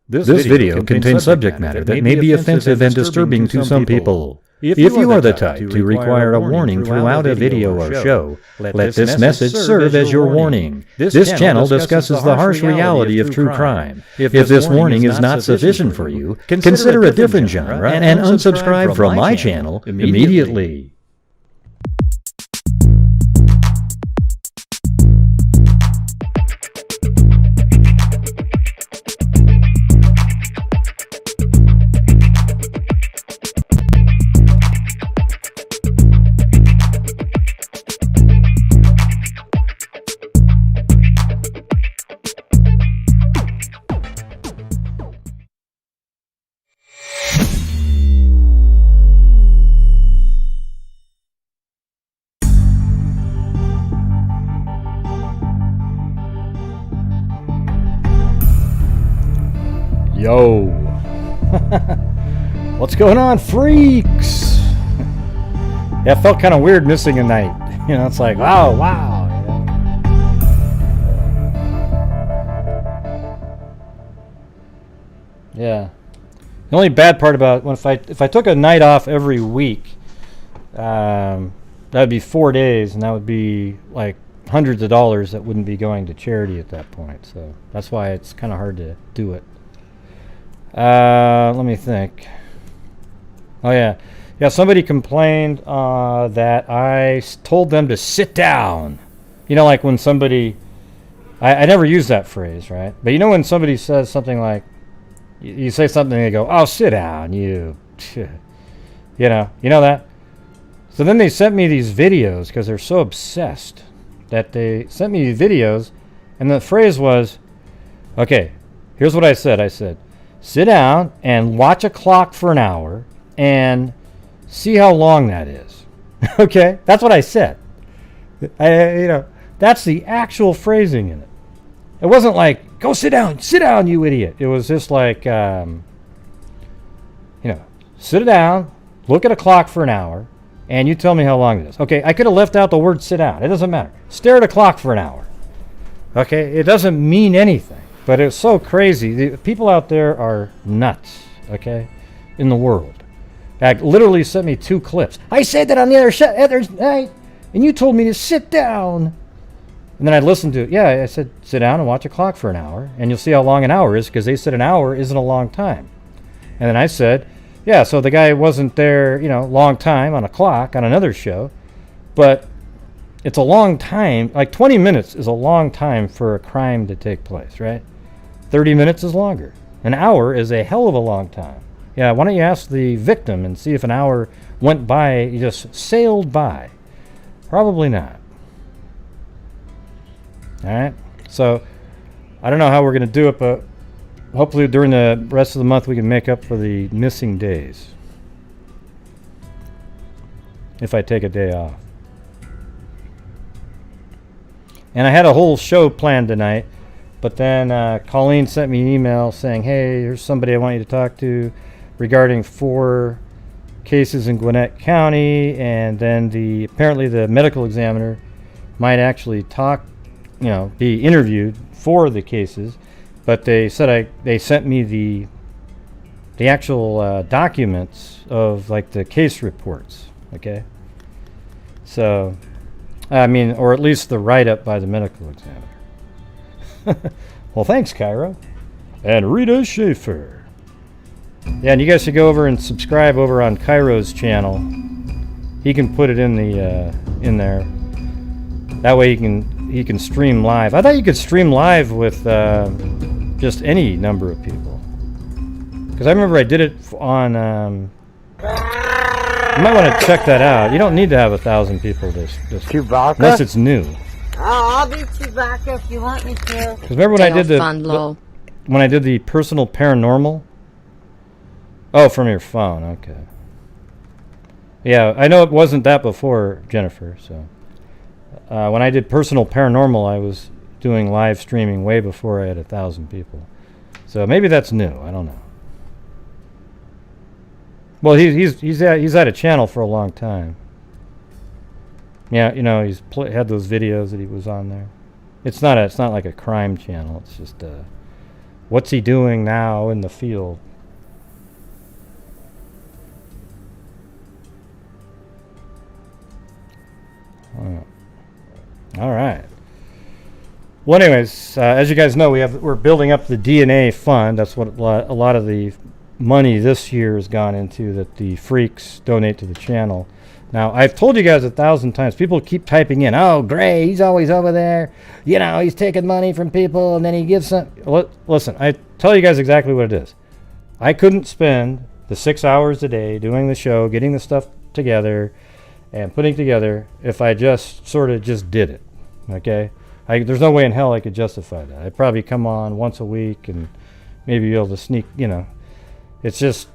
This video contains subject matter that may be offensive and disturbing to some people. If you are the type to require a warning throughout a video or show, let this message serve as your warning. This channel discusses the harsh reality of true crime. If this warning is not sufficient for you, consider a different genre and unsubscribe from my channel immediately. Yo, what's going on, freaks? Yeah, it felt kind of weird missing a night. You know, it's like, wow. Yeah. The only bad part about if I took a night off every week, that would be 4 days, and that would be like hundreds of dollars that wouldn't be going to charity at that point. So that's why it's kind of hard to do it. Let me think. Oh yeah, somebody complained that I told them to sit down. You know, like when somebody, I never use that phrase, right? But you know when somebody says something like, you say something and they go, "Oh, sit down, you know that." So then they sent me these videos because they're so obsessed that they sent me these videos, and the phrase was, okay, here's what I said. I said, sit down and watch a clock for an hour and see how long that is. Okay? That's what I said. That's the actual phrasing in it. It wasn't like, go sit down, you idiot. It was just like, sit down, look at a clock for an hour, and you tell me how long it is. Okay, I could have left out the word sit down. It doesn't matter. Stare at a clock for an hour. Okay? It doesn't mean anything. But it's so crazy. The people out there are nuts, okay, in the world. Literally sent me 2 clips. I said that on the other night, and you told me to sit down. And then I listened to it. Yeah, I said, sit down and watch a clock for an hour, and you'll see how long an hour is, because they said an hour isn't a long time. And then I said, yeah, so the guy wasn't there, long time on a clock on another show, but it's a long time. Like 20 minutes is a long time for a crime to take place, right? 30 minutes is longer. An hour is a hell of a long time. Yeah, why don't you ask the victim and see if an hour went by, you just sailed by. Probably not. All right? So, I don't know how we're going to do it, but hopefully during the rest of the month we can make up for the missing days. If I take a day off. And I had a whole show planned tonight. But then Colleen sent me an email saying, hey, here's somebody I want you to talk to regarding 4 cases in Gwinnett County. And then apparently the medical examiner might actually be interviewed for the cases. But they said they sent me the actual documents of like the case reports. Okay. So, or at least the write-up by the medical examiner. Well, thanks, Cairo. And Rita Schaefer. Yeah, and you guys should go over and subscribe over on Cairo's channel. He can put it in there. That way he can stream live. I thought you could stream live with just any number of people. Because I remember I did it on. You might want to check that out. You don't need to have 1,000 people Chewbacca? Unless it's new. Oh, I'll be Chewbacca if you want me to. Because remember when I did the personal paranormal? Oh, from your phone. Okay. Yeah, I know it wasn't that before, Jennifer. So when I did personal paranormal, I was doing live streaming way before I had 1,000 people. So maybe that's new. I don't know. Well, he's had a channel for a long time. Yeah, he's had those videos that he was on there. It's not like a crime channel. It's just what's he doing now in the field. All right. Well, anyways, as you guys know, we're building up the DNA fund. That's what a lot of the money this year has gone into, that the freaks donate to the channel. Now, I've told you guys 1,000 times, people keep typing in, oh, Gray, he's always over there. You know, he's taking money from people, and then he gives some. Listen, I tell you guys exactly what it is. I couldn't spend the 6 hours a day doing the show, getting the stuff together, and putting together if I just sort of just did it, okay? There's no way in hell I could justify that. I'd probably come on once a week and maybe be able to sneak, you know. It's just,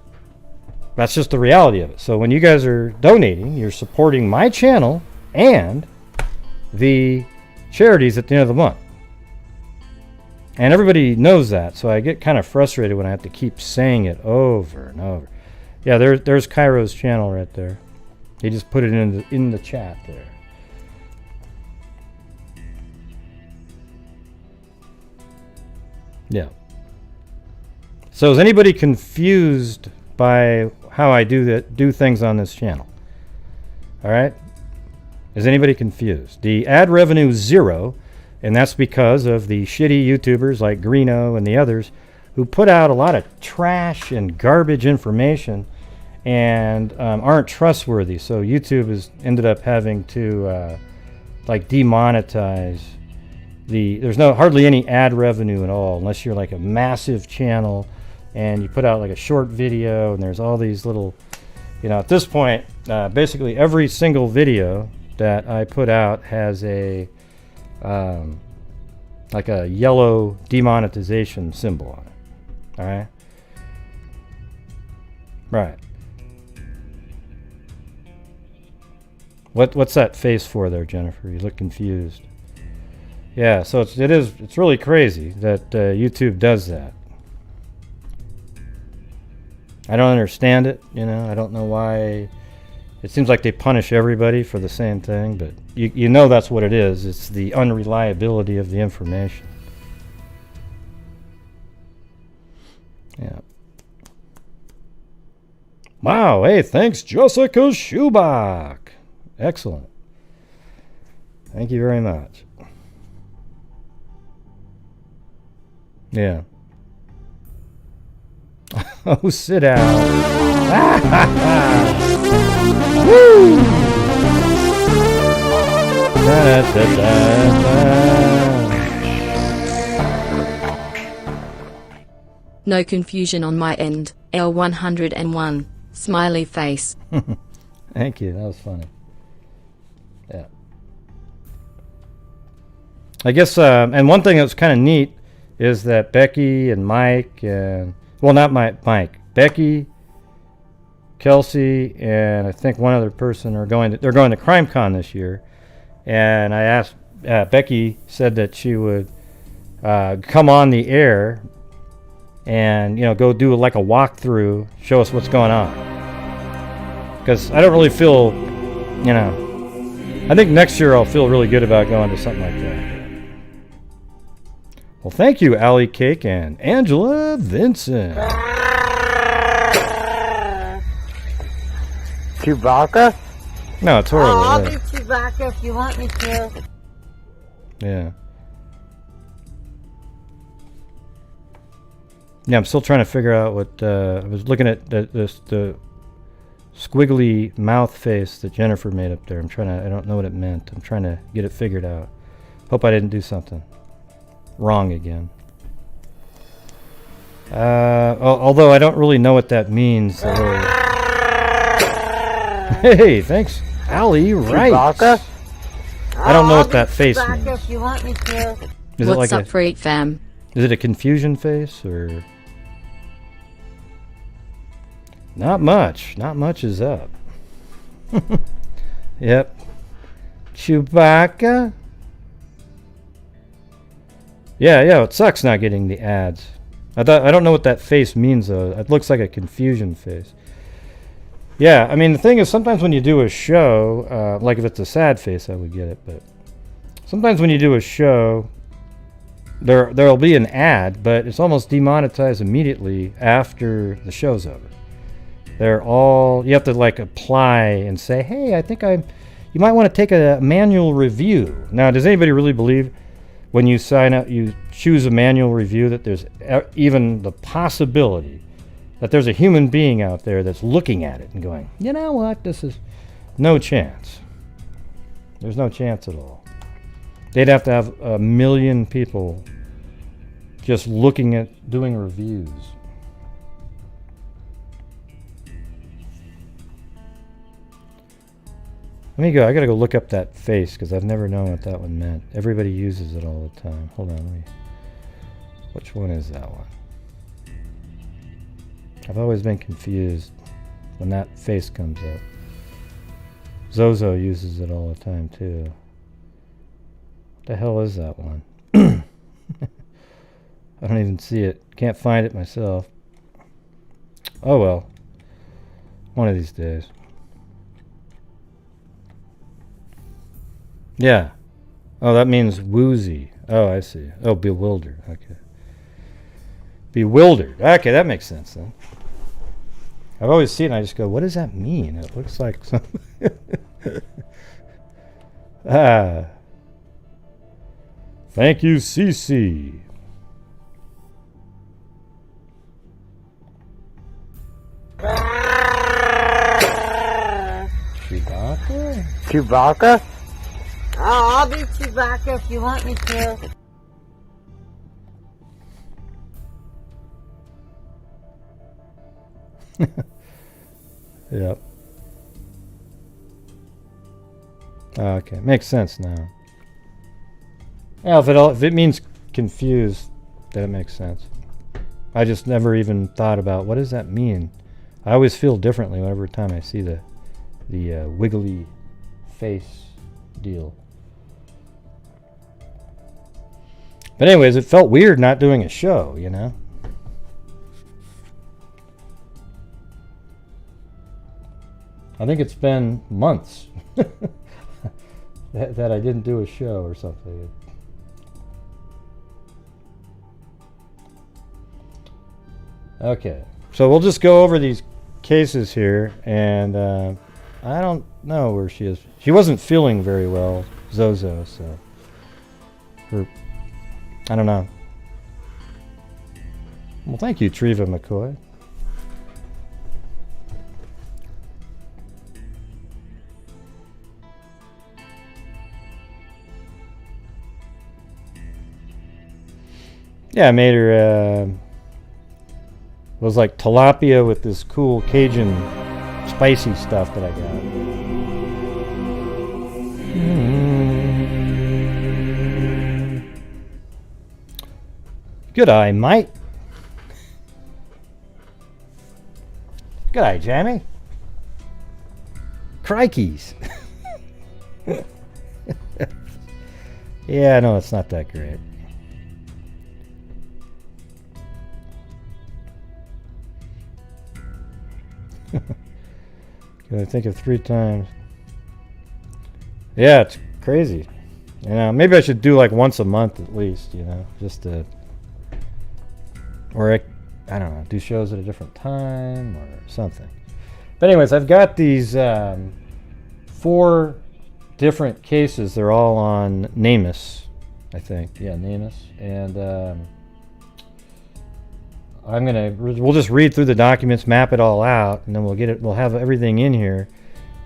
that's just the reality of it. So when you guys are donating, you're supporting my channel and the charities at the end of the month. And everybody knows that, so I get kind of frustrated when I have to keep saying it over and over. Yeah, there's Cairo's channel right there. He just put it in the chat there. Yeah. So is anybody confused by how I do things on this channel? All right. Is anybody confused? The ad revenue is 0, and that's because of the shitty YouTubers like Greeno and the others who put out a lot of trash and garbage information and aren't trustworthy. So YouTube has ended up having to like demonetize there's hardly any ad revenue at all unless you're like a massive channel and you put out like a short video, and there's all these little, you know, at this point basically every single video that I put out has a like a yellow demonetization symbol on it. All right. Right. What's that face for there, Jennifer? You look confused. Yeah, so it's really crazy that YouTube does that. I don't understand it, you know. I don't know why. It seems like they punish everybody for the same thing, but you know that's what it is. It's the unreliability of the information. Yeah. Wow, hey, thanks, Jessica Schubach. Excellent. Thank you very much. Yeah. Oh, sit down. Woo! Da, da, da, da. No confusion on my end. L101. Smiley face. Thank you. That was funny. Yeah. I guess, and one thing that's kind of neat is that Becky and Mike and, well, not Mike, Becky, Kelsey, and I think one other person they're going to CrimeCon this year. And I asked, Becky said that she would come on the air and, you know, go do like a walkthrough, show us what's going on. Because I don't really feel, you know, I think next year I'll feel really good about going to something like that. Well, thank you, Allie Cake and Angela Vincent. Chewbacca? No, it's horrible. Oh, I'll be Chewbacca if you want me to. Yeah. Yeah, I'm still trying to figure out what... I was looking at the squiggly mouth face that Jennifer made up there. I don't know what it meant. I'm trying to get it figured out. Hope I didn't do something wrong again. Although I don't really know what that means. Hey, thanks, Allie. Right. Chewbacca? I don't know what that face means. If you want me to. Is What's it like up, freak fam? Is it a confusion face or? Not much. Not much is up. Yep. Chewbacca. Yeah, it sucks not getting the ads. I don't know what that face means though. It looks like a confusion face. Yeah, I mean the thing is sometimes when you do a show, like if it's a sad face I would get it, but sometimes when you do a show, there'll be an ad, but it's almost demonetized immediately after the show's over. They're all, you have to like apply and say, hey, I think you might want to take a manual review. Now, does anybody really believe when you sign up, you choose a manual review, that there's even the possibility that there's a human being out there that's looking at it and going, you know what, this is no chance. There's no chance at all. They'd have to have 1 million people just looking at doing reviews. Let me go. I gotta go look up that face because I've never known what that one meant. Everybody uses it all the time. Hold on, let me. Which one is that one? I've always been confused when that face comes up. Zozo uses it all the time too. What the hell is that one? I don't even see it. Can't find it myself. Oh well. One of these days. Yeah. Oh, that means woozy. Oh, I see. Oh, bewildered. Okay. Bewildered. Okay, that makes sense then. I've always seen it and I just go, what does that mean? It looks like something. Thank you, CC. Chewbacca? Chewbacca? Oh, I'll be Chewbacca if you want me to. Yep. Okay, makes sense now. Yeah, if it means confused, then it makes sense. I just never even thought about what does that mean. I always feel differently every time I see the wiggly face deal. But anyways, it felt weird not doing a show, you know. I think it's been months that I didn't do a show or something. Okay, so we'll just go over these cases here, and I don't know where she is. She wasn't feeling very well, Zozo, so I don't know. Well, thank you, Treva McCoy. Yeah, I made her, was like tilapia with this cool Cajun spicy stuff that I got. Good eye, mate. Good eye, Jamie. Crikeys. Yeah, no, it's not that great. Can I think of 3 times? Yeah, it's crazy. You know, maybe I should do like once a month at least, you know, just to, or I don't know, do shows at a different time or something. But anyways, I've got these 4 different cases. They're all on NamUs, I think. Yeah, NamUs. And we'll just read through the documents, map it all out, and then we'll have everything in here,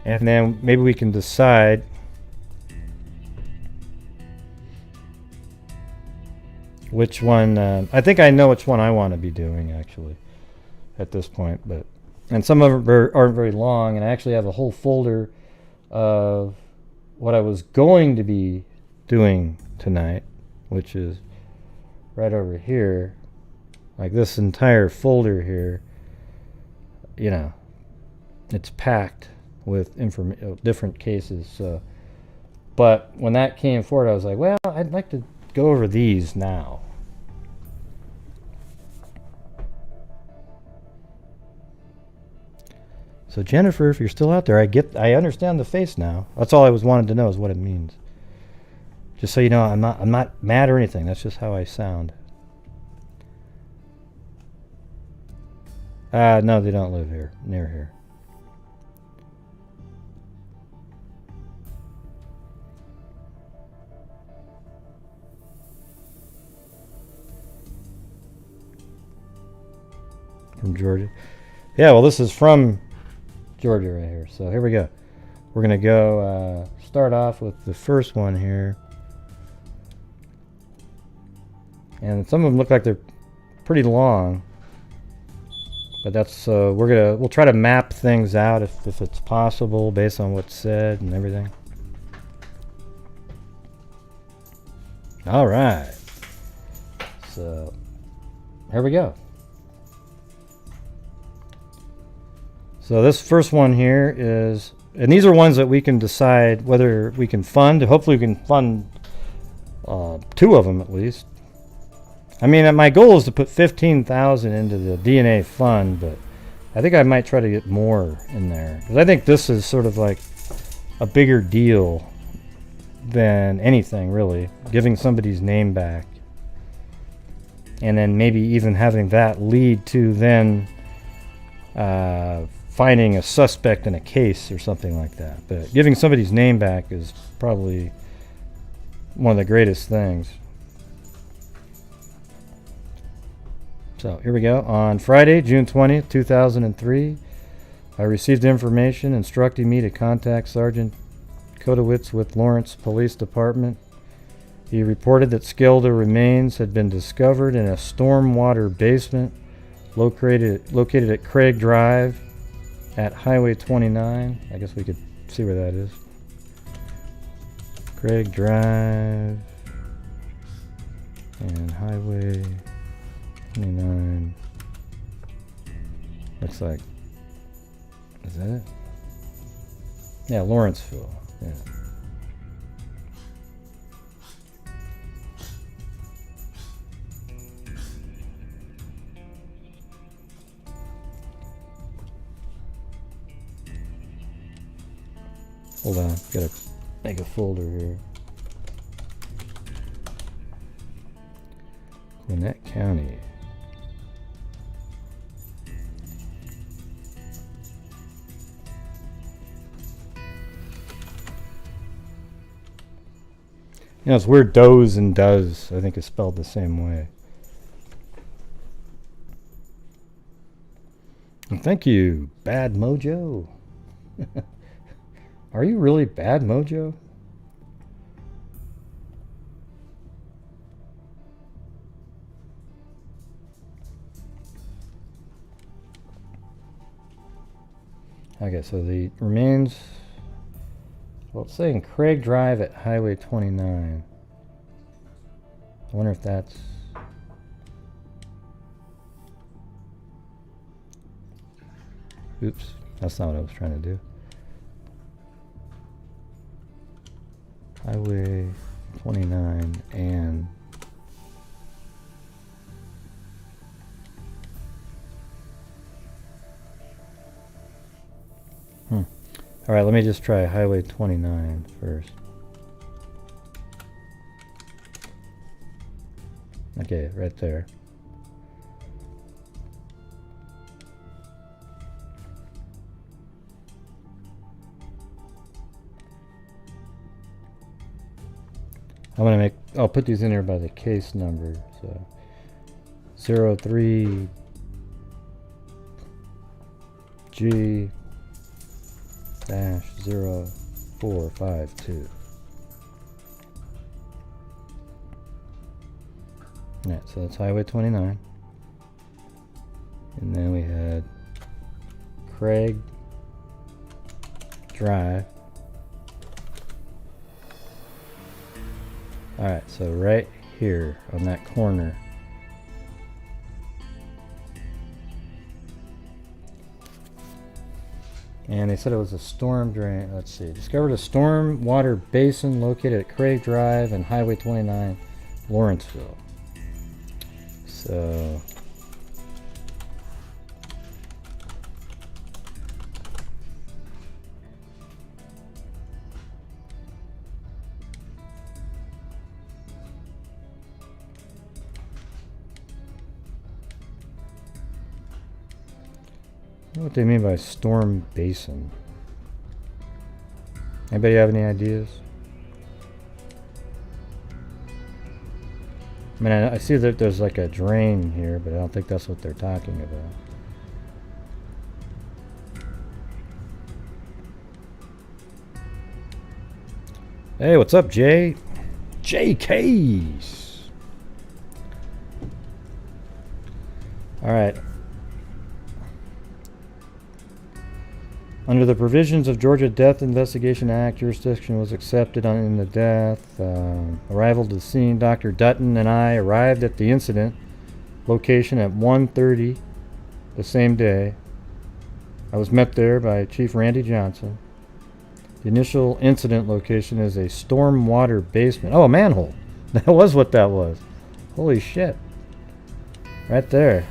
and then maybe we can decide which one. I think I know which one I want to be doing actually at this point, and some of them aren't very long, and I actually have a whole folder of what I was going to be doing tonight, which is right over here. Like this entire folder here, you know, it's packed with different cases. So, but when that came forward, I was like, well, I'd like to go over these now. So Jennifer, if you're still out there, I understand the face now. That's all I wanted to know is what it means. Just so you know, I'm not mad or anything. That's just how I sound. No, they don't live here, near here. From Georgia. Yeah, well, this is from Georgia right here. So here we go. We're going to go start off with the first one here. And some of them look like they're pretty long. But that's we'll try to map things out if it's possible based on what's said and everything. All right. So here we go. So this first one here is, and these are ones that we can decide whether we can fund. Hopefully we can fund 2 of them at least. I mean, my goal is to put 15,000 into the DNA fund, but I think I might try to get more in there, because I think this is sort of like a bigger deal than anything, really. Giving somebody's name back, and then maybe even having that lead to then finding a suspect in a case or something like that. But giving somebody's name back is probably one of the greatest things. So here we go. On Friday, June 20th, 2003, I received information instructing me to contact Sergeant Kodowitz with Lawrence Police Department. He reported that skeletal remains had been discovered in a stormwater basement located at Craig Drive at Highway 29. I guess we could see where that is. Craig Drive and Highway 29. Looks like, is that it? Yeah, Lawrenceville. Yeah. Hold on, gotta make a folder here. Gwinnett County. You know, it's weird. Does and does, I think, is spelled the same way. And thank you, Bad Mojo. Are you really Bad Mojo? Okay, so the remains, well, it's saying Craig Drive at Highway 29. I wonder if that's... Oops, that's not what I was trying to do. Highway 29 and... All right, let me just try Highway 29 first. Okay, right there. I'll put these in here by the case number. So 03 G -0452. Yeah, so that's Highway 29. And then we had Craig Drive. Alright, so right here on that corner. And they said it was a storm drain. Let's see. Discovered a storm water basin located at Craig Drive and Highway 29, Lawrenceville. So... know what they mean by storm basin. Anybody have any ideas? I mean, I see that there's like a drain here, but I don't think that's what they're talking about. Hey, what's up, Jay? JKs. All right. Under the provisions of Georgia Death Investigation Act, jurisdiction was accepted in the death. Arrival to the scene, Dr. Dutton and I arrived at the incident location at 1:30 the same day. I was met there by Chief Randy Johnson. The initial incident location is a storm water basement. Oh, a manhole. That was what that was. Holy shit. Right there.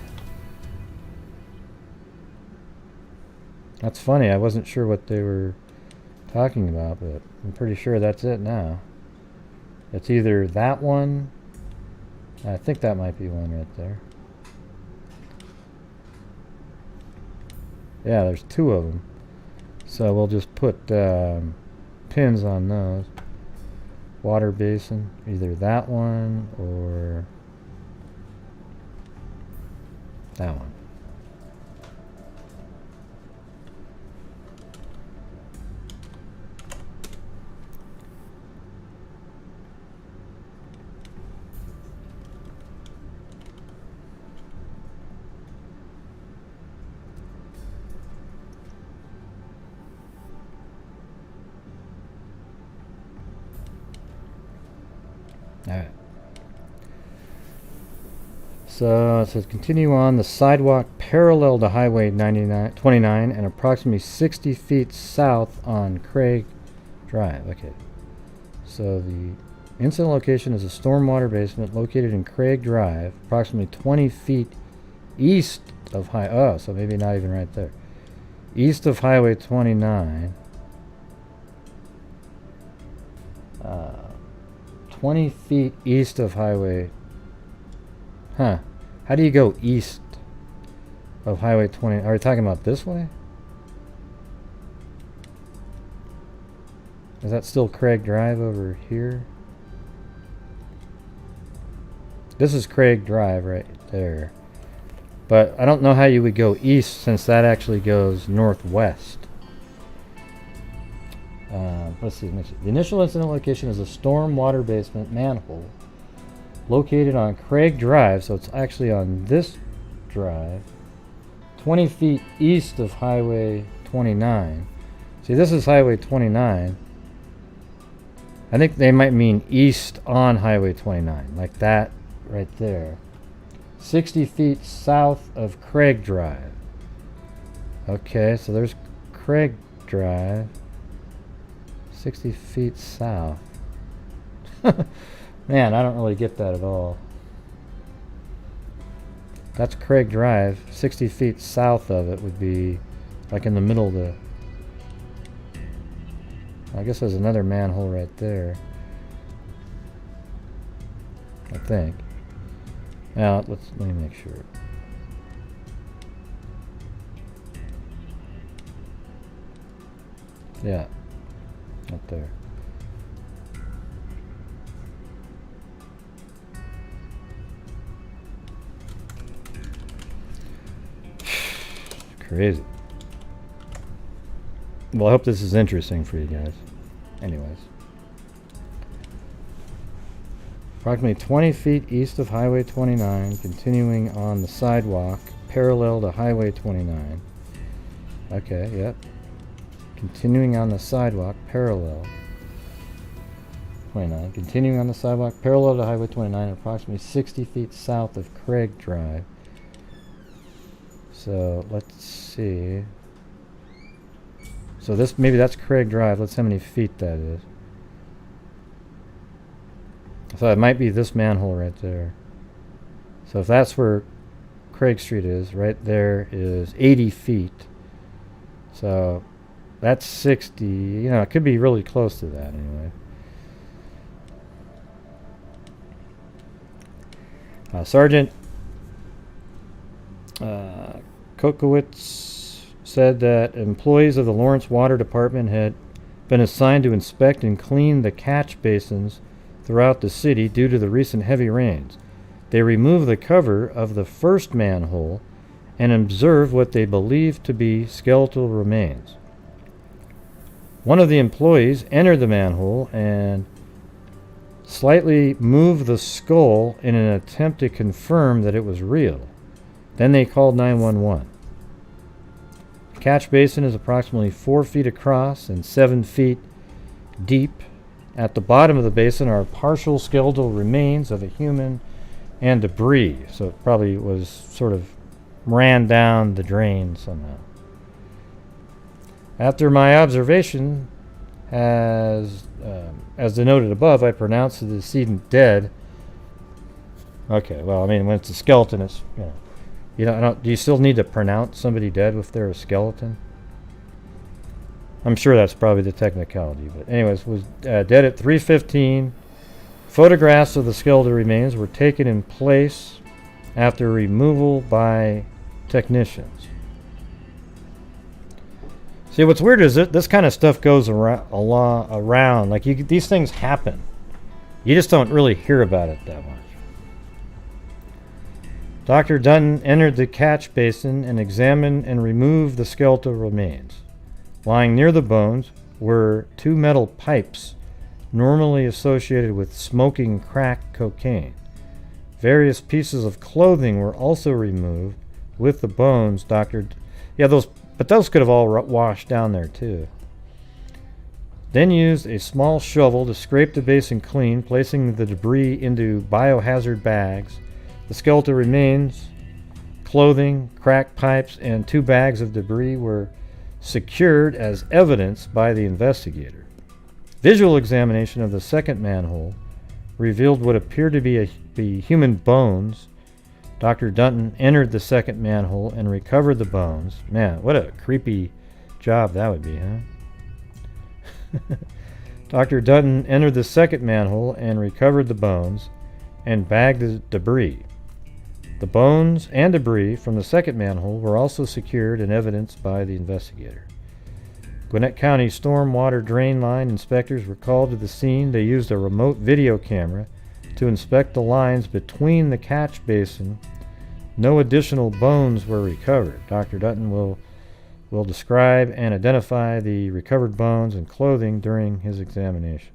That's funny. I wasn't sure what they were talking about, but I'm pretty sure that's it now. It's either that one. I think that might be one right there. Yeah, there's two of them. So we'll just put pins on those. Water basin, either that one or that one. Alright. So it says continue on the sidewalk parallel to Highway 29 and approximately 60 feet south on Craig Drive. Okay. So the incident location is a stormwater basement located in Craig Drive, approximately 20 feet east of so maybe not even right there. East of Highway 29. 20 feet east of Highway. Huh. How do you go east of Highway 20? Are we talking about this way? Is that still Craig Drive over here? This is Craig Drive right there. But I don't know how you would go east since that actually goes northwest. Let's see. The initial incident location is a storm water basement manhole located on Craig Drive, so it's actually on this drive, 20 feet east of Highway 29. See, this is Highway 29. I think they might mean east on Highway 29, like that right there. 60 feet south of Craig Drive. Okay, so there's Craig Drive. 60 feet south. Man, I don't really get that at all. That's Craig Drive. 60 feet south of it would be like in the middle of the... I guess there's another manhole right there. I think. Now, let me make sure. Yeah. Up there. Crazy. Well, I hope this is interesting for you guys. Anyways. Approximately 20 feet east of Highway 29, continuing on the sidewalk parallel to Highway 29. Okay, yep. Continuing on the sidewalk parallel 29. Continuing on the sidewalk parallel to Highway 29, approximately 60 feet south of Craig Drive. So let's see. So this, maybe that's Craig Drive. Let's see how many feet that is. So it might be this manhole right there. So if that's where Craig Street is, right there is 80 feet. So that's 60. You know, it could be really close to that anyway. Sergeant Kokowitz said that employees of the Lawrence Water Department had been assigned to inspect and clean the catch basins throughout the city due to the recent heavy rains. They removed the cover of the first manhole and observed what they believed to be skeletal remains. One of the employees entered the manhole and slightly moved the skull in an attempt to confirm that it was real. Then they called 911. The catch basin is approximately 4 feet across and 7 feet deep. At the bottom of the basin are partial skeletal remains of a human and debris. So it probably was sort of ran down the drain somehow. After my observation, as denoted above, I pronounced the decedent dead. Okay, well, I mean, when it's a skeleton, it's, do you still need to pronounce somebody dead if they're a skeleton? I'm sure that's probably the technicality, but anyways, was dead at 3:15. Photographs of the skeletal remains were taken in place after removal by technicians. See, what's weird is that this kind of stuff goes around. Like, these things happen. You just don't really hear about it that much. Dr. Dutton entered the catch basin and examined and removed the skeletal remains. Lying near the bones were 2 metal pipes normally associated with smoking crack cocaine. Various pieces of clothing were also removed with the bones. But those could have all washed down there too. Then used a small shovel to scrape the basin clean, placing the debris into biohazard bags. The skeletal remains, clothing, cracked pipes, and 2 bags of debris were secured as evidence by the investigator. Visual examination of the second manhole revealed what appeared to be human bones. Dr. Dutton entered the second manhole and recovered the bones. Man, what a creepy job that would be, huh? Dr. Dutton entered the second manhole and recovered the bones and bagged the debris. The bones and debris from the second manhole were also secured and evidenced by the investigator. Gwinnett County storm water drain line inspectors were called to the scene. They used a remote video camera to inspect the lines between the catch basin. No additional bones were recovered. Dr. Dutton will describe and identify the recovered bones and clothing during his examination.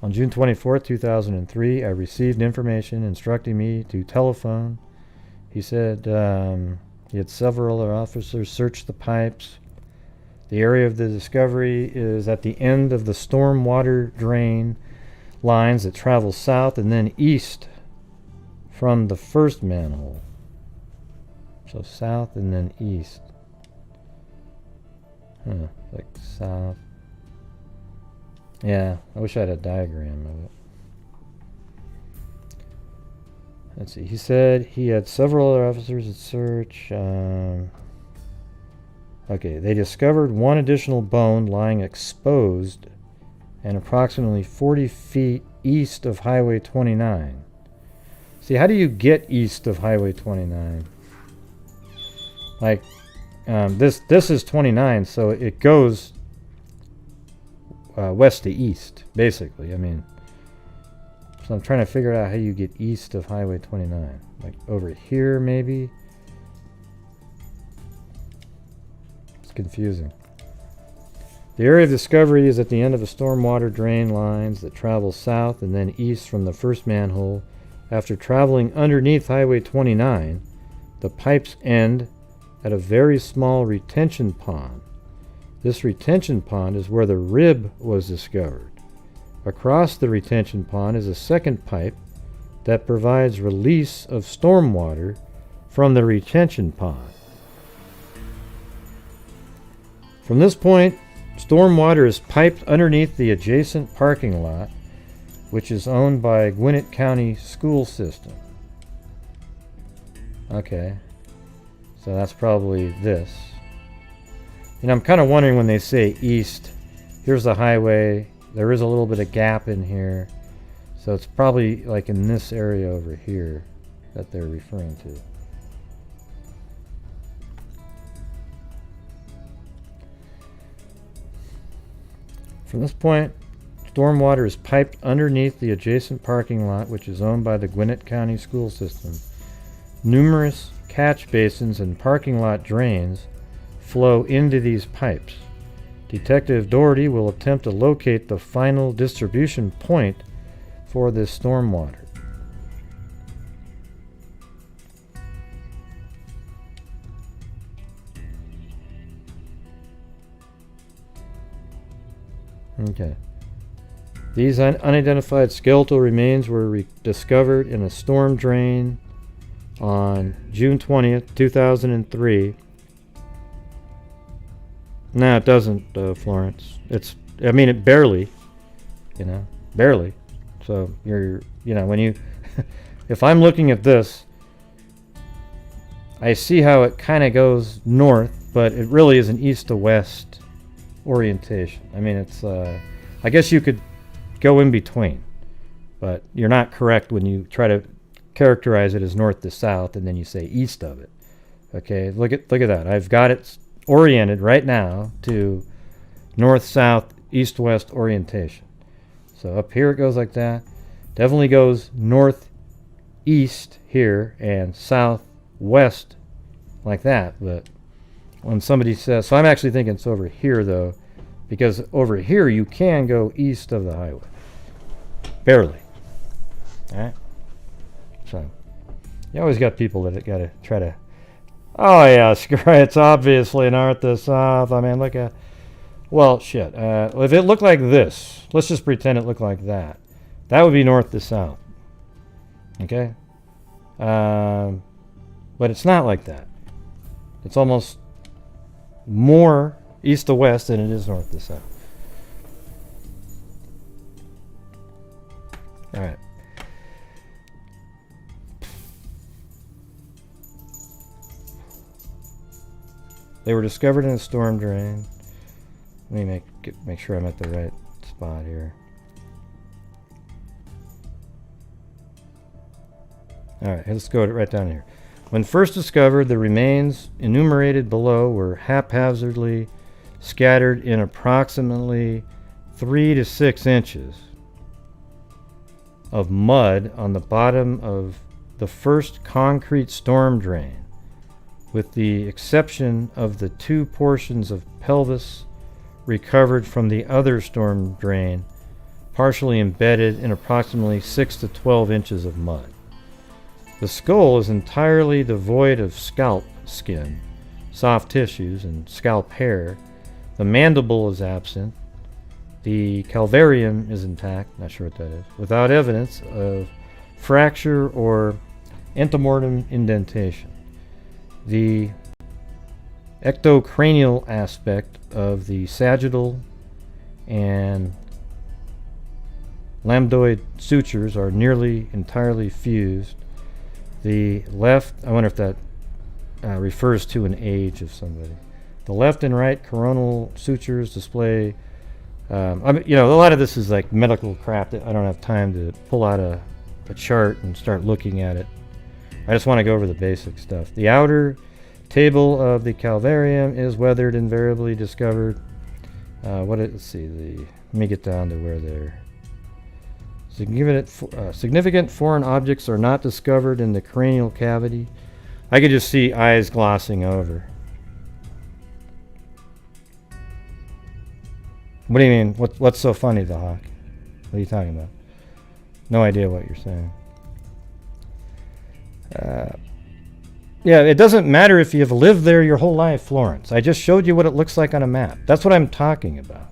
On June 24, 2003, I received information instructing me to telephone. He said he had several other officers search the pipes. The area of the discovery is at the end of the storm water drain lines that travel south and then east from the first manhole. So south and then east. Like south. Yeah, I wish I had a diagram of it. Let's see. He said he had several other officers at search. Okay, they discovered 1 additional bone lying exposed and approximately 40 feet east of Highway 29. See, how do you get east of Highway 29? Like, this is 29, so it goes west to east, basically. I mean, so I'm trying to figure out how you get east of Highway 29. Like over here, maybe? It's confusing. The area of discovery is at the end of the stormwater drain lines that travel south and then east from the first manhole. After traveling underneath Highway 29, the pipes end at a very small retention pond. This retention pond is where the rib was discovered. Across the retention pond is a second pipe that provides release of stormwater from the retention pond. From this point, stormwater is piped underneath the adjacent parking lot, which is owned by Gwinnett County School System. Okay, so that's probably this. And I'm kind of wondering when they say east, here's the highway, there is a little bit of gap in here, so it's probably like in this area over here that they're referring to. From this point, stormwater is piped underneath the adjacent parking lot, which is owned by the Gwinnett County School System. Numerous catch basins and parking lot drains flow into these pipes. Detective Doherty will attempt to locate the final distribution point for this stormwater. Okay. These unidentified skeletal remains were discovered in a storm drain on June 20th, 2003. No, it doesn't, Florence. I mean, it barely, barely. So when you, if I'm looking at this, I see how it kind of goes north, but it really is an east to west orientation. I mean, it's, I guess you could go in between, but you're not correct when you try to characterize it as north to south and then you say east of it. Okay, look at that. I've got it oriented right now to north, south, east, west orientation. So up here it goes like that. Definitely goes northeast here and southwest like that. But when somebody says, so I'm actually thinking it's over here though, because over here you can go east of the highway. Barely. Alright? So, you always got people that gotta try to, oh yeah, it's obviously north to south. I mean, look at, well, shit. If it looked like this, let's just pretend it looked like that. That would be north to south. Okay? But it's not like that. It's almost more east to west than it is north to south. All right. They were discovered in a storm drain. Let me make sure I'm at the right spot here. All right, let's go right down here. When first discovered, the remains enumerated below were haphazardly scattered in approximately 3 to 6 inches of mud on the bottom of the first concrete storm drain, with the exception of the 2 portions of pelvis recovered from the other storm drain, partially embedded in approximately 6 to 12 inches of mud. The skull is entirely devoid of scalp skin, soft tissues, and scalp hair. The mandible is absent. The calvarium is intact, not sure what that is, without evidence of fracture or entomortem indentation. The ectocranial aspect of the sagittal and lambdoid sutures are nearly entirely fused. The left, I wonder if that refers to an age of somebody. The left and right coronal sutures display, a lot of this is like medical crap that I don't have time to pull out a chart and start looking at it. I just want to go over the basic stuff. The outer table of the calvarium is weathered and variably discovered. Let's see, let me get down to where they're. Significant foreign objects are not discovered in the cranial cavity. I could just see eyes glossing over. What do you mean? What's so funny, the Hawk? What are you talking about? No idea what you're saying. Yeah, it doesn't matter if you've lived there your whole life, Florence. I just showed you what it looks like on a map. That's what I'm talking about.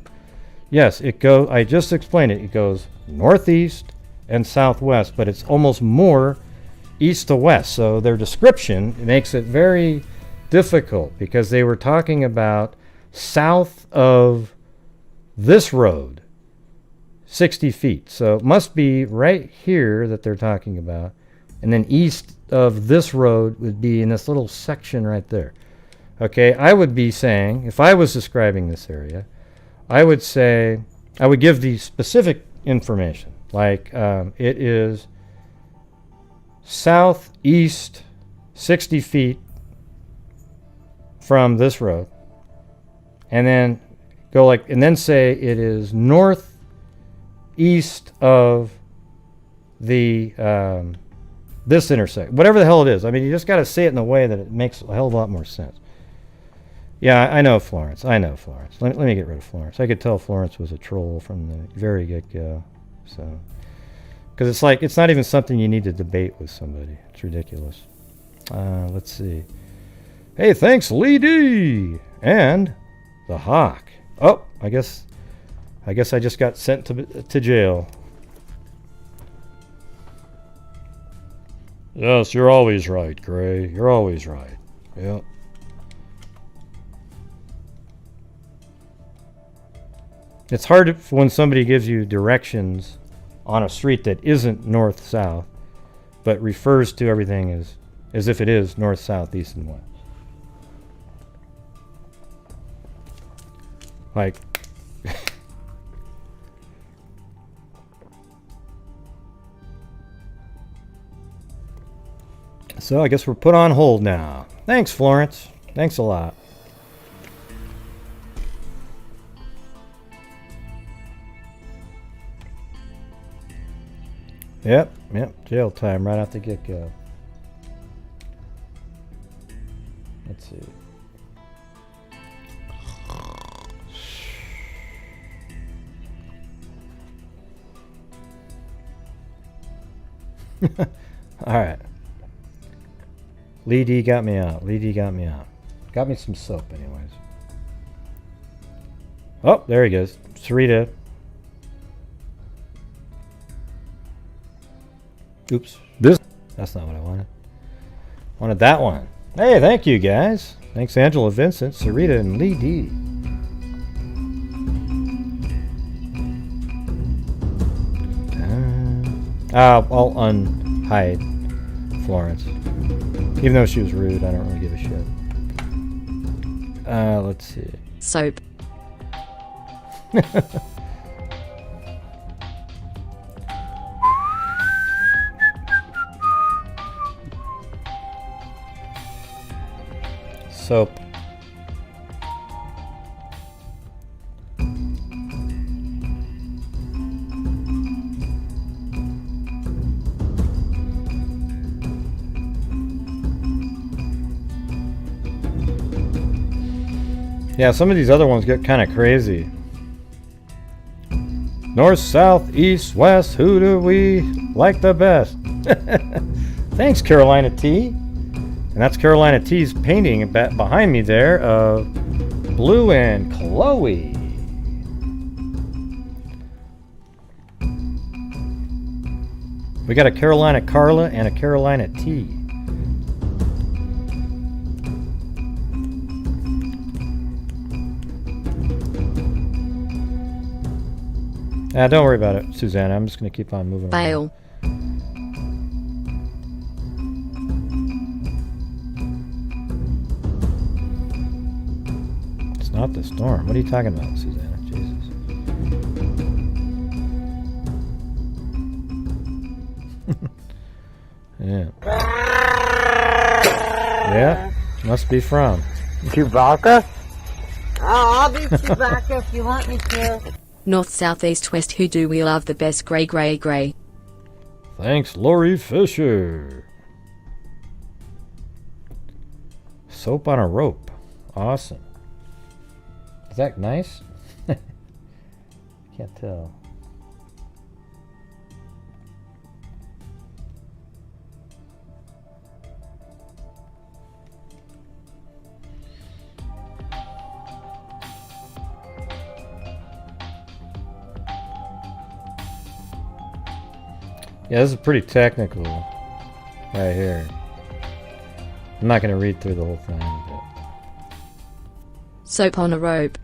Yes, I just explained it. It goes northeast and southwest, but it's almost more east to west. So their description makes it very difficult because they were talking about south of this road, 60 feet. So it must be right here that they're talking about. And then east of this road would be in this little section right there. Okay, I would be saying, if I was describing this area, I would say, I would give the specific information. Like, it is southeast 60 feet from this road. And then go like, and then say it is northeast of the this intersection, whatever the hell it is. I mean, you just got to say it in a way that it makes a hell of a lot more sense. Yeah, I know Florence. I know Florence. Let me get rid of Florence. I could tell Florence was a troll from the very get-go. So, because it's like, it's not even something you need to debate with somebody. It's ridiculous. Let's see. Hey, thanks, Lee D. And the Hawk. Oh, I guess I just got sent to jail. Yes, you're always right, Gray. You're always right. Yep. It's hard when somebody gives you directions on a street that isn't north-south, but refers to everything as if it is north, south, east, and west. Like, so I guess we're put on hold now. Thanks, Florence. Thanks a lot. Yep, jail time right off the get-go. Let's see. All right. Lee D got me out. Lee D got me out. Got me some soap, anyways. Oh, there he goes. Sarita. Oops. That's not what I wanted. Wanted that one. Hey, thank you, guys. Thanks, Angela Vincent, Sarita, and Lee D. I'll unhide Florence. Even though she was rude, I don't really give a shit. Let's see. Soap. Soap. Yeah, some of these other ones get kind of crazy. North, south, east, west, who do we like the best? Thanks, Carolina T. And that's Carolina T's painting behind me there of Blue and Chloe. We got a Carolina Carla and a Carolina T. Don't worry about it, Susanna. I'm just going to keep on moving. Fail. It's not the storm. What are you talking about, Susanna? Jesus. Yeah. Yeah. Must be from Chewbacca? Oh, I'll be Chewbacca if you want me to. North, south, east, west, who do we love the best? Gray, gray, gray. Thanks, Lori Fisher. Soap on a rope. Awesome. Is that nice? Can't tell. Yeah, this is pretty technical right here. I'm not going to read through the whole thing. But. Soap on a rope.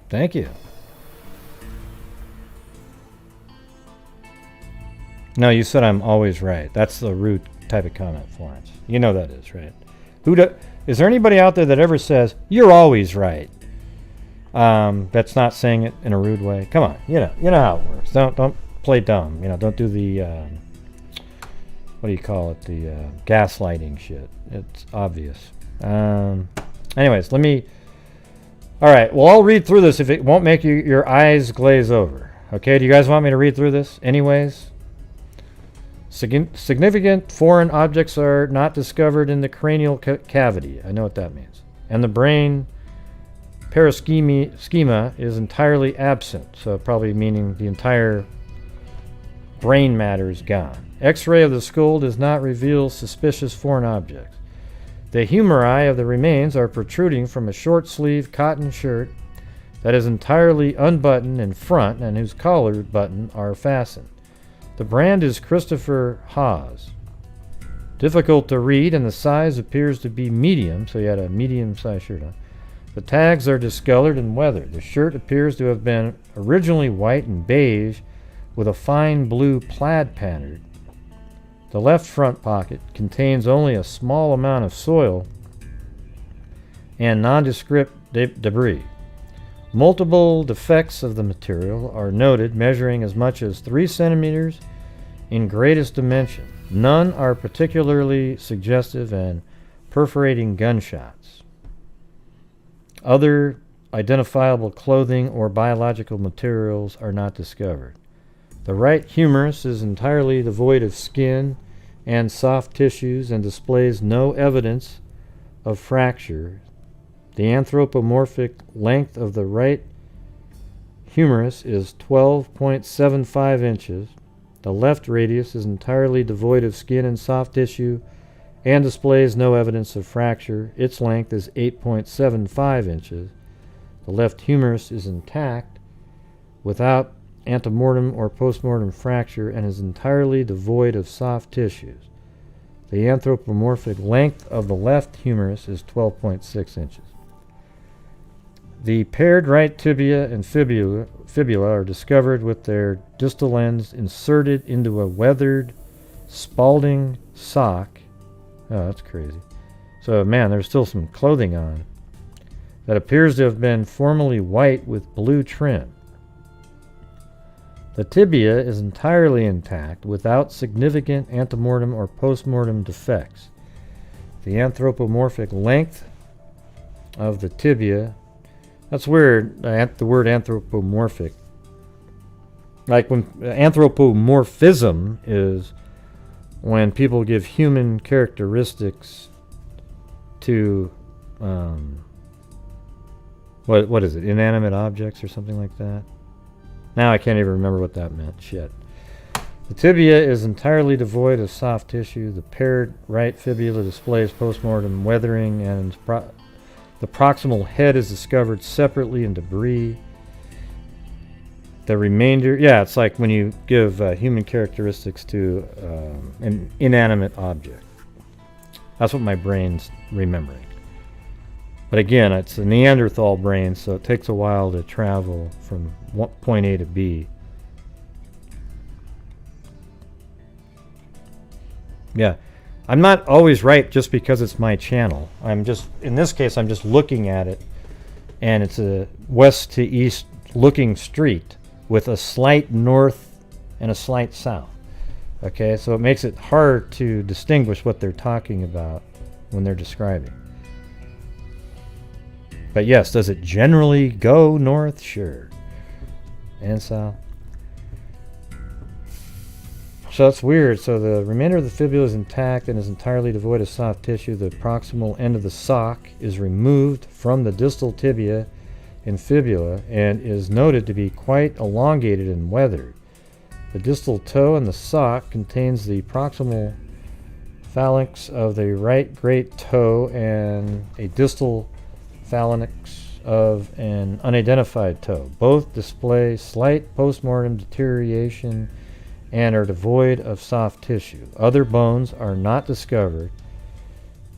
Thank you. No, you said I'm always right. That's the rude type of comment, Florence. You know that is, right? Is there anybody out there that ever says, you're always right? That's not saying it in a rude way. Come on, you know how it works. Don't play dumb. Don't do the what do you call it? The gaslighting shit. It's obvious. Anyways, let me. All right. Well, I'll read through this if it won't make your eyes glaze over. Okay. Do you guys want me to read through this? Anyways. Significant foreign objects are not discovered in the cranial cavity. I know what that means. And the brain schema is entirely absent. So probably meaning the entire brain matter is gone. X-ray of the skull does not reveal suspicious foreign objects. The humeri of the remains are protruding from a short-sleeved cotton shirt that is entirely unbuttoned in front and whose collar button are fastened. The brand is Christopher Haas. Difficult to read, and the size appears to be medium, so he had a medium-sized shirt on. The tags are discolored and weathered. The shirt appears to have been originally white and beige with a fine blue plaid pattern. The left front pocket contains only a small amount of soil and nondescript debris. Multiple defects of the material are noted, measuring as much as 3 centimeters in greatest dimension. None are particularly suggestive and perforating gunshots. Other identifiable clothing or biological materials are not discovered. The right humerus is entirely devoid of skin and soft tissues and displays no evidence of fracture. The anthropomorphic length of the right humerus is 12.75 inches. The left radius is entirely devoid of skin and soft tissue and displays no evidence of fracture. Its length is 8.75 inches. The left humerus is intact without antemortem or postmortem fracture and is entirely devoid of soft tissues. The anthropomorphic length of the left humerus is 12.6 inches. The paired right tibia and fibula are discovered with their distal ends inserted into a weathered Spalding sock. Oh, that's crazy. So, man, there's still some clothing on that appears to have been formerly white with blue trim. The tibia is entirely intact without significant antemortem or postmortem defects. The anthropomorphic length of the tibia, that's weird, the word anthropomorphic. Like when anthropomorphism is when people give human characteristics to, what is it, inanimate objects or something like that? Now I can't even remember what that meant. Shit. The tibia is entirely devoid of soft tissue. The paired right fibula displays postmortem weathering, and the proximal head is discovered separately in debris. The remainder, yeah, it's like when you give human characteristics to an inanimate object. That's what my brain's remembering. But again, it's a Neanderthal brain, so it takes a while to travel from point A to B. Yeah, I'm not always right just because it's my channel. In this case, I'm just looking at it, and it's a west to east looking street with a slight north and a slight south. Okay, so it makes it hard to distinguish what they're talking about when they're describing. But yes, does it generally go north? Sure. And south. So that's weird. So the remainder of the fibula is intact and is entirely devoid of soft tissue. The proximal end of the sock is removed from the distal tibia and fibula and is noted to be quite elongated and weathered. The distal toe in the sock contains the proximal phalanx of the right great toe and a distal phalanx of an unidentified toe. Both display slight postmortem deterioration and are devoid of soft tissue. Other bones are not discovered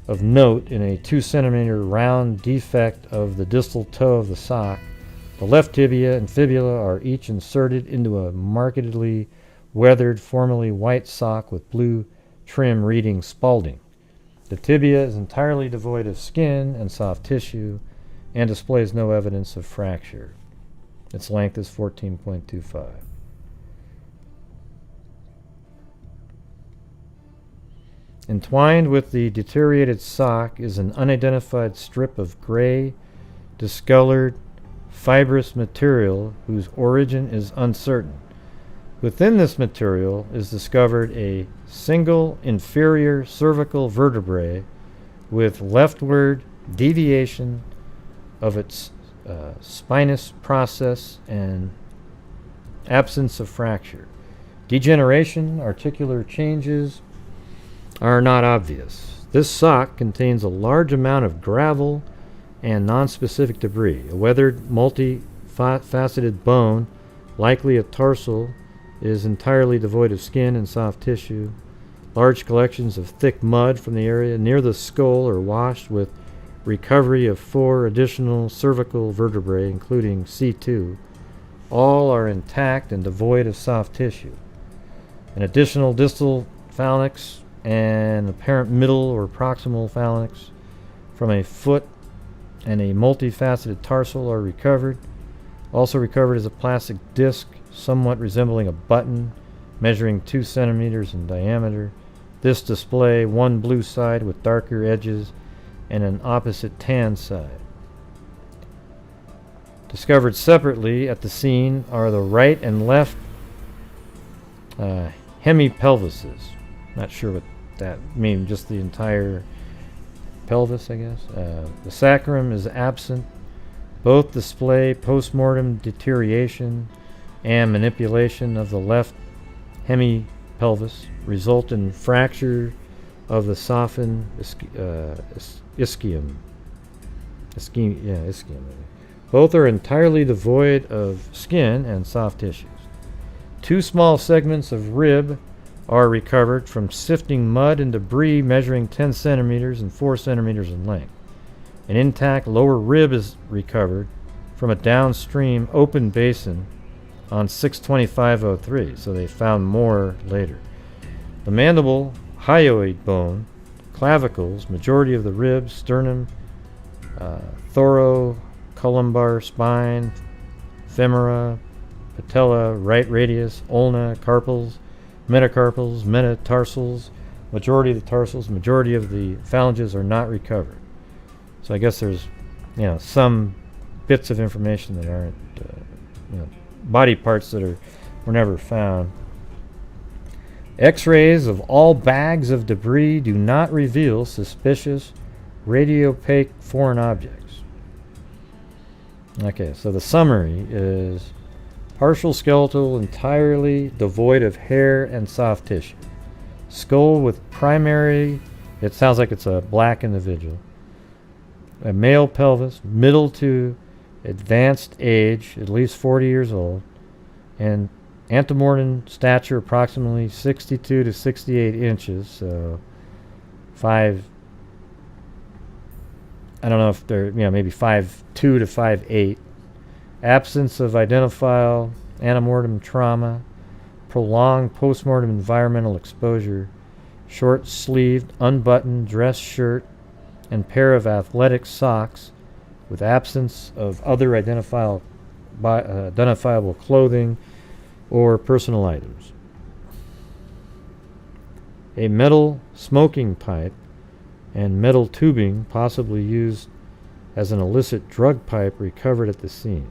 of note in a 2 centimeter round defect of the distal toe of the sock. The left tibia and fibula are each inserted into a markedly weathered, formerly white sock with blue trim reading Spalding. The tibia is entirely devoid of skin and soft tissue and displays no evidence of fracture. Its length is 14.25. Entwined with the deteriorated sock is an unidentified strip of gray, discolored, fibrous material whose origin is uncertain. Within this material is discovered a single inferior cervical vertebrae with leftward deviation of its spinous process and absence of fracture. Degeneration, articular changes are not obvious. This sock contains a large amount of gravel and nonspecific debris. A weathered, multi-faceted bone, likely a tarsal, is entirely devoid of skin and soft tissue. Large collections of thick mud from the area near the skull are washed with recovery of 4 additional cervical vertebrae, including C2. All are intact and devoid of soft tissue. An additional distal phalanx and apparent middle or proximal phalanx from a foot and a multifaceted tarsal are recovered. Also recovered is a plastic disc somewhat resembling a button, measuring 2 centimeters in diameter. This display one blue side with darker edges and an opposite tan side. Discovered separately at the scene are the right and left hemipelvises. Not sure what that means, just the entire pelvis, I guess. The sacrum is absent. Both display postmortem deterioration and manipulation of the left hemipelvis result in fracture of the softened ischium. Ischium. Both are entirely devoid of skin and soft tissues. 2 small segments of rib are recovered from sifting mud and debris measuring 10 centimeters and 4 centimeters in length. An intact lower rib is recovered from a downstream open basin on 6/25/03, so they found more later. The mandible, hyoid bone, clavicles, majority of the ribs, sternum, thoracolumbar spine, femora, patella, right radius, ulna, carpals, metacarpals, metatarsals, majority of the tarsals, majority of the phalanges are not recovered. So I guess there's, some bits of information that aren't, body parts that were never found. X-rays of all bags of debris do not reveal suspicious radiopaque foreign objects. Okay, so the summary is partial skeletal entirely devoid of hair and soft tissue. Skull with primary, it sounds like it's a black individual. A male pelvis, middle to advanced age, at least 40 years old, and antemortem stature approximately 62 to 68 inches, so 5, I don't know if they're, maybe 5'2" to 5'8". Absence of identifiable antemortem trauma, prolonged postmortem environmental exposure, short-sleeved, unbuttoned dress shirt, and pair of athletic socks with absence of other identifiable clothing or personal items. A metal smoking pipe and metal tubing, possibly used as an illicit drug pipe, recovered at the scene.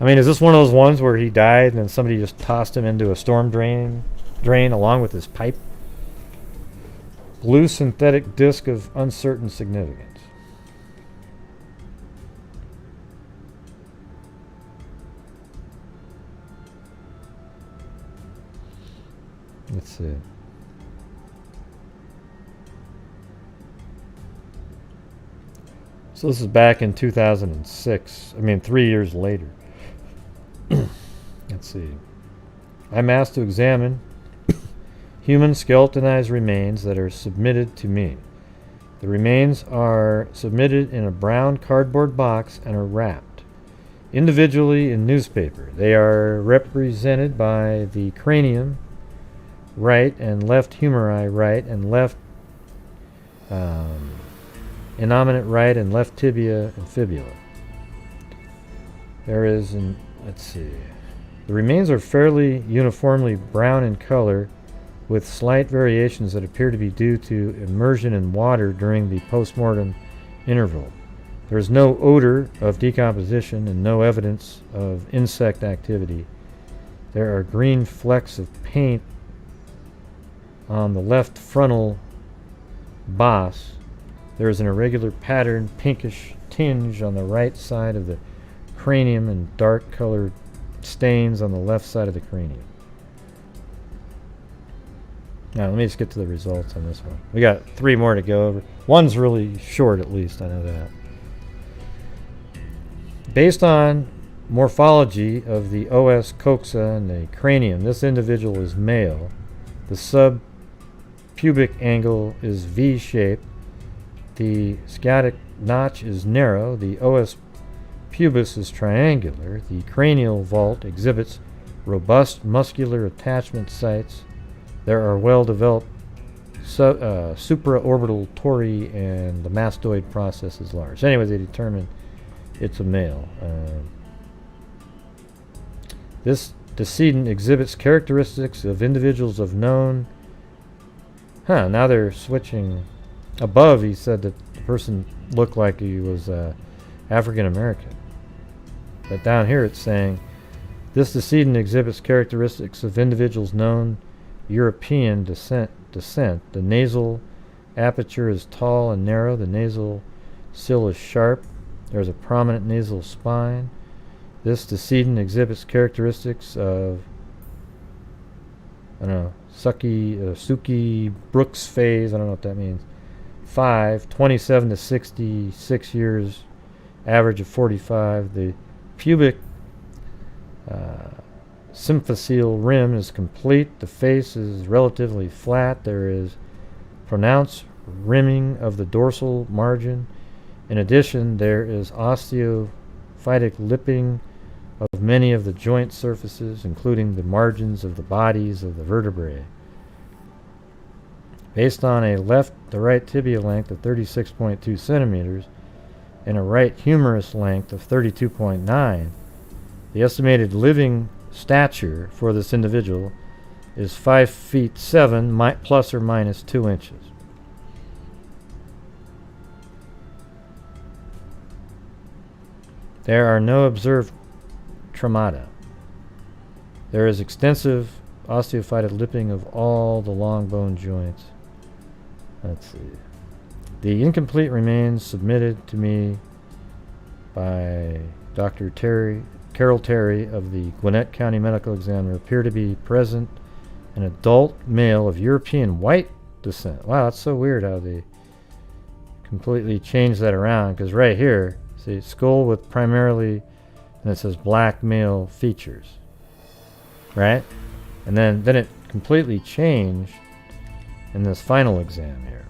I mean, is this one of those ones where he died and then somebody just tossed him into a storm drain along with his pipe? Blue synthetic disc of uncertain significance. Let's see. So this is back in 2006. 3 years later. Let's see. I'm asked to examine human skeletonized remains that are submitted to me. The remains are submitted in a brown cardboard box and are wrapped individually in newspaper. They are represented by the cranium, right and left humeri, right and left innominate right and left tibia and fibula. There is let's see. The remains are fairly uniformly brown in color, with slight variations that appear to be due to immersion in water during the postmortem interval. There is no odor of decomposition and no evidence of insect activity. There are green flecks of paint on the left frontal boss. There is an irregular pattern, pinkish tinge on the right side of the cranium and dark colored stains on the left side of the cranium. Now let me just get to the results on this one. We got 3 more to go over. One's really short, at least, I know that. Based on morphology of the os coxa and the cranium, this individual is male. The subpubic angle is V-shaped. The sciatic notch is narrow. The os pubis is triangular. The cranial vault exhibits robust muscular attachment sites. There are well-developed supraorbital tori, and the mastoid process is large. Anyway, they determined it's a male. This decedent exhibits characteristics of individuals of known... now they're switching. Above, he said that the person looked like he was African American. But down here it's saying, this decedent exhibits characteristics of individuals known European descent. The nasal aperture is tall and narrow. The nasal sill is sharp. There is a prominent nasal spine. This decedent exhibits characteristics of, I don't know, Suki Brooks phase. I don't know what that means. 27 to 66 years, average of 45. The pubic symphyseal rim is complete. The face is relatively flat. There is pronounced rimming of the dorsal margin. In addition, there is osteophytic lipping of many of the joint surfaces, including the margins of the bodies of the vertebrae. Based on a left-to-right tibia length of 36.2 centimeters and a right humerus length of 32.9, the estimated living stature for this individual is 5 feet 7 plus or minus 2 inches. There are no observed traumata. There is extensive osteophytic lipping of all the long bone joints. Let's see. The incomplete remains submitted to me by Dr. Carol Terry of the Gwinnett County Medical Examiner appear to be present an adult male of European white descent. Wow, that's so weird how they completely changed that around, because right here, see, skull with primarily, and it says black male features, right? And then it completely changed in this final exam here.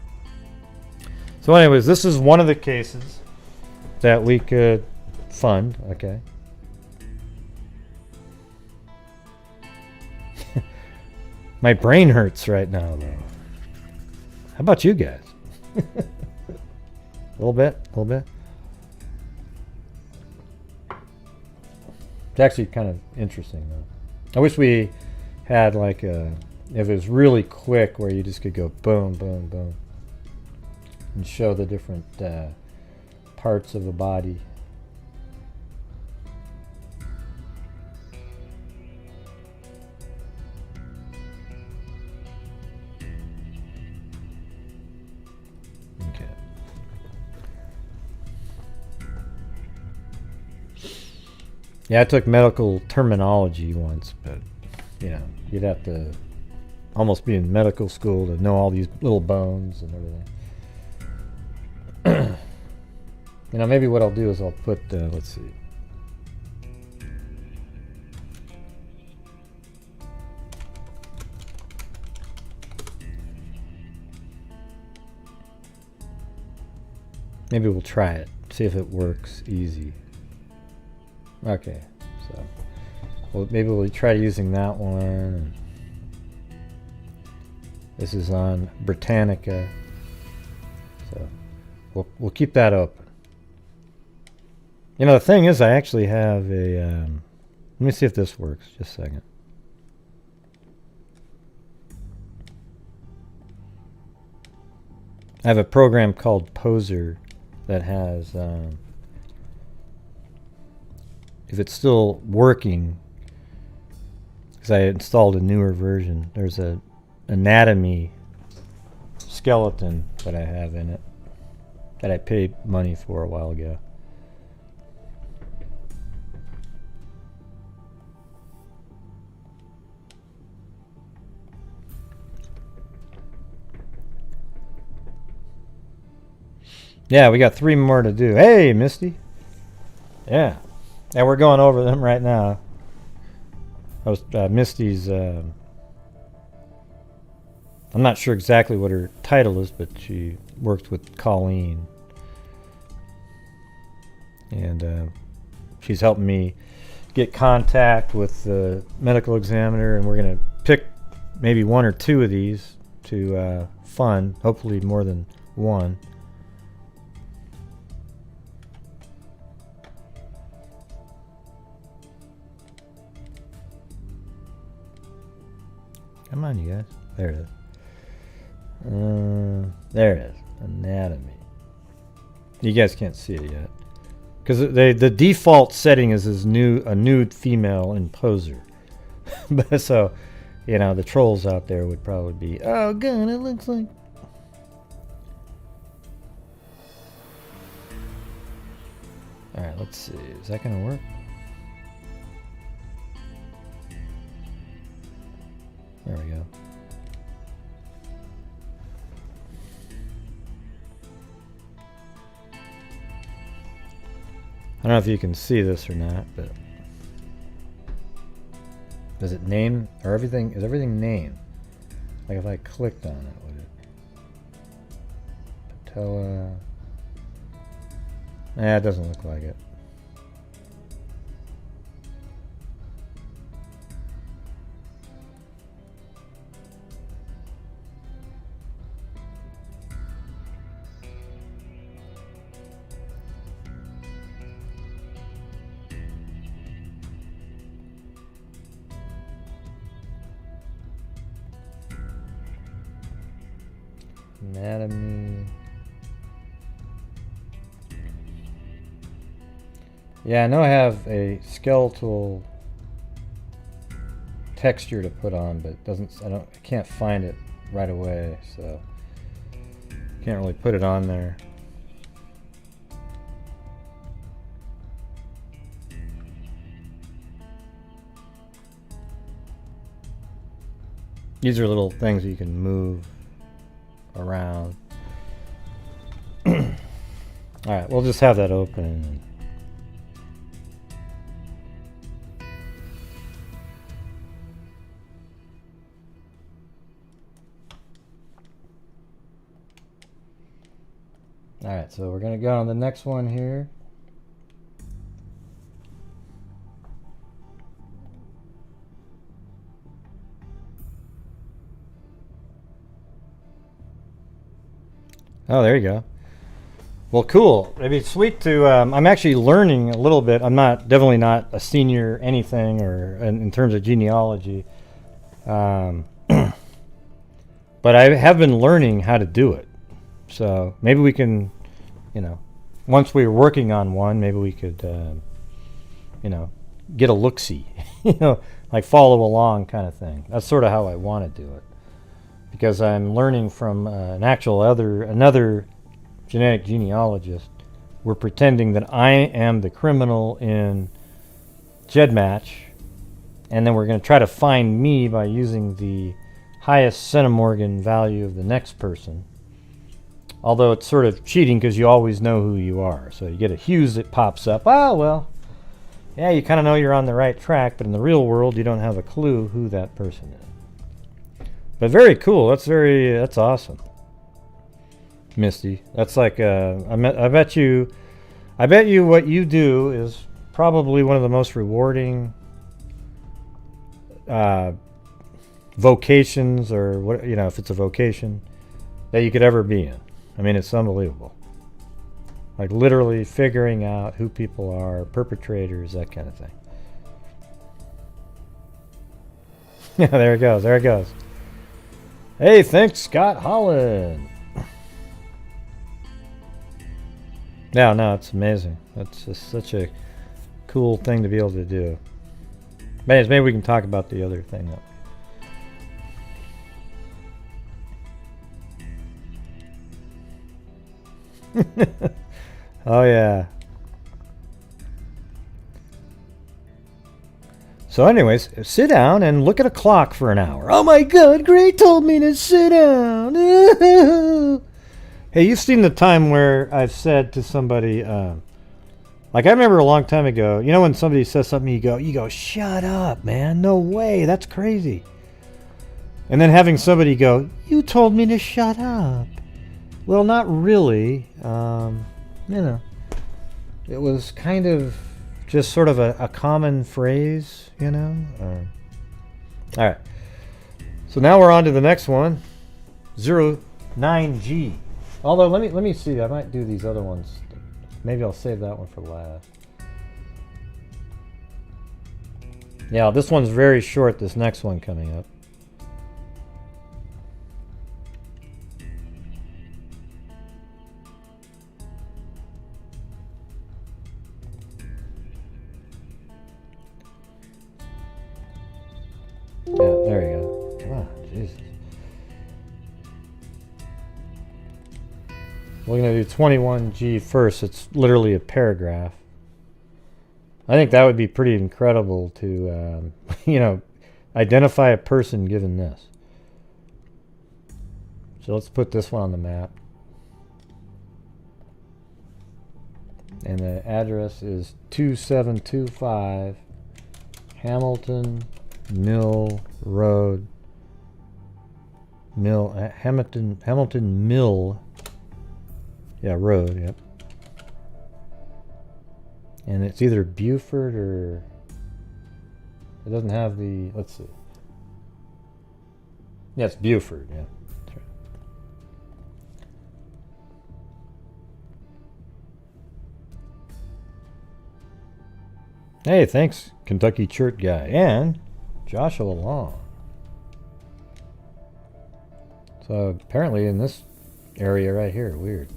So anyways, this is one of the cases that we could fund, okay? My brain hurts right now, though. How about you guys? A little bit? It's actually kind of interesting, though. I wish we had like a, if it was really quick, where you just could go boom, boom, boom, and show the different parts of the body. Okay. Yeah, I took medical terminology once, but you know, you'd have to almost be in medical school to know all these little bones and everything. You know, maybe what I'll do is I'll put, let's see. Maybe we'll try it, see if it works easy. Okay, so well, maybe we'll try using that one. This is on Britannica, so we'll keep that open. You know, the thing is, I actually have a. Let me see if this works. Just a second. I have a program called Poser that has, if it's still working, because I installed a newer version, there's a anatomy skeleton that I have in it that I paid money for a while ago. Yeah, we got 3 more to do. Hey, Misty. Yeah. And we're going over them right now. Misty's, I'm not sure exactly what her title is, but she works with Colleen. And she's helping me get contact with the medical examiner, and we're going to pick maybe 1 or 2 of these to fund, hopefully more than 1. Come on, you guys. There it is. There it is. Anatomy. You guys can't see it yet. Because the default setting is a nude female in Poser. But so, you know, the trolls out there would probably be, oh god, it looks like... Alright, let's see. Is that going to work? There we go. I don't know if you can see this or not, but does it name or everything? Is everything named? Like if I clicked on it, would it? Patella. Nah, it doesn't look like it. Anatomy. Yeah, I know I have a skeletal texture to put on, but I can't find it right away, so can't really put it on there. These are little things that you can move around. Alright, we'll just have that open. Alright, so we're going to go on the next one here. Oh, there you go. Well, cool. It'd be sweet to. I'm actually learning a little bit. I'm definitely not a senior anything or in terms of genealogy, but I have been learning how to do it. So maybe we can, once we're working on one, maybe we could, get a look-see, like follow along kind of thing. That's sort of how I want to do it. Because I'm learning from another genetic genealogist. We're pretending that I am the criminal in GEDmatch, and then we're going to try to find me by using the highest centimorgan value of the next person. Although it's sort of cheating because you always know who you are. So you get a Hughes that pops up. Oh, well, yeah, you kind of know you're on the right track, but in the real world, you don't have a clue who that person is. But very cool. That's awesome, Misty. That's like I bet you what you do is probably one of the most rewarding vocations, or what, if it's a vocation that you could ever be in. I mean, it's unbelievable. Like literally figuring out who people are, perpetrators, that kind of thing. Yeah, there it goes. Hey, thanks, Scott Holland. Yeah, no, it's amazing. That's just such a cool thing to be able to do. Maybe we can talk about the other thing. Oh yeah. So anyways, sit down and look at a clock for an hour. Oh my god, Gray told me to sit down. Hey, you've seen the time where I've said to somebody, like I remember a long time ago, you know when somebody says something, you go, shut up, man, no way, that's crazy. And then having somebody go, you told me to shut up. Well, not really. You know, it was kind of just sort of a common phrase, you know. All right. So now we're on to the next one, 09G. Although let me see. I might do these other ones. Maybe I'll save that one for last. Yeah, this one's very short. This next one coming up. Yeah, there you go. Ah, Jesus. We're going to do 21G first. It's literally a paragraph. I think that would be pretty incredible to, you know, identify a person given this. So let's put this one on the map. And the address is 2725 Hamilton Mill Road. Hamilton Mill. Yeah, road, yep. And it's either Buford or it doesn't have the, let's see. Yeah, it's Buford, yeah. That's right. Hey, thanks, Kentucky Churt Guy and Joshua Long. So apparently in this area right here, weird.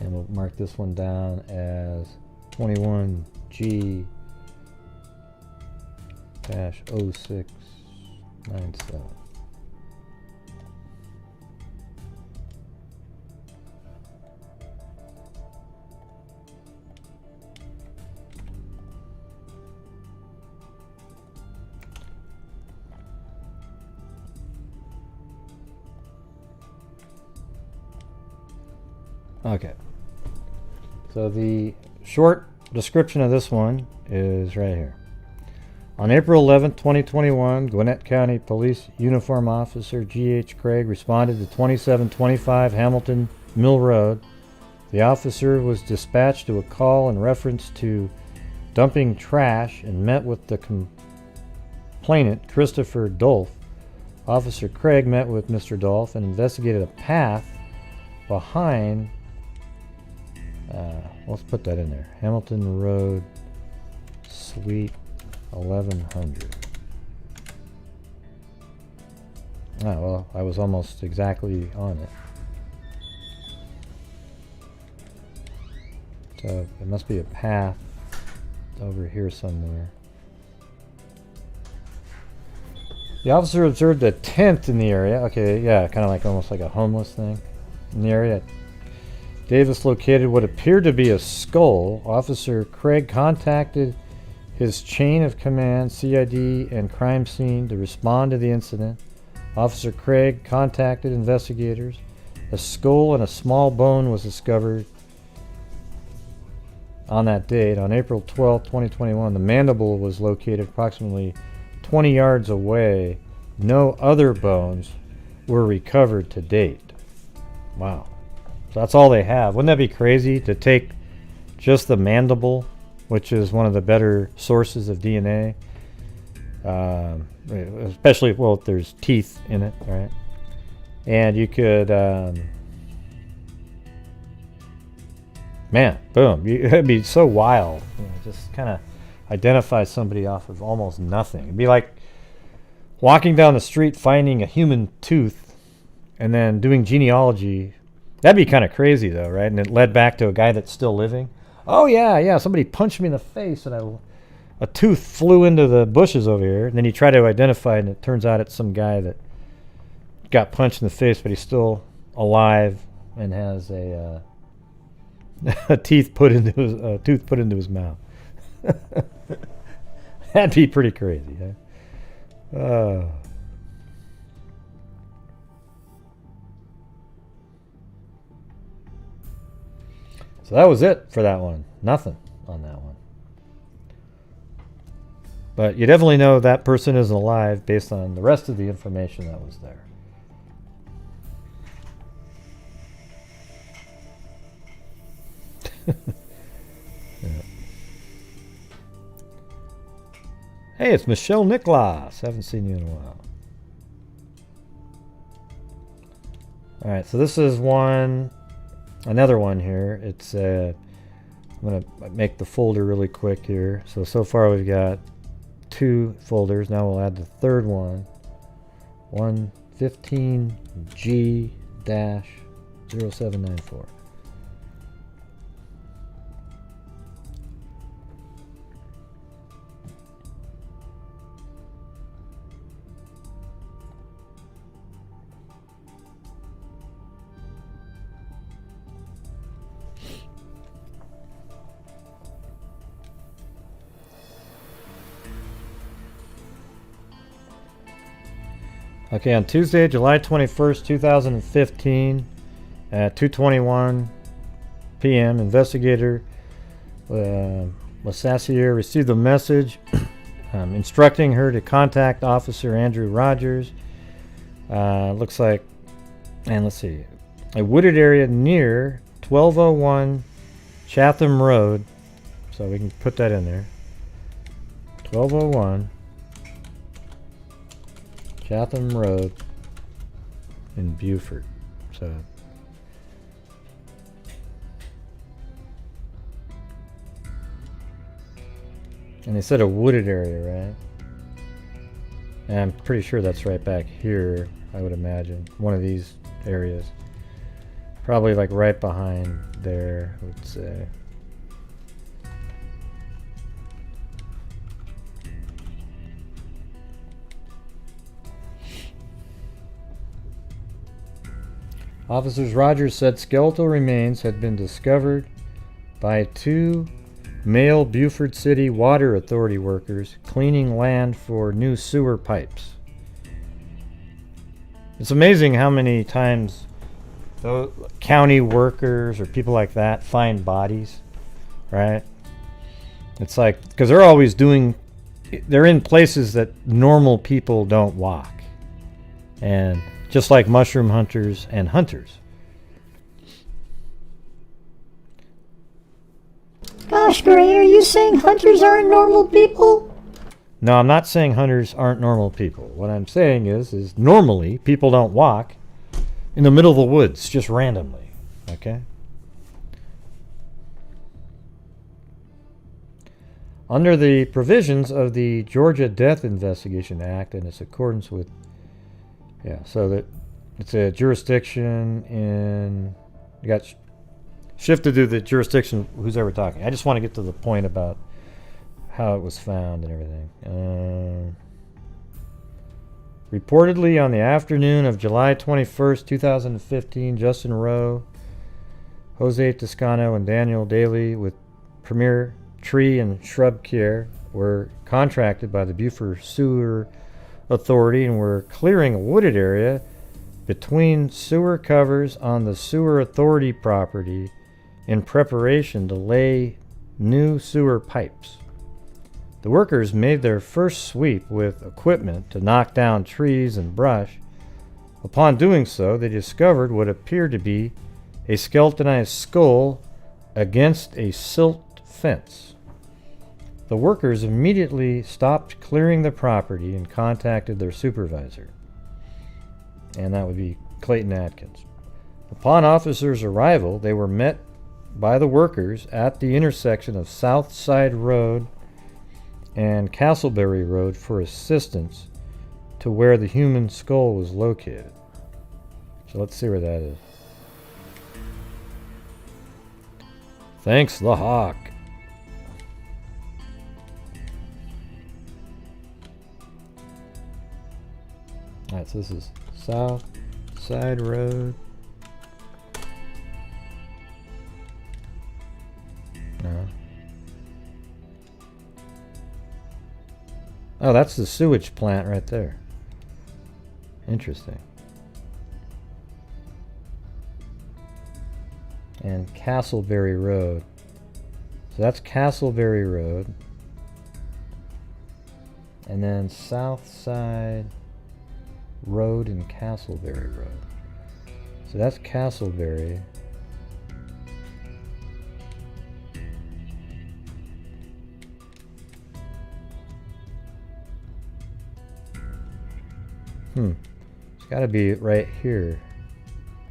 And we'll mark this one down as 21G-0697. Okay. So the short description of this one is right here. On April 11, 2021, Gwinnett County Police Uniform Officer G.H. Craig responded to 2725 Hamilton Mill Road. The officer was dispatched to a call in reference to dumping trash and met with the complainant, Christopher Dolph. Officer Craig met with Mr. Dolph and investigated a path behind let's put that in there. Hamilton Road, Suite 1100. Oh, well, I was almost exactly on it. So it must be a path over here somewhere. The officer observed a tent in the area. Okay, yeah, kind of like almost like a homeless thing in the area. Davis located what appeared to be a skull. Officer Craig contacted his chain of command, CID, and crime scene to respond to the incident. Officer Craig contacted investigators. A skull and a small bone was discovered on that date. On April 12, 2021, the mandible was located approximately 20 yards away. No other bones were recovered to date. Wow. So that's all they have. Wouldn't that be crazy to take just the mandible, which is one of the better sources of DNA, especially, well, if there's teeth in it, right? And you could, man, boom, it'd be so wild. You know, just kind of identify somebody off of almost nothing. It'd be like walking down the street finding a human tooth and then doing genealogy. That'd be kind of crazy, though, right? And it led back to a guy that's still living. Oh, yeah, somebody punched me in the face, and a tooth flew into the bushes over here. And then you try to identify it, and it turns out it's some guy that got punched in the face, but he's still alive and has a tooth put into his mouth. That'd be pretty crazy, huh? So that was it for that one. Nothing on that one. But you definitely know that person isn't alive based on the rest of the information that was there. Yeah. Hey, it's Michelle Nicholas. Haven't seen you in a while. All right, so this is another one here. It's I'm gonna make the folder really quick here. So far we've got 2 folders. Now we'll add the third one. 115G-0794. Okay, on Tuesday, July 21st, 2015, at 2:21 p.m., investigator Lasassier received a message instructing her to contact Officer Andrew Rogers. Looks like, and let's see, a wooded area near 1201 Chatham Road. So we can put that in there. 1201 Chatham Road in Beaufort. So and they said a wooded area, right? And I'm pretty sure that's right back here, I would imagine. One of these areas. Probably like right behind there, I would say. Officers Rogers said skeletal remains had been discovered by 2 male Beaufort City Water Authority workers cleaning land for new sewer pipes. It's amazing how many times those county workers or people like that find bodies, right? It's like, because they're in places that normal people don't walk. And just like mushroom hunters and hunters. Gosh, Gray, are you saying hunters aren't normal people? No, I'm not saying hunters aren't normal people. What I'm saying is normally people don't walk in the middle of the woods just randomly, okay? Under the provisions of the Georgia Death Investigation Act and its accordance with so that it's a jurisdiction in, you got shifted to the jurisdiction, who's ever talking. I just want to get to the point about how it was found and everything. Reportedly on the afternoon of July 21st, 2015, Justin Rowe, Jose Toscano, and Daniel Daly with Premier Tree and Shrub Care were contracted by the Beaufort Sewer Authority and were clearing a wooded area between sewer covers on the Sewer Authority property in preparation to lay new sewer pipes. The workers made their first sweep with equipment to knock down trees and brush. Upon doing so, they discovered what appeared to be a skeletonized skull against a silt fence. The workers immediately stopped clearing the property and contacted their supervisor, and that would be Clayton Atkins. Upon officers' arrival, they were met by the workers at the intersection of South Side Road and Castleberry Road for assistance to where the human skull was located. So let's see where that is. Thanks, the Hawk. Alright, so this is South Side Road. No. Oh, that's the sewage plant right there. Interesting. And Castleberry Road. So that's Castleberry Road. And then South Side Road and Castleberry Road. So that's Castleberry. It's got to be right here.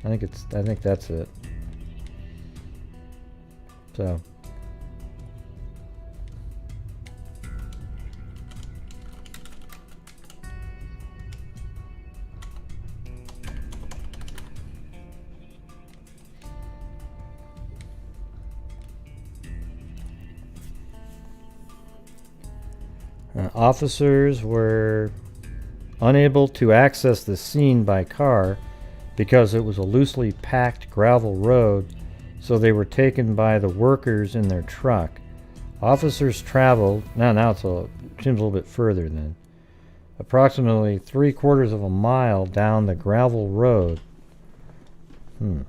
I think that's it. So officers were unable to access the scene by car because it was a loosely packed gravel road, so they were taken by the workers in their truck. Officers traveled, now it seems a little bit further then, approximately 3/4 of a mile down the gravel road. Now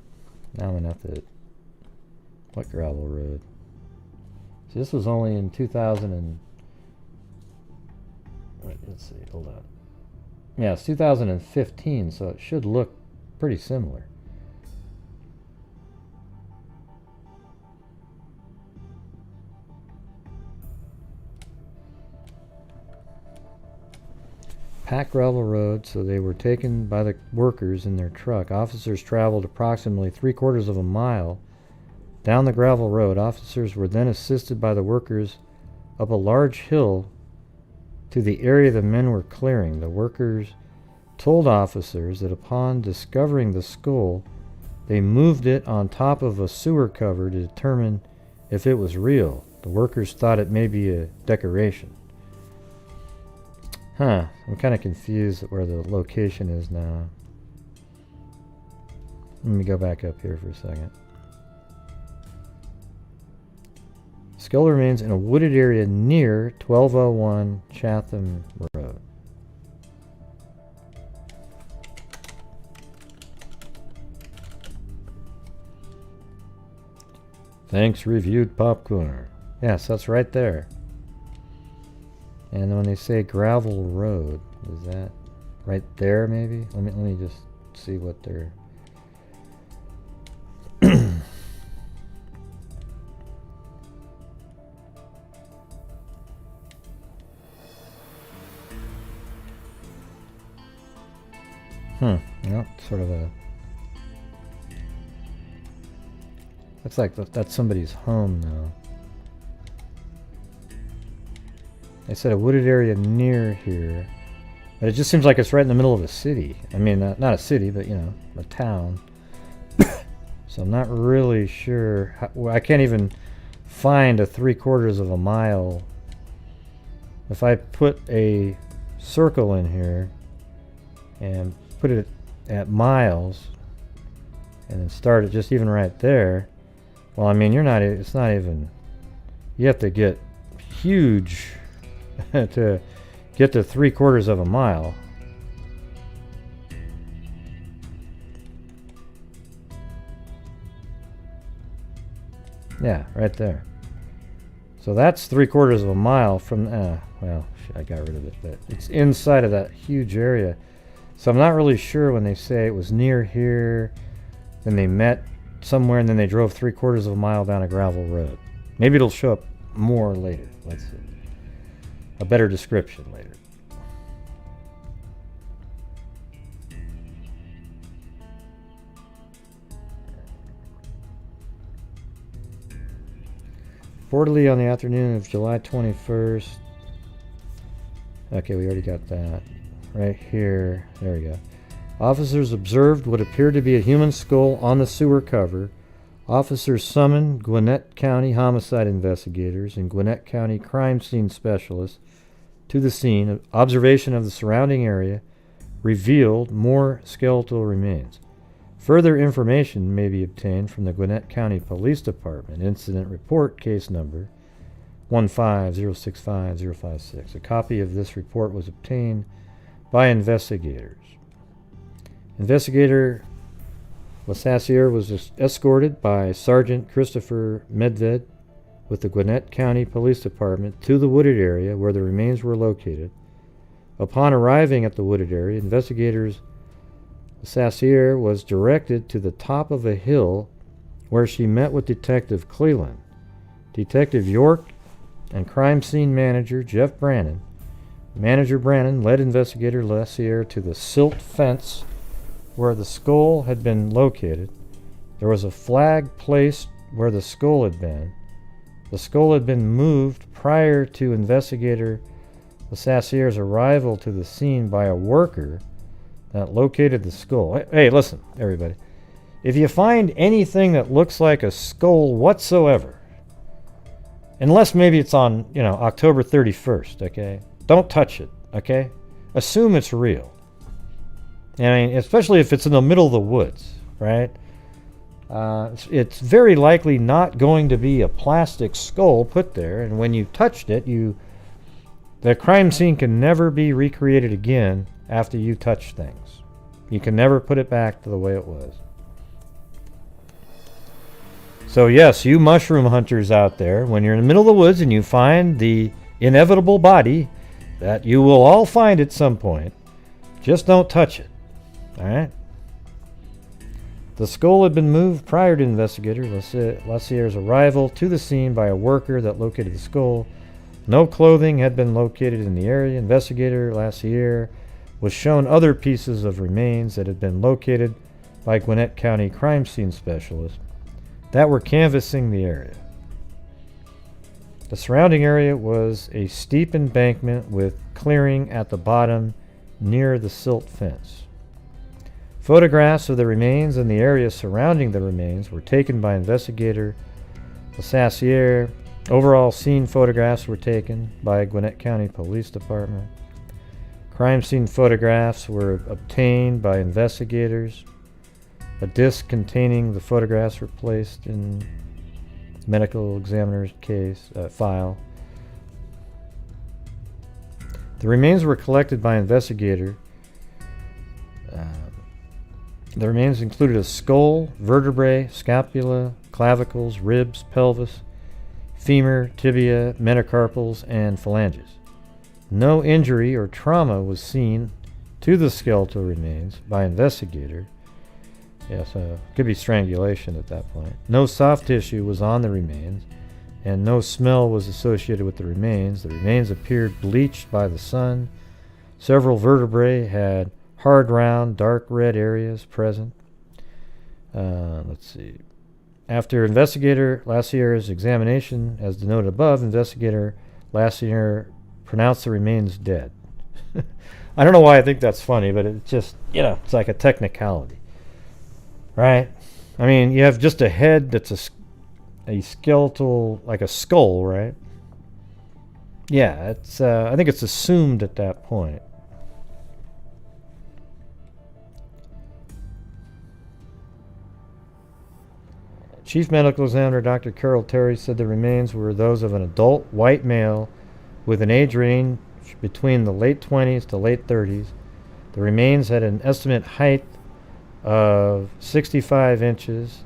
I'm gonna have to, what gravel road? So this was only in 2000 and, let's see, hold on. Yeah, it's 2015, so it should look pretty similar. Packed gravel road, so they were taken by the workers in their truck. Officers traveled approximately 3/4 of a mile down the gravel road. Officers were then assisted by the workers up a large hill to the area the men were clearing. The workers told officers that upon discovering the skull, they moved it on top of a sewer cover to determine if it was real. The workers thought it may be a decoration. I'm kind of confused at where the location is now. Let me go back up here for a second. Skull remains in a wooded area near 1201 Chatham Road. Thanks, Reviewed Popcorn. Yes, that's right there. And when they say gravel road, is that right there maybe? Let me just see what they're... sort of a... Looks like that's somebody's home now. They said a wooded area near here. But it just seems like it's right in the middle of a city. I mean, not a city, but, a town. So I'm not really sure. I can't even find a 3/4 of a mile. If I put a circle in here and put it at miles and then start it just even right there, well, I mean, it's not even, you have to get huge to get to 3/4 of a mile. Yeah, right there. So that's 3/4 of a mile from, well, I got rid of it, but it's inside of that huge area. So I'm not really sure when they say it was near here, then they met somewhere, and then they drove 3/4 of a mile down a gravel road. Maybe it'll show up more later. Let's see. A better description later. Reportedly on the afternoon of July 21st. Okay, we already got that. Right here. There we go. Officers observed what appeared to be a human skull on the sewer cover. Officers summoned Gwinnett County homicide investigators and Gwinnett County crime scene specialists to the scene. Observation of the surrounding area revealed more skeletal remains. Further information may be obtained from the Gwinnett County Police Department Incident Report Case Number 15065-056. A copy of this report was obtained by investigators. Investigator Lasassiere was escorted by Sergeant Christopher Medved with the Gwinnett County Police Department to the wooded area where the remains were located. Upon arriving at the wooded area, investigators Lasassiere was directed to the top of a hill where she met with Detective Cleland. Detective York and crime scene manager Jeff Brannon. Manager Brannon led investigator Lasassiere to the silt fence where the skull had been located. There was a flag placed where the skull had been. The skull had been moved prior to investigator Lasassiere's arrival to the scene by a worker that located the skull. Hey, listen, everybody. If you find anything that looks like a skull whatsoever, unless maybe it's on, October 31st, okay? Don't touch it, okay? Assume it's real. I mean, especially if it's in the middle of the woods, right? It's very likely not going to be a plastic skull put there, and when you touched it, the crime scene can never be recreated again after you touch things. You can never put it back to the way it was. So yes, you mushroom hunters out there, when you're in the middle of the woods and you find the inevitable body that you will all find at some point, just don't touch it. All right? The skull had been moved prior to investigator Lassiere's arrival to the scene by a worker that located the skull. No clothing had been located in the area. Investigator Lassiere was shown other pieces of remains that had been located by Gwinnett County crime scene specialists that were canvassing the area. The surrounding area was a steep embankment with clearing at the bottom near the silt fence. Photographs of the remains and the area surrounding the remains were taken by investigator Lasassiere. Overall scene photographs were taken by Gwinnett County Police Department. Crime scene photographs were obtained by investigators. A disc containing the photographs were placed in medical examiner's file. The remains were collected by investigator. The remains included a skull, vertebrae, scapula, clavicles, ribs, pelvis, femur, tibia, metacarpals, and phalanges. No injury or trauma was seen to the skeletal remains by investigator. Yes, could be strangulation at that point. No soft tissue was on the remains, and no smell was associated with the remains. The remains appeared bleached by the sun. Several vertebrae had hard, round, dark red areas present. Let's see. After investigator Lassiere's examination, as denoted above, investigator Lassiere pronounced the remains dead. I don't know why I think that's funny, but it's just, it's like a technicality. Right? I mean, you have just a head that's a skeletal, like a skull, right? Yeah, it's. I think it's assumed at that point. Chief Medical Examiner Dr. Carol Terry said the remains were those of an adult white male with an age range between the late 20s to late 30s. The remains had an estimate height of 65 inches,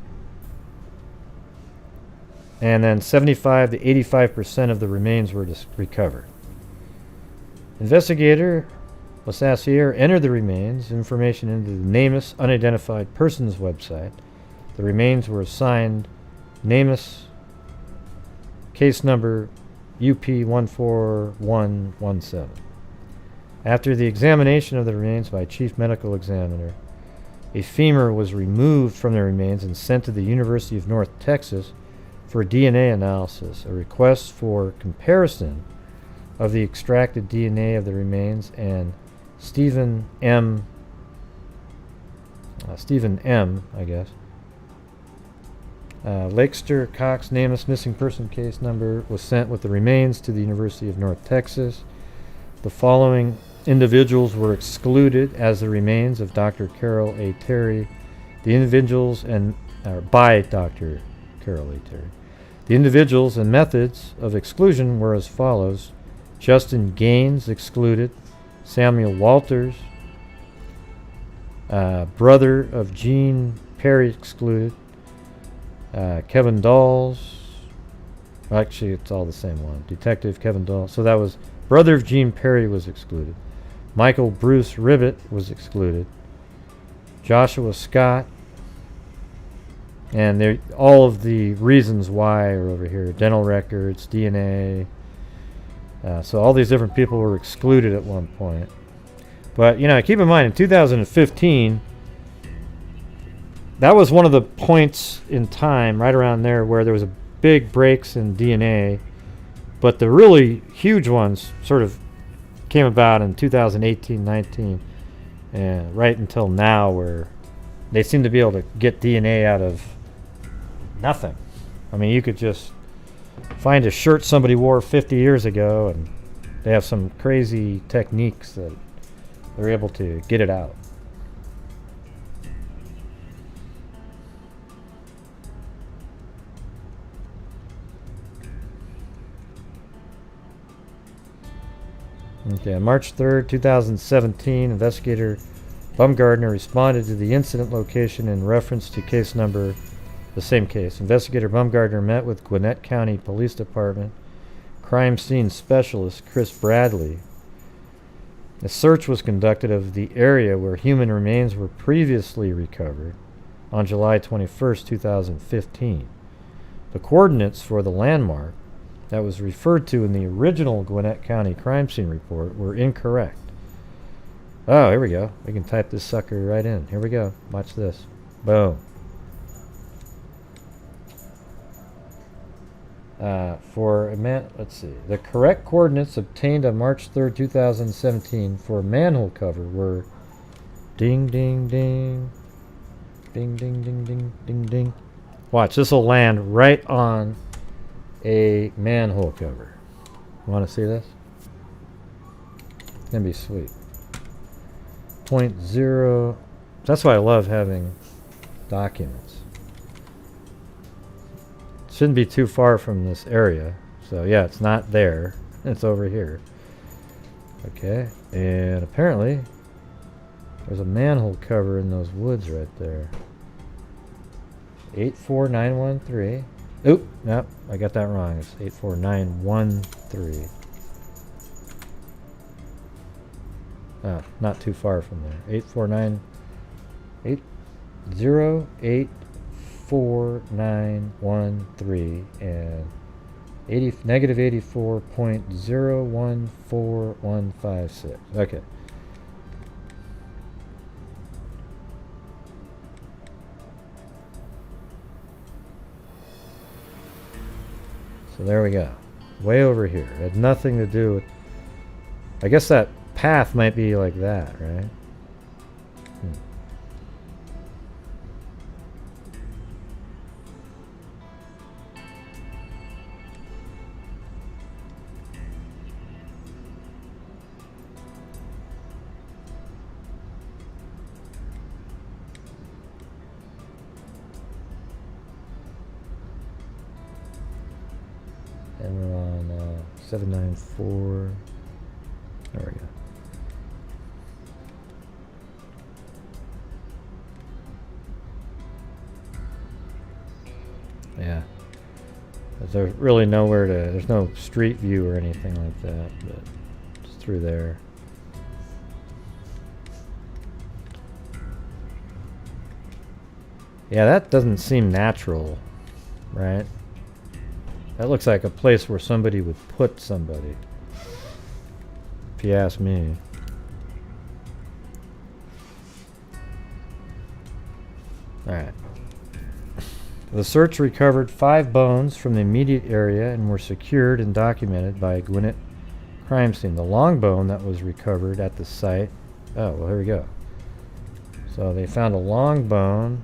and then 75 to 85% of the remains were recovered. Investigator Lasassiere entered the remains information into the NamUs Unidentified Persons website. The remains were assigned NamUs case number UP14117. After the examination of the remains by Chief Medical Examiner, a femur was removed from the remains and sent to the University of North Texas for DNA analysis. A request for comparison of the extracted DNA of the remains and Stephen M. Stephen M., I guess. Lakester Cox nameless missing person case number was sent with the remains to the University of North Texas. The following individuals were excluded as the remains of Dr. Carol A. Terry. The individuals and by Dr. Carol A. Terry. The individuals and methods of exclusion were as follows: Justin Gaines excluded, Samuel Walters, brother of Gene Perry excluded, Kevin Dawes. Actually, it's all the same one. Detective Kevin Dawes. So that was brother of Gene Perry was excluded. Michael Bruce Ribbett was excluded. Joshua Scott. And all of the reasons why are over here. Dental records, DNA. So all these different people were excluded at one point. But, you know, keep in mind, in 2015, that was one of the points in time right around there where there was a big breaks in DNA. But the really huge ones sort of came about in 2018, 19, and right until now, where they seem to be able to get DNA out of nothing. I mean, you could just find a shirt somebody wore 50 years ago, and they have some crazy techniques that they're able to get it out. Okay, on March 3rd, 2017, investigator Bumgardner responded to the incident location in reference to case number, the same case. Investigator Bumgardner met with Gwinnett County Police Department crime scene specialist Chris Bradley. A search was conducted of the area where human remains were previously recovered on July 21st, 2015. The coordinates for the landmark that was referred to in the original Gwinnett County crime scene report were incorrect. Oh, here we go. We can type this sucker right in. Here we go. Watch this. Boom. Let's see. The correct coordinates obtained on March 3rd, 2017 for a manhole cover were ding, ding, ding. Ding, ding, ding, ding, ding, ding. Watch, this will land right on a manhole cover. Want to see this? It's going to be sweet. 0.0. That's why I love having documents. Shouldn't be too far from this area. So yeah, it's not there. It's over here. Okay, and apparently there's a manhole cover in those woods right there. 84913. Oop, nope, I got that wrong. It's 84913. Oh, not too far from there. 849 and negative 84.014156. Okay. So there we go. Way over here. It had nothing to do with... I guess that path might be like that, right? And we're on 794. There we go. Yeah. There's really nowhere to... There's no street view or anything like that, but just through there. Yeah, that doesn't seem natural, right? That looks like a place where somebody would put somebody, if you ask me. Alright. The search recovered 5 bones from the immediate area and were secured and documented by a Gwinnett crime scene. The long bone that was recovered at the site... Oh, well, here we go. So they found a long bone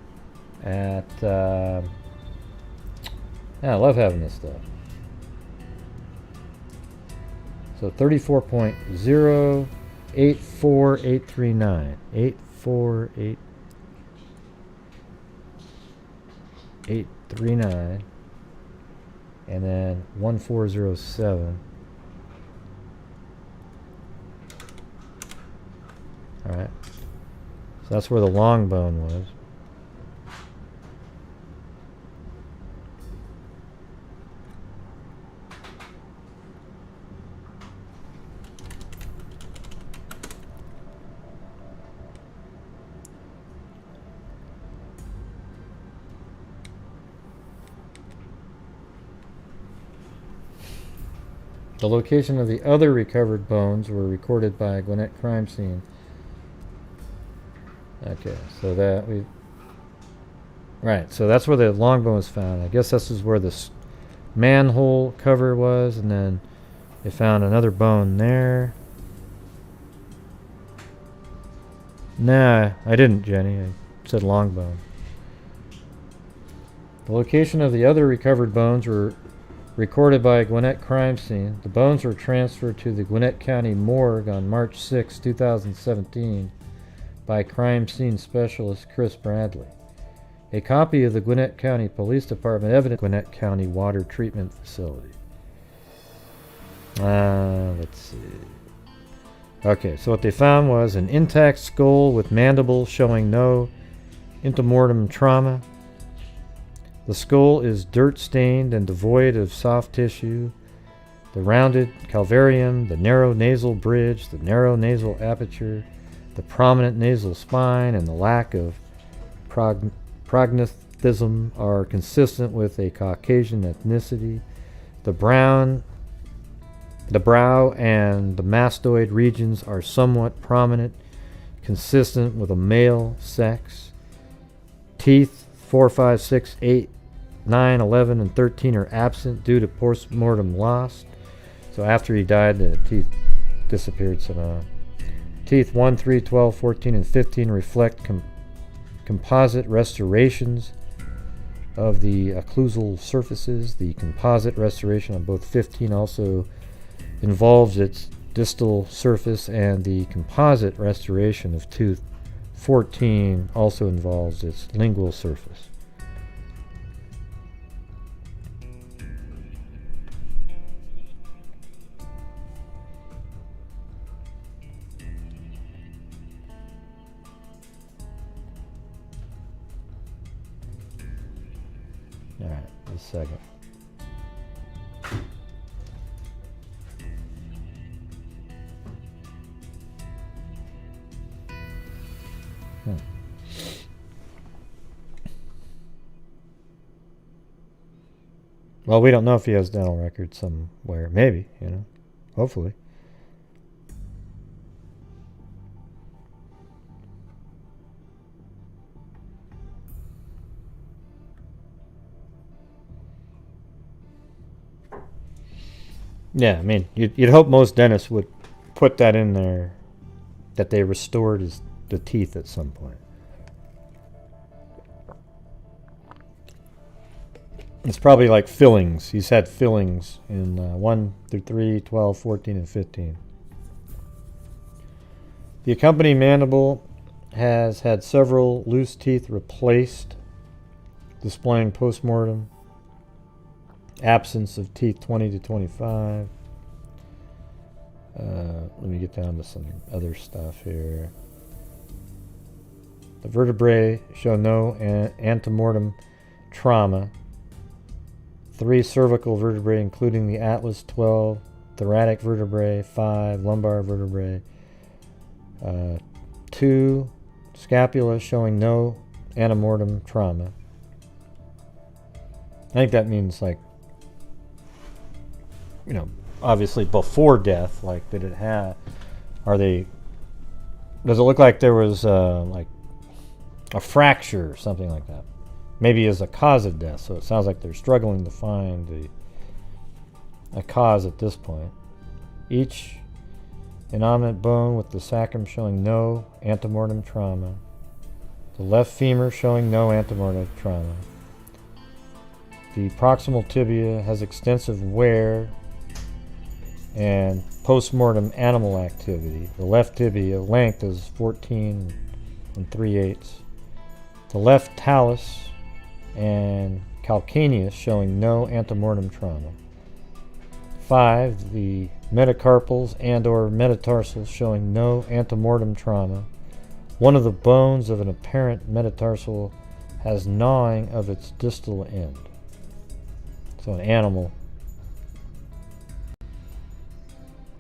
at... yeah, I love having this stuff. So 34.084839. 84839. And then 1407. Alright. So that's where the long bone was. The location of the other recovered bones were recorded by Gwinnett crime scene. Okay, so that we... Right, so that's where the long bone was found. I guess this is where the manhole cover was, and then they found another bone there. Nah, I didn't, Jenny. I said long bone. The location of the other recovered bones were recorded by a Gwinnett crime scene. The bones were transferred to the Gwinnett County Morgue on March 6, 2017 by crime scene specialist Chris Bradley. A copy of the Gwinnett County Police Department evidence Gwinnett County Water Treatment Facility. Let's see. Okay, so what they found was an intact skull with mandible showing no intermortem trauma. The skull is dirt-stained and devoid of soft tissue. The rounded calvarium, the narrow nasal bridge, the narrow nasal aperture, the prominent nasal spine, and the lack of prognathism are consistent with a Caucasian ethnicity. The brow and the mastoid regions are somewhat prominent, consistent with a male sex. Teeth 4, 5, 6, 8, 9, 11, and 13 are absent due to post-mortem loss. So after he died, the teeth disappeared somehow. Teeth 1, 3, 12, 14, and 15 reflect composite restorations of the occlusal surfaces. The composite restoration on both 15 also involves its distal surface, and the composite restoration of tooth 14 also involves its lingual surface. Alright, just a second. Well, we don't know if he has dental records somewhere. Maybe, you know. Hopefully. Yeah, I mean, you'd hope most dentists would put that in there, that they restored the teeth at some point. It's probably like fillings. He's had fillings in 1 through 3, 12, 14, and 15. The accompanying mandible has had several loose teeth replaced, displaying postmortem absence of teeth 20 to 25. Let me get down to some other stuff here. The vertebrae show no antemortem trauma. 3 cervical vertebrae, including the atlas 12, thoracic vertebrae 5, lumbar vertebrae 2, scapula showing no antemortem trauma. I think that means, like, you know, obviously before death. Like, did it have? Does it look like there was like a fracture or something like that? Maybe as a cause of death. So it sounds like they're struggling to find a cause at this point. Each innominate bone with the sacrum showing no antemortem trauma. The left femur showing no antemortem trauma. The proximal tibia has extensive wear and post-mortem animal activity. The left tibia length is 14 3/8. The left talus and calcaneus showing no antemortem trauma. 5. The metacarpals and or metatarsals showing no antemortem trauma. One of the bones of an apparent metatarsal has gnawing of its distal end. So an animal.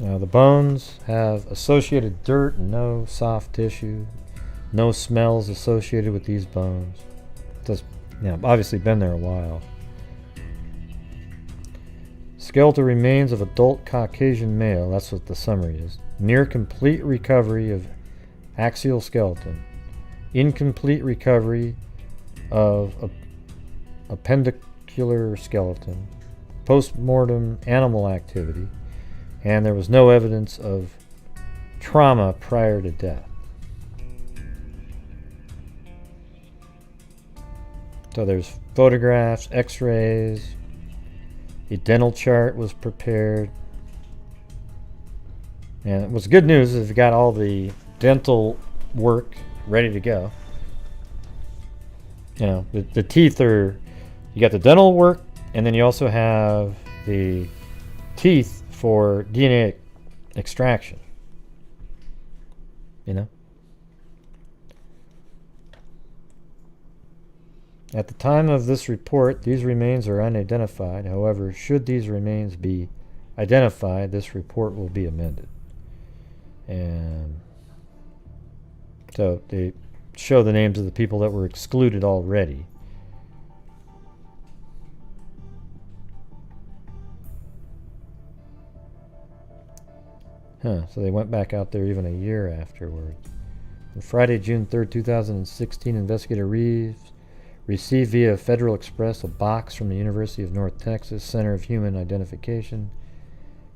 Now the bones have associated dirt and no soft tissue. No smells associated with these bones. Just, obviously been there a while. Skeletal remains of adult Caucasian male, that's what the summary is. Near complete recovery of axial skeleton. Incomplete recovery of appendicular skeleton. Post-mortem animal activity. And there was no evidence of trauma prior to death. So there's photographs, x-rays. A dental chart was prepared. And what's good news is we got all the dental work ready to go. The teeth are, you got the dental work, and then you also have the teeth for DNA extraction. At the time of this report, these remains are unidentified. However, should these remains be identified, this report will be amended. And so they show the names of the people that were excluded already. So they went back out there even a year afterward. On Friday, June 3rd, 2016, Investigator Reeves received via Federal Express a box from the University of North Texas Center of Human Identification.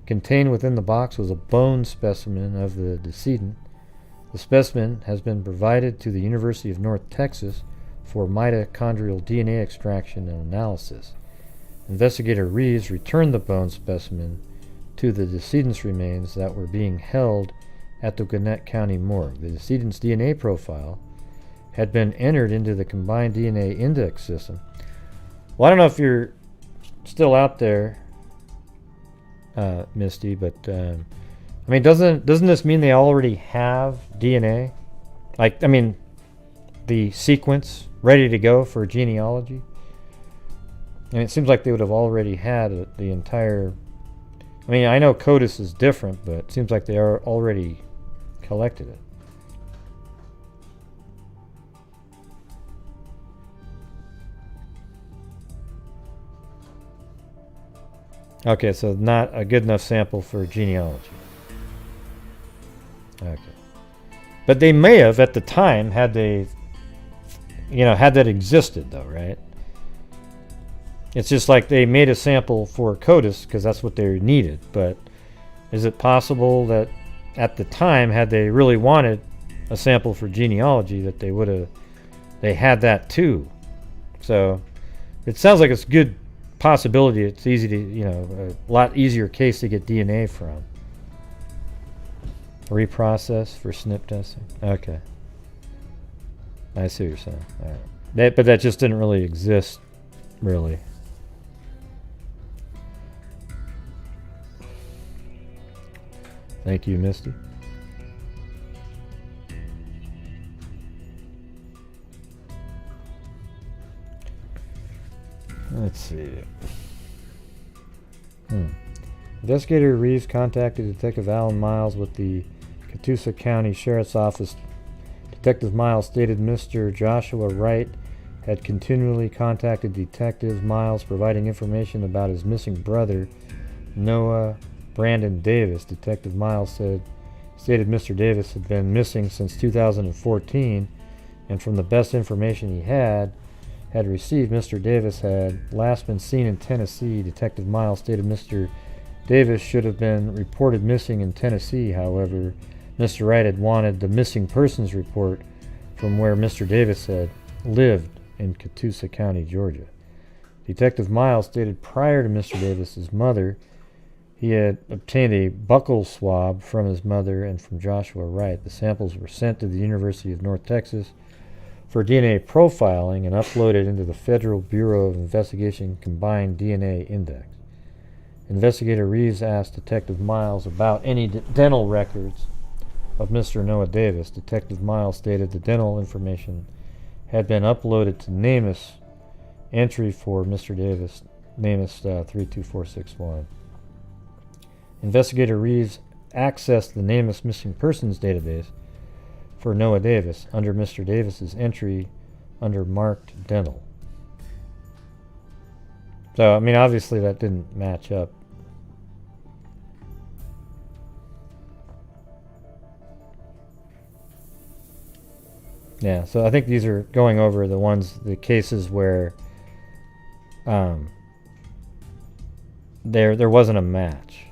Contained within the box was a bone specimen of the decedent. The specimen has been provided to the University of North Texas for mitochondrial DNA extraction and analysis. Investigator Reeves returned the bone specimen to the decedent's remains that were being held at the Gwinnett County morgue. The decedent's DNA profile had been entered into the combined DNA index system. Well, I don't know if you're still out there, Misty, but doesn't this mean they already have DNA? The sequence ready to go for genealogy? And it seems like they would have already had the entire. I know CODIS is different, but it seems like they are already collected it. Okay, so not a good enough sample for genealogy. Okay. But they may have, at the time, had they, had that existed, though, right? It's just like they made a sample for CODIS because that's what they needed. But is it possible that at the time, had they really wanted a sample for genealogy, that they had that too? So it sounds like it's a good possibility. It's easy to, a lot easier case to get DNA from. Reprocess for SNP testing. Okay. I see what you're saying. All right. But that just didn't really exist, really. Thank you, Misty. Let's see. Investigator Reeves contacted Detective Alan Miles with the Catoosa County Sheriff's Office. Detective Miles stated Mr. Joshua Wright had continually contacted Detective Miles providing information about his missing brother, Noah Brandon Davis. Detective Miles stated Mr. Davis had been missing since 2014, and from the best information he had received, Mr. Davis had last been seen in Tennessee. Detective Miles stated Mr. Davis should have been reported missing in Tennessee. However, Mr. Wright had wanted the missing persons report from where Mr. Davis had lived in Catoosa County, Georgia. Detective Miles stated prior to Mr. Davis's mother, he had obtained a buccal swab from his mother and from Joshua Wright. The samples were sent to the University of North Texas for DNA profiling and uploaded into the Federal Bureau of Investigation Combined DNA Index. Investigator Reeves asked Detective Miles about any dental records of Mr. Noah Davis. Detective Miles stated the dental information had been uploaded to NamUs entry for Mr. Davis, NamUs 32461. Investigator Reeves accessed the NamUs missing persons database for Noah Davis under Mr. Davis's entry under marked dental. So, I mean, obviously that didn't match up. Yeah, so I think these are going over the cases where there wasn't a match.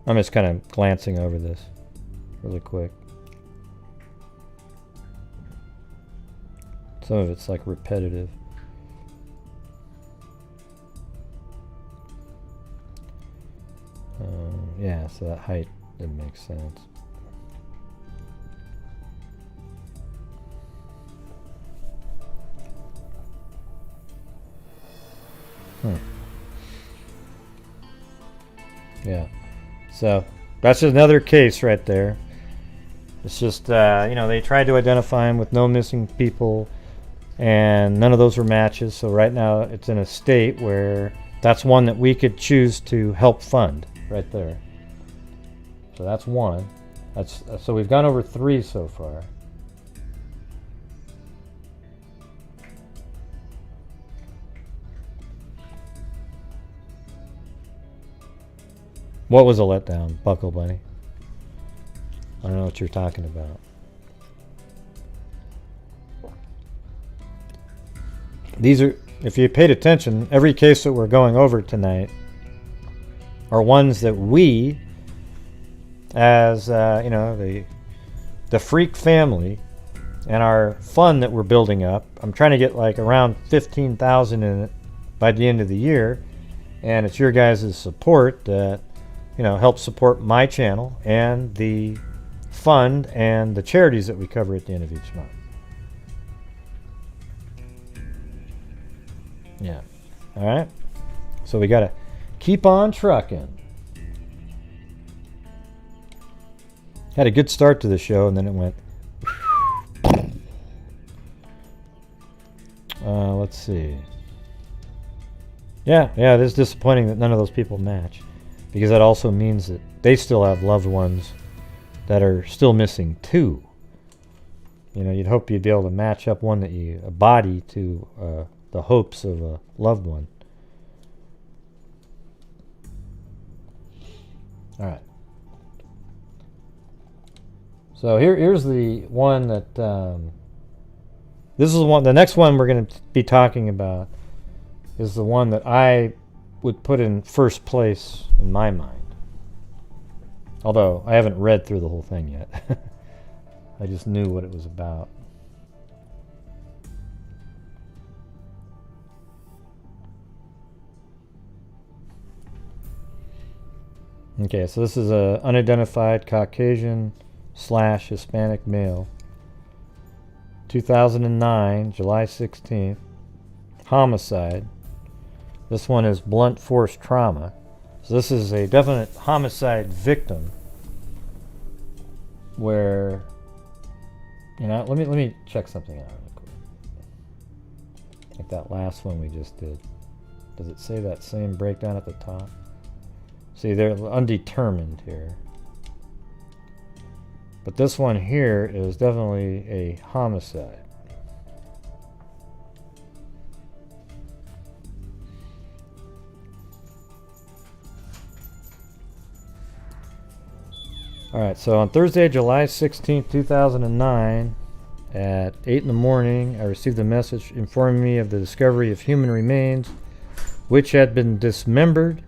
I'm just kind of glancing over this really quick. Some of it's like repetitive. Yeah, so that height didn't make sense. Yeah. So that's just another case right there. It's just, they tried to identify him with no missing people, and none of those were matches. So right now it's in a state where that's one that we could choose to help fund right there. So that's one. So we've gone over 3 so far. What was a letdown, Buckle Bunny? I don't know what you're talking about. These are, if you paid attention, every case that we're going over tonight are ones that we, as the Freak family and our fund that we're building up, I'm trying to get like around 15,000 in it by the end of the year, and it's your guys' support that help support my channel and the fund and the charities that we cover at the end of each month. Yeah. All right. So we got to keep on trucking. Had a good start to the show, and then it went. Let's see. Yeah, it is disappointing that none of those people match, because that also means that they still have loved ones that are still missing too. You'd hope you'd be able to match up a body to the hopes of a loved one. All right. So here's the one that this is the next one we're going to be talking about is the one that I would put in first place in my mind. Although I haven't read through the whole thing yet. I just knew what it was about. Okay, so this is a unidentified Caucasian / Hispanic male. 2009, July 16th. Homicide. This one is blunt force trauma. So this is a definite homicide victim where, let me check something out real quick. Like that last one we just did. Does it say that same breakdown at the top? See, they're undetermined here. But this one here is definitely a homicide. Alright, so on Thursday, July 16th, 2009, At 8 in the morning, I received a message informing me of the discovery of human remains, which had been dismembered,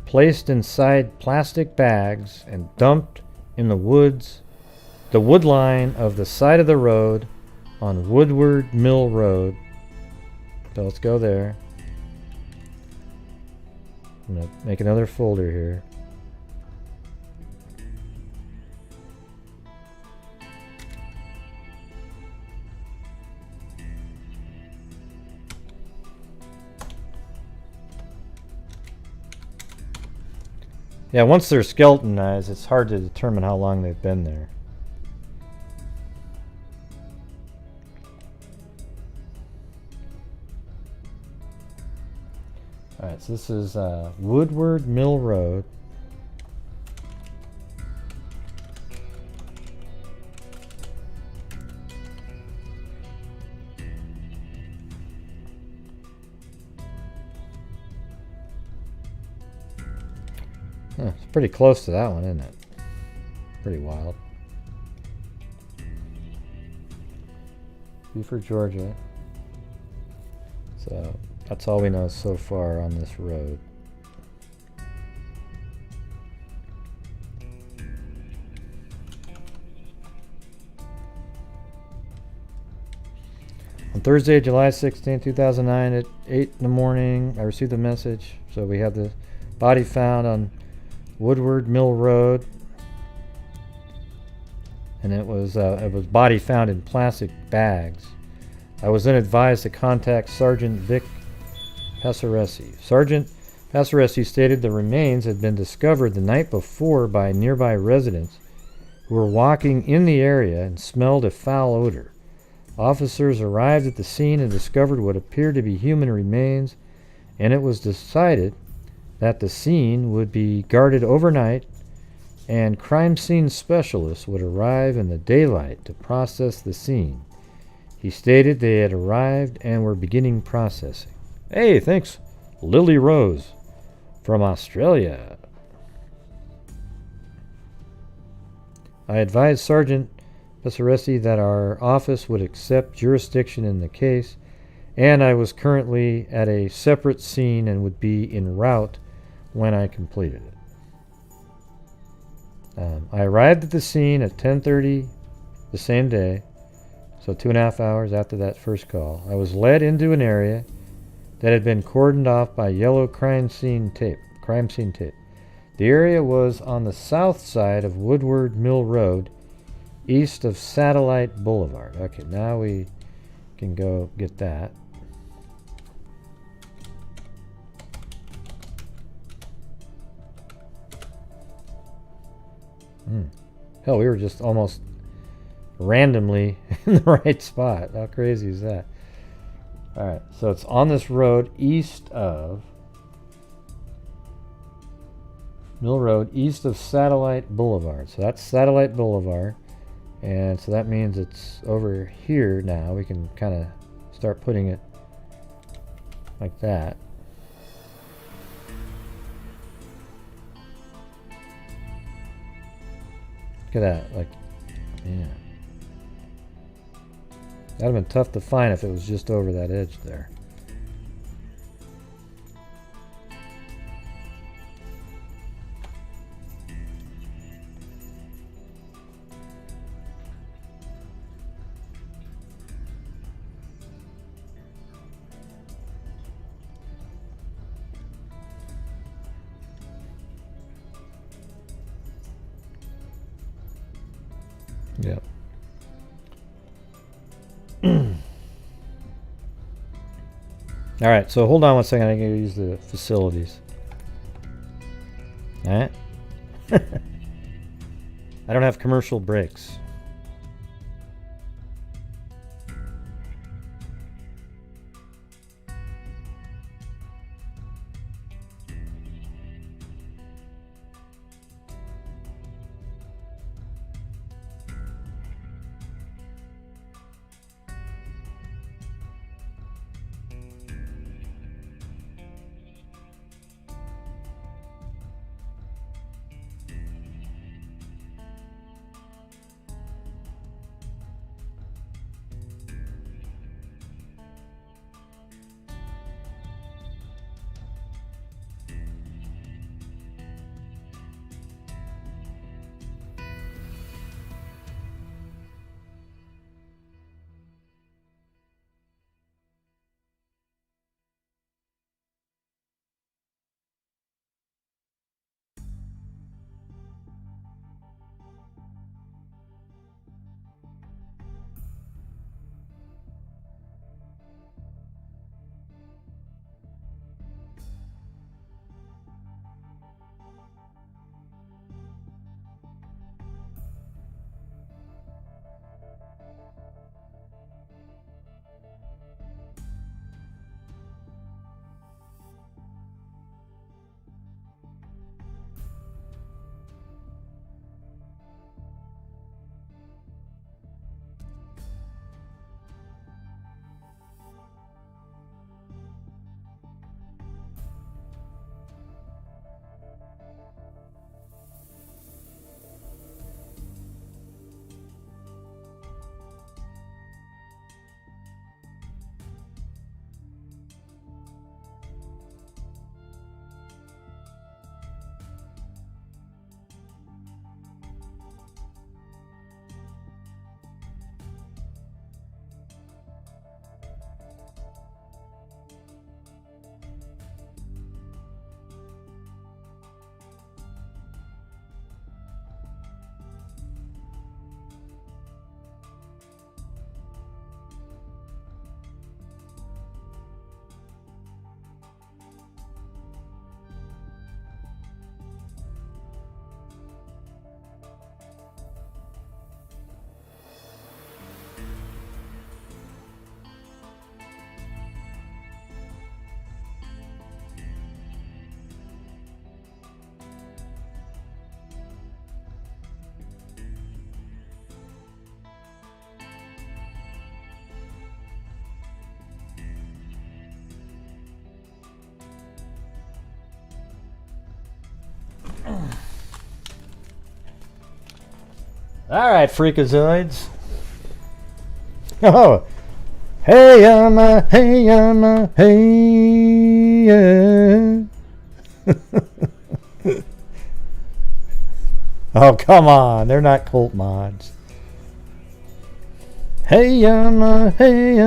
placed inside plastic bags, and dumped in the wood line of the side of the road on Woodward Mill Road. So let's go there. I'm going to make another folder here. Yeah, once they're skeletonized, it's hard to determine how long they've been there. Alright, so this is Woodward Mill Road. It's pretty close to that one, isn't it? Pretty wild. Beaver, Georgia. So that's all we know so far on this road. On Thursday, July 16, 2009 at 8 in the morning, I received a message. So we had the body found on Woodward Mill Road, and it was body found in plastic bags. I was then advised to contact Sergeant Vic Passaresi. Sergeant Passaresi stated the remains had been discovered the night before by nearby residents who were walking in the area and smelled a foul odor. Officers arrived at the scene and discovered what appeared to be human remains, and it was decided that the scene would be guarded overnight and crime scene specialists would arrive in the daylight to process the scene. He stated they had arrived and were beginning processing. Hey, thanks, Lily Rose from Australia. I advised Sergeant Passaresi that our office would accept jurisdiction in the case, and I was currently at a separate scene and would be en route when I completed it. I arrived at the scene at 10:30 the same day, so 2.5 hours after that first call. I was led into an area that had been cordoned off by yellow crime scene tape. The area was on the south side of Woodward Mill Road, east of Satellite Boulevard. Okay, now we can go get that. Hell, we were just almost randomly in the right spot. How crazy is that? Alright, so it's on this road east of Mill Road, east of Satellite Boulevard. So that's Satellite Boulevard. And so that means it's over here now. We can kind of start putting it like that. Look at that, like, yeah. That'd have been tough to find if it was just over that edge there. Yep. All right, so hold on one second. I'm going to use the facilities. All right. I don't have commercial breaks. All right, freakazoids. Oh, hey, hey, hey, yeah. Oh, come on. They're not cult mods. Hey, hey, hey,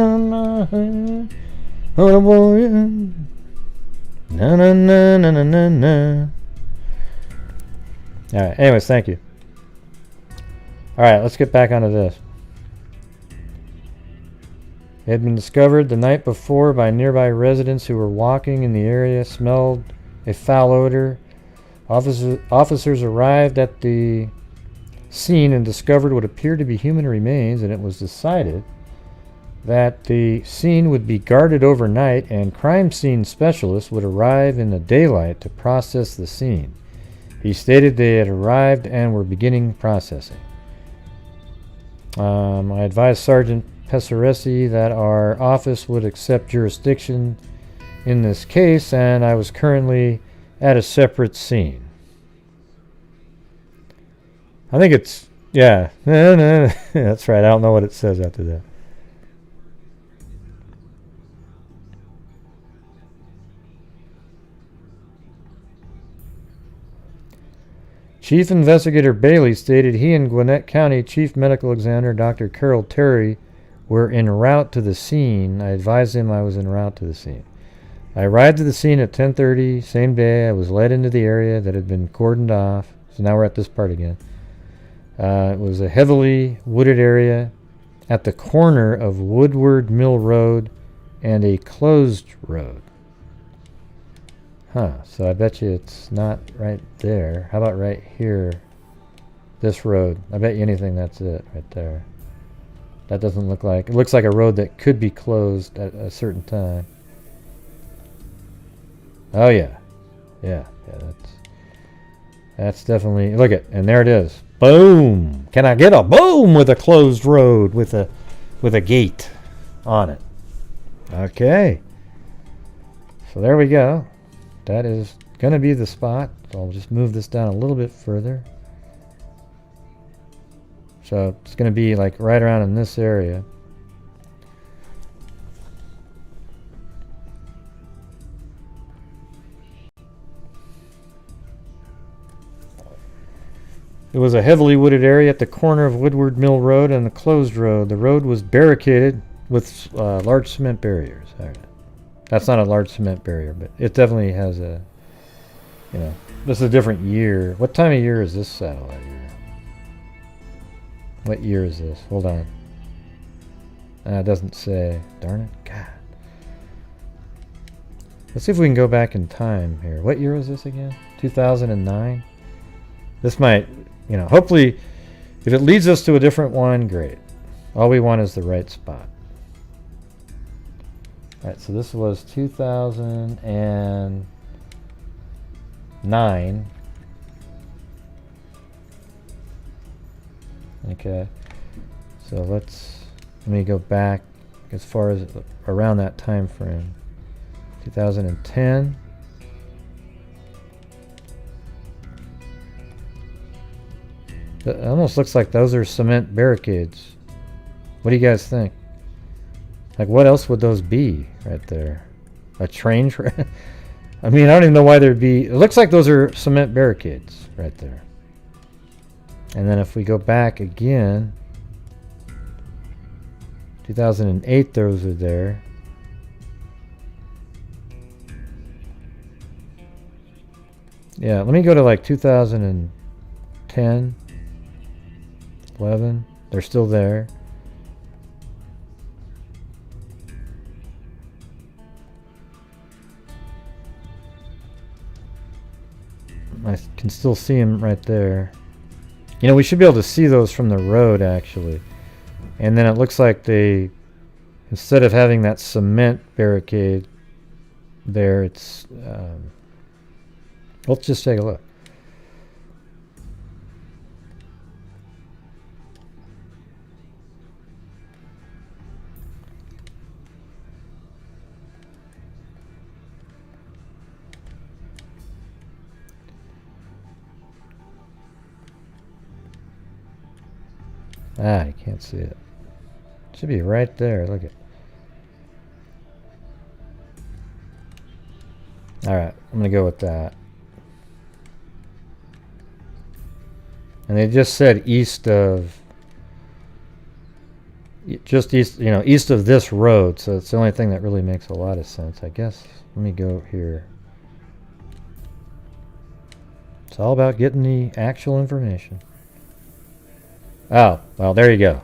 oh, boy. Na, na, na, na, na, na, na. All right, anyways, thank you. All right, let's get back onto this. It had been discovered the night before by nearby residents who were walking in the area, smelled a foul odor. Officers arrived at the scene and discovered what appeared to be human remains, and it was decided that the scene would be guarded overnight and crime scene specialists would arrive in the daylight to process the scene. He stated they had arrived and were beginning processing. I advised Sergeant Pesaresi that our office would accept jurisdiction in this case, and I was currently at a separate scene. I think it's, yeah, that's right. I don't know what it says after that. Chief Investigator Bailey stated he and Gwinnett County Chief Medical Examiner Dr. Carol Terry were en route to the scene. I advised him I was en route to the scene. I arrived at the scene at 10:30, same day. I was led into the area that had been cordoned off. So now we're at this part again. It was a heavily wooded area at the corner of Woodward Mill Road and a closed road. Huh, so I bet you it's not right there. How about right here? This road. I bet you anything that's it right there. That doesn't look like... It looks like a road that could be closed at a certain time. Oh, yeah. Yeah, that's definitely... Look it, and there it is. Boom! Can I get a boom with a closed road with a gate on it? Okay. So there we go. That is going to be the spot. So I'll just move this down a little bit further. So it's going to be like right around in this area. It was a heavily wooded area at the corner of Woodward Mill Road and the closed road. The road was barricaded with large cement barriers. All right. That's not a large cement barrier, but it definitely has a, you know, this is a different year. What time of year is this satellite year? What year is this? Hold on. It doesn't say. Darn it. God. Let's see if we can go back in time here. What year was this again? 2009? This might, you know, hopefully, if it leads us to a different one, great. All we want is the right spot. Alright, so this was 2009. Okay. So let me go back as far as around that time frame. 2010. It almost looks like those are cement barricades. What do you guys think? Like, what else would those be right there? A train track? I mean, I don't even know why there'd be... It looks like those are cement barricades right there. And then if we go back again... 2008, those are there. Yeah, let me go to like 2010, 11. They're still there. I can still see them right there. You know, we should be able to see those from the road, actually. And then it looks like they, instead of having that cement barricade there, it's... let's just take a look. Ah, you can't see it. Should be right there. Look at. All right, I'm gonna go with that. And they just said east of, just east, you know, east of this road. So it's the only thing that really makes a lot of sense, I guess. Let me go here. It's all about getting the actual information. Oh, well, there you go.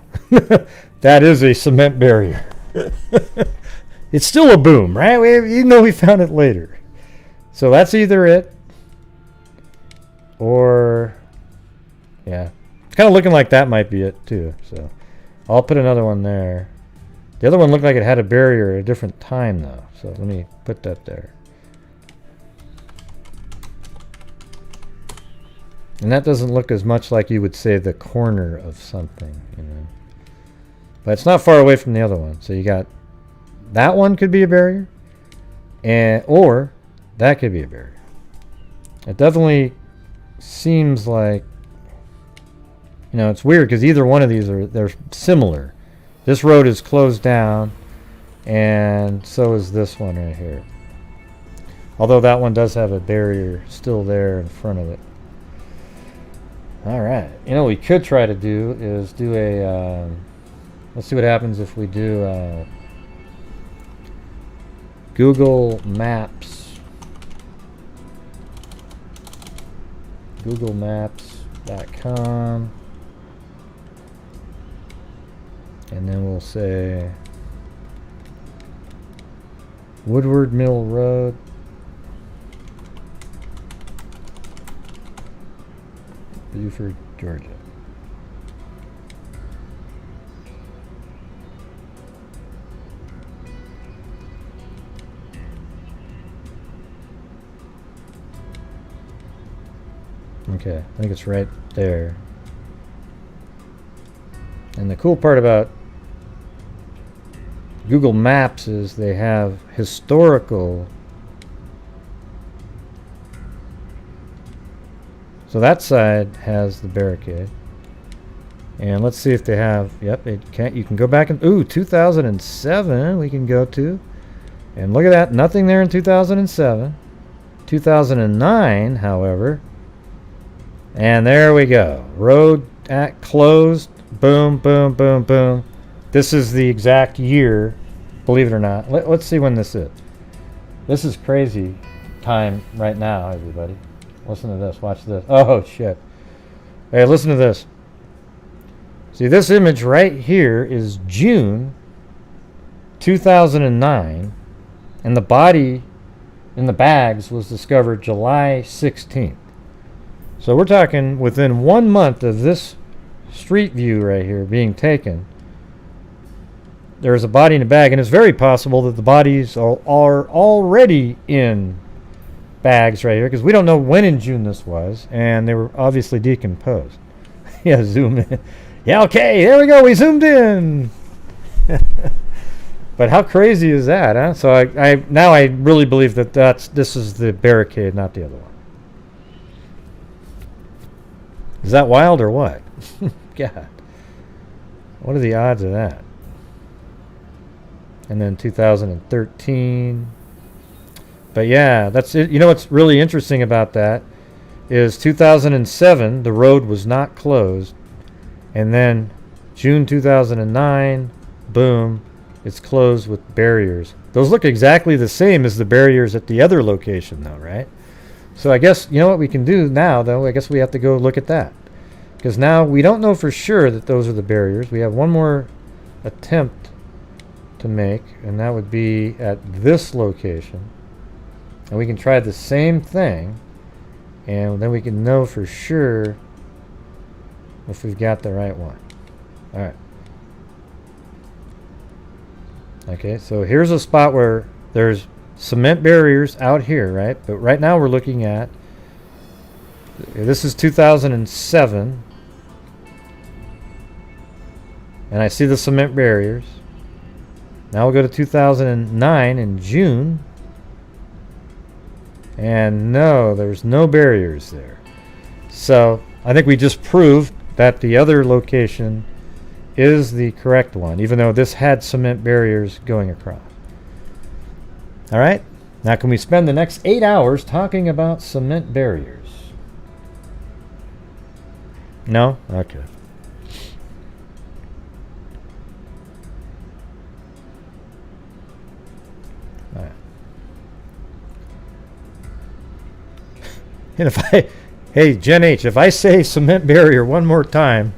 That is a cement barrier. It's still a boom, right? Even though we found it later. So that's either it or, yeah. It's kind of looking like that might be it too. So I'll put another one there. The other one looked like it had a barrier at a different time though. So let me put that there. And that doesn't look as much like you would say the corner of something, you know. But it's not far away from the other one. So you got that one could be a barrier, and or that could be a barrier. It definitely seems like, you know, it's weird because either one of these they're similar. This road is closed down, and so is this one right here. Although that one does have a barrier still there in front of it. All right, you know what we could try to do is do a, let's see what happens if we do Google Maps. GoogleMaps.com. And then we'll say Woodward Mill Road. Beaufort, Georgia. Okay, I think it's right there. And the cool part about Google Maps is they have historical. So that side has the barricade. And let's see if they have, yep, it can't, you can go back and, ooh, 2007 we can go to. And look at that, nothing there in 2007. 2009, however. And there we go. Road closed. Boom, boom, boom, boom. This is the exact year, believe it or not. Let's see when this is. This is crazy time right now, everybody. Listen to this. Watch this. Oh, shit. Hey, listen to this. See, this image right here is June 2009, and the body in the bags was discovered July 16th. So we're talking within 1 month of this street view right here being taken, there's a body in a bag, and it's very possible that the bodies are already in bags right here, because we don't know when in June this was, and they were obviously decomposed. Yeah, zoom in. Yeah, okay, there we go, we zoomed in. But how crazy is that, huh? So I now I really believe that this is the barricade, not the other one. Is that wild or what? God, what are the odds of that? And then 2013. But yeah, that's it. You know what's really interesting about that is 2007, the road was not closed. And then June 2009, boom, it's closed with barriers. Those look exactly the same as the barriers at the other location though, right? So I guess, you know what we can do now though, I guess we have to go look at that. Because now we don't know for sure that those are the barriers. We have one more attempt to make, and that would be at this location. And we can try the same thing, and then we can know for sure if we've got the right one. All right. Okay, so here's a spot where there's cement barriers out here, right? But right now we're looking at, this is 2007. And I see the cement barriers. Now we'll go to 2009 in June. And no, there's no barriers there. So I think we just proved that the other location is the correct one, even though this had cement barriers going across. All right, now can we spend the next 8 hours talking about cement barriers? No? Okay. All right. And hey, Gen H, if I say cement barrier one more time,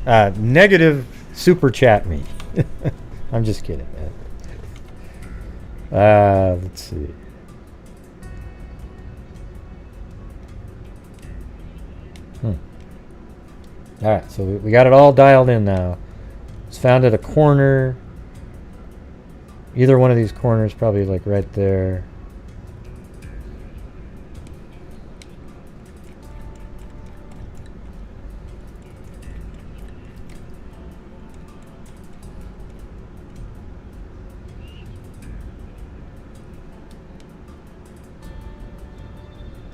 negative super chat me. I'm just kidding, man. Let's see. All right, so we got it all dialed in now. It's found at a corner. Either one of these corners, probably like right there.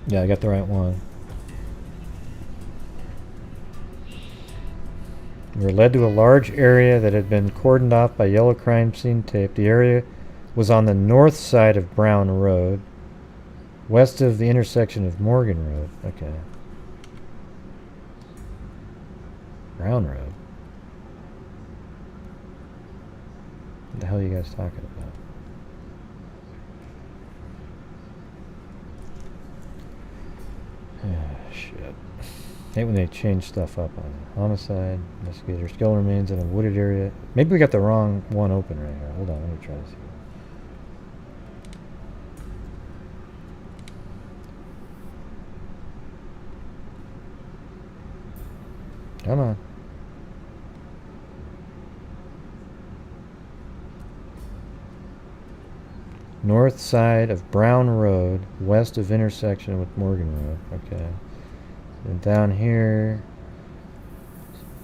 Yeah, I got the right one. We were led to a large area that had been cordoned off by yellow crime scene tape. The area was on the north side of Brown Road, west of the intersection of Morgan Road. Okay. Brown Road. What the hell are you guys talking about? Shit. I hate when they change stuff up on it. Homicide, investigator, skull remains in a wooded area. Maybe we got the wrong one open right here. Hold on, let me try this again. Come on. North side of Brown Road, west of intersection with Morgan Road. Okay. And down here,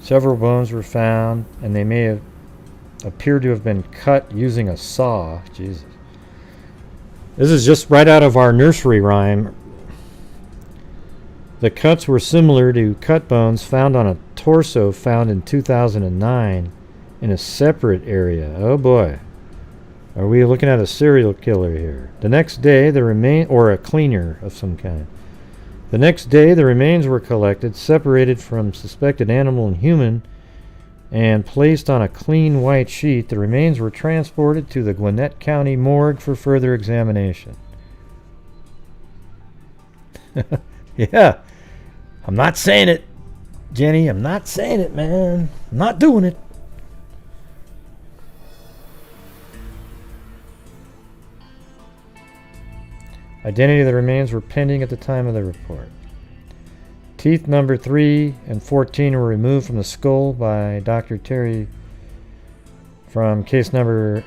several bones were found, and they may have appeared to have been cut using a saw. Jesus. This is just right out of our nursery rhyme. The cuts were similar to cut bones found on a torso found in 2009 in a separate area. Oh boy. Are we looking at a serial killer here? The next day, or a cleaner of some kind. The next day, the remains were collected, separated from suspected animal and human, and placed on a clean white sheet. The remains were transported to the Gwinnett County morgue for further examination. Yeah. I'm not saying it, Jenny. I'm not saying it, man. I'm not doing it. Identity of the remains were pending at the time of the report. Teeth number 3 and 14 were removed from the skull by Dr. Terry from case number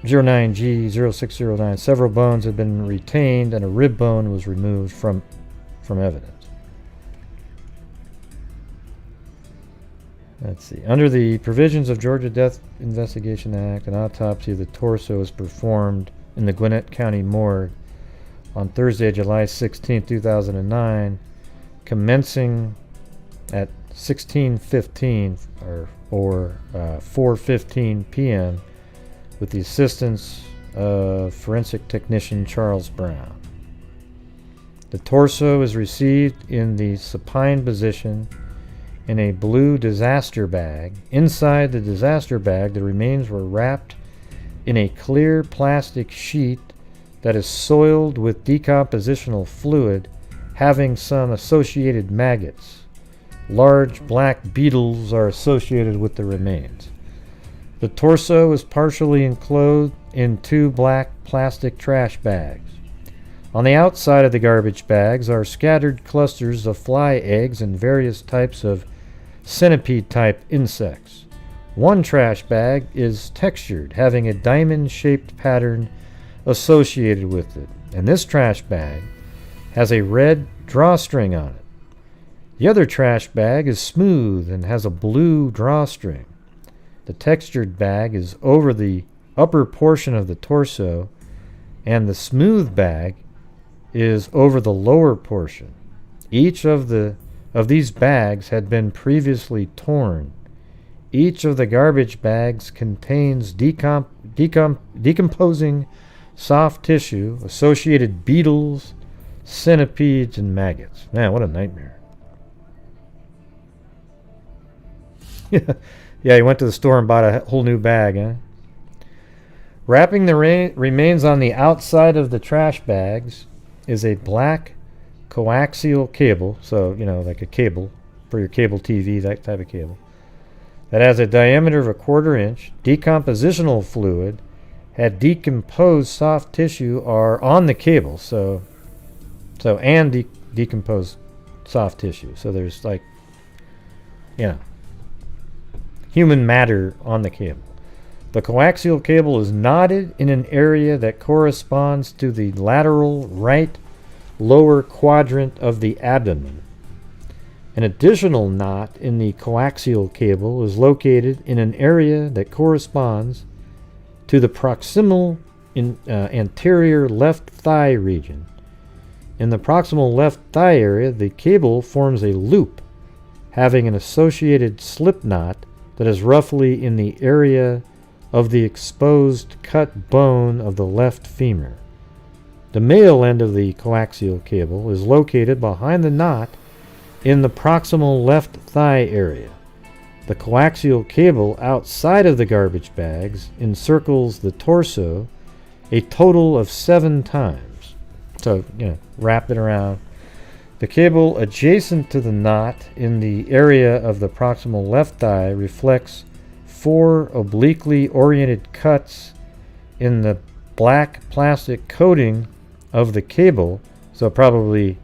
09G0609. Several bones had been retained and a rib bone was removed from evidence. Let's see. Under the provisions of Georgia Death Investigation Act, an autopsy of the torso was performed in the Gwinnett County morgue on Thursday, July 16, 2009, commencing at 16:15 or 4:15 p.m. with the assistance of forensic technician Charles Brown. The torso is received in the supine position in a blue disaster bag. Inside the disaster bag, the remains were wrapped in a clear plastic sheet that is soiled with decompositional fluid, having some associated maggots. Large black beetles are associated with the remains. The torso is partially enclosed in 2 black plastic trash bags. On the outside of the garbage bags are scattered clusters of fly eggs and various types of centipede-type insects. One trash bag is textured, having a diamond-shaped pattern associated with it, and this trash bag has a red drawstring on it. The other trash bag is smooth and has a blue drawstring. The textured bag is over the upper portion of the torso, and the smooth bag is over the lower portion. Each of these bags had been previously torn. Each of the garbage bags contains decomposing soft tissue, associated beetles, centipedes, and maggots. Man, what a nightmare. Yeah, he went to the store and bought a whole new bag, huh? Wrapping the remains on the outside of the trash bags is a black coaxial cable, so, you know, like a cable for your cable TV, that type of cable, that has a diameter of 1/4 inch. Decompositional fluid had decomposed soft tissue are on the cable, and decomposed soft tissue. So there's, like, you know, human matter on the cable. The coaxial cable is knotted in an area that corresponds to the lateral right lower quadrant of the abdomen. An additional knot in the coaxial cable is located in an area that corresponds to the proximal anterior left thigh region. In the proximal left thigh area, the cable forms a loop having an associated slip knot that is roughly in the area of the exposed cut bone of the left femur. The male end of the coaxial cable is located behind the knot in the proximal left thigh area. The coaxial cable outside of the garbage bags encircles the torso a total of 7 times. So, you know, wrap it around. The cable adjacent to the knot in the area of the proximal left thigh reflects 4 obliquely oriented cuts in the black plastic coating of the cable, so probably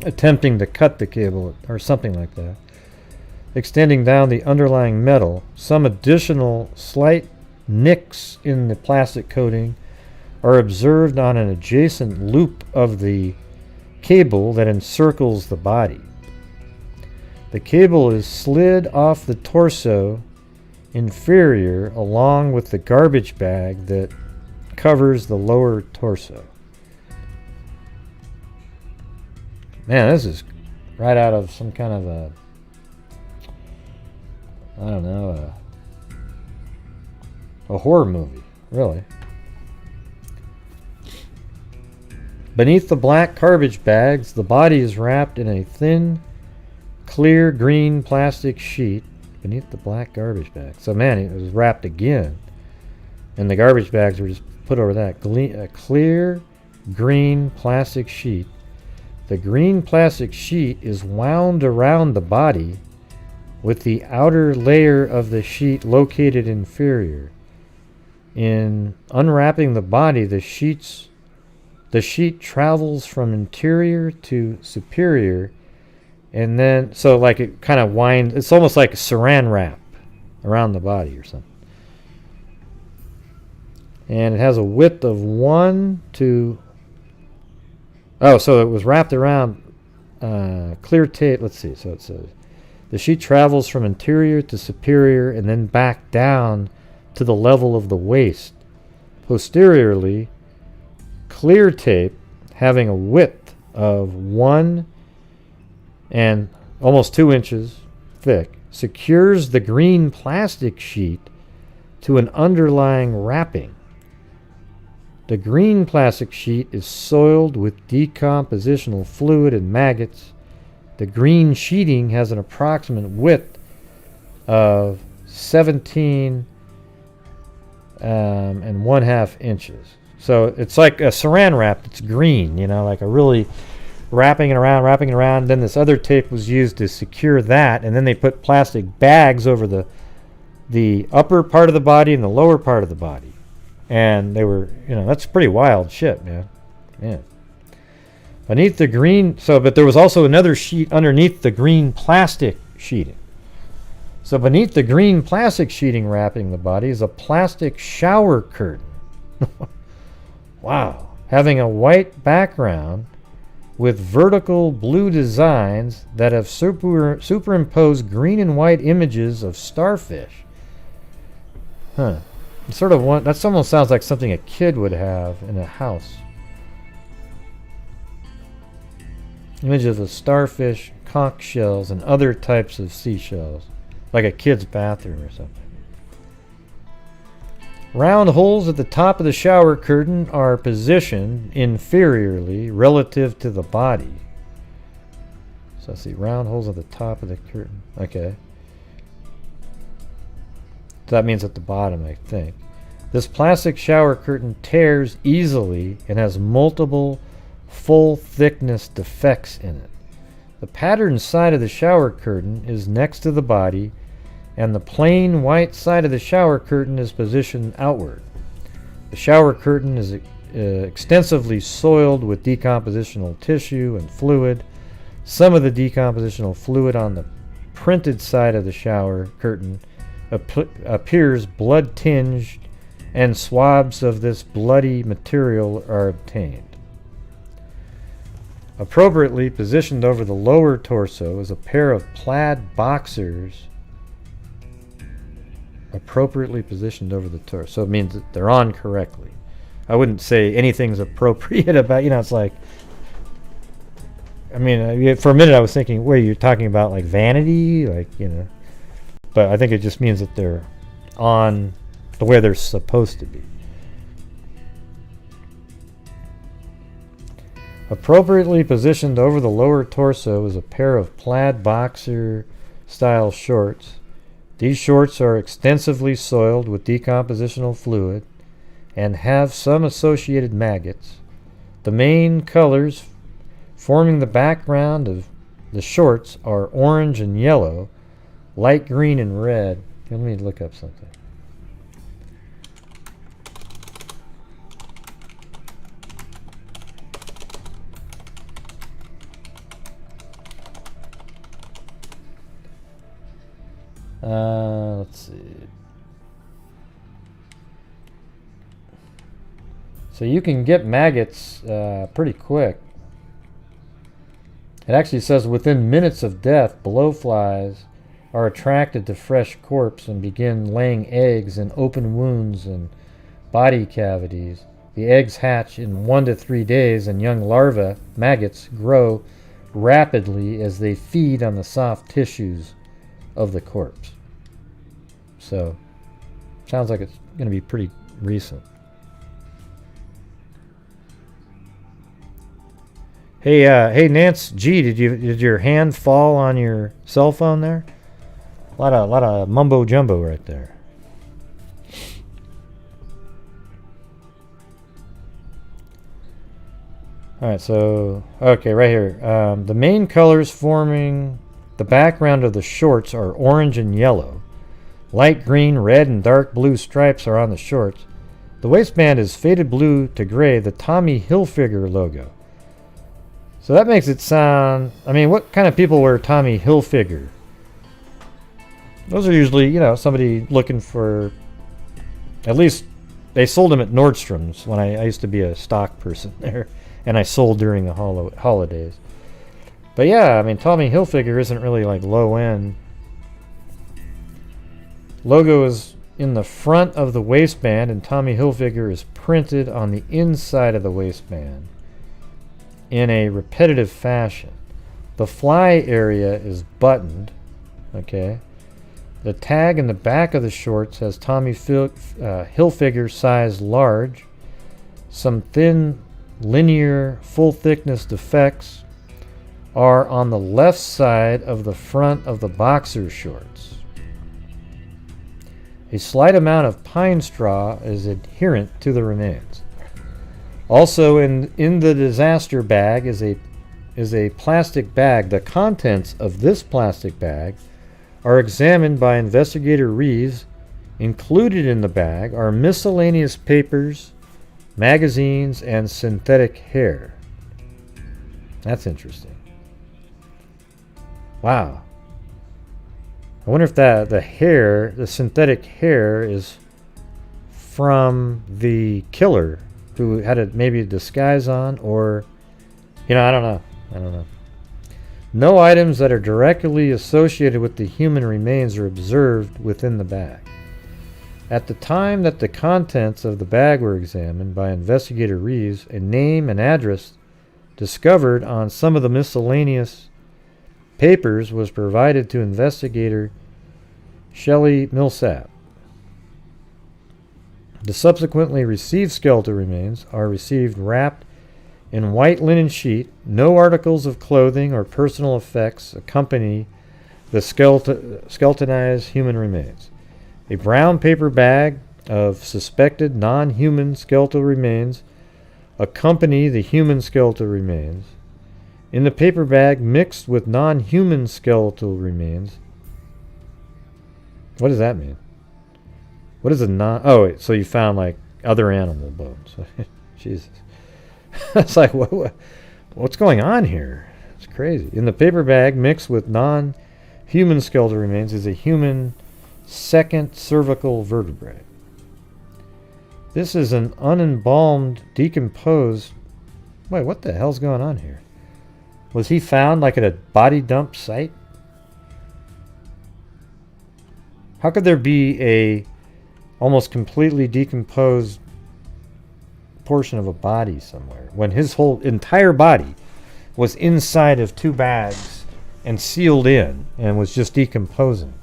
attempting to cut the cable or something like that, extending down the underlying metal. Some additional slight nicks in the plastic coating are observed on an adjacent loop of the cable that encircles the body. The cable is slid off the torso inferior along with the garbage bag that covers the lower torso. Man, this is right out of some kind of a, I don't know, a horror movie, really. Beneath the black garbage bags, the body is wrapped in a thin, clear green plastic sheet beneath the black garbage bag. So, man, it was wrapped again, and the garbage bags were just put over that. A clear green plastic sheet. The green plastic sheet is wound around the body with the outer layer of the sheet located inferior. In unwrapping the body, the sheet travels from interior to superior, and then, so like it kind of winds, it's almost like a saran wrap around the body or something. And it has a width of 1 to, so it was wrapped around clear tape. Let's see, so it says, the sheet travels from interior to superior and then back down to the level of the waist. Posteriorly, clear tape having a width of 1 and almost 2 inches thick secures the green plastic sheet to an underlying wrapping. The green plastic sheet is soiled with decompositional fluid and maggots. The green sheeting has an approximate width of 17 and 1/2 inches. So it's like a saran wrap. It's green, you know, like a really wrapping it around. Then this other tape was used to secure that, and then they put plastic bags over the upper part of the body and the lower part of the body. And they were, you know, that's pretty wild shit, man. Yeah. Beneath the green, but there was also another sheet underneath the green plastic sheeting. So beneath the green plastic sheeting wrapping the body is a plastic shower curtain. Wow. Having a white background with vertical blue designs that have superimposed green and white images of starfish. Huh. Sort of one, that almost sounds like something a kid would have in a house. Images of starfish, conch shells, and other types of seashells. like a kid's bathroom or something. Round holes at the top of the shower curtain are positioned inferiorly relative to the body. So let's see, round holes at the top of the curtain. Okay. So that means at the bottom, I think. This plastic shower curtain tears easily and has multiple full thickness defects in it. The patterned side of the shower curtain is next to the body, and the plain white side of the shower curtain is positioned outward. The shower curtain is extensively soiled with decompositional tissue and fluid. Some of the decompositional fluid on the printed side of the shower curtain appears blood-tinged, and swabs of this bloody material are obtained. Appropriately positioned over the lower torso is a pair of plaid boxers. Appropriately positioned over the torso. So it means that they're on correctly. I wouldn't say anything's appropriate about, it's like, I mean, for a minute I was thinking, wait, you're talking about like vanity? Like, But I think it just means that they're on the way they're supposed to be. Appropriately positioned over the lower torso is a pair of plaid boxer style shorts. These shorts are extensively soiled with decompositional fluid and have some associated maggots. The main colors forming the background of the shorts are orange and yellow, light green and red. Let me look up something. Let's see. So you can get maggots pretty quick. It actually says within minutes of death, blowflies are attracted to fresh corpse and begin laying eggs in open wounds and body cavities. The eggs hatch in 1 to 3 days, and young larvae, maggots, grow rapidly as they feed on the soft tissues of the corpse. So, sounds like it's going to be pretty recent. Hey, Nance G, did your hand fall on your cell phone there? A lot of mumbo jumbo right there. All right, so okay, right here. The main colors forming the background of the shorts are orange and yellow. Light green, red, and dark blue stripes are on the shorts. The waistband is faded blue to gray, the Tommy Hilfiger logo. So that makes it sound, I mean, what kind of people wear Tommy Hilfiger? Those are usually, somebody looking for, at least they sold them at Nordstrom's when I used to be a stock person there, and I sold during the holidays. But yeah, I mean, Tommy Hilfiger isn't really like low end. Logo is in the front of the waistband, and Tommy Hilfiger is printed on the inside of the waistband in a repetitive fashion. The fly area is buttoned. Okay. The tag in the back of the shorts has Tommy Hilfiger size large. Some thin, linear, full thickness defects are on the left side of the front of the boxer shorts. A slight amount of pine straw is adherent to the remains. Also in the disaster bag is a plastic bag. The contents of this plastic bag are examined by investigator Reeves. Included in the bag are miscellaneous papers, magazines, and synthetic hair. That's interesting. Wow. I wonder if the synthetic hair is from the killer who had maybe a disguise on, or, I don't know. No items that are directly associated with the human remains are observed within the bag. At the time that the contents of the bag were examined by investigator Reeves, a name and address discovered on some of the miscellaneous papers was provided to investigator Shelley Millsap. The subsequently received skeletal remains are received wrapped in white linen sheet. No articles of clothing or personal effects accompany the skeletonized human remains. A brown paper bag of suspected non-human skeletal remains accompany the human skeletal remains. In the paper bag mixed with non-human skeletal remains. What does that mean? What is a non... Oh, wait, so you found, like, other animal bones. Jesus. It's like, what's going on here? It's crazy. In the paper bag mixed with non-human skeletal remains is a human second cervical vertebrae. This is an unembalmed, decomposed... Wait, what the hell's going on here? Was he found, like, at a body dump site? How could there be a almost completely decomposed portion of a body somewhere when his whole entire body was inside of 2 bags and sealed in and was just decomposing?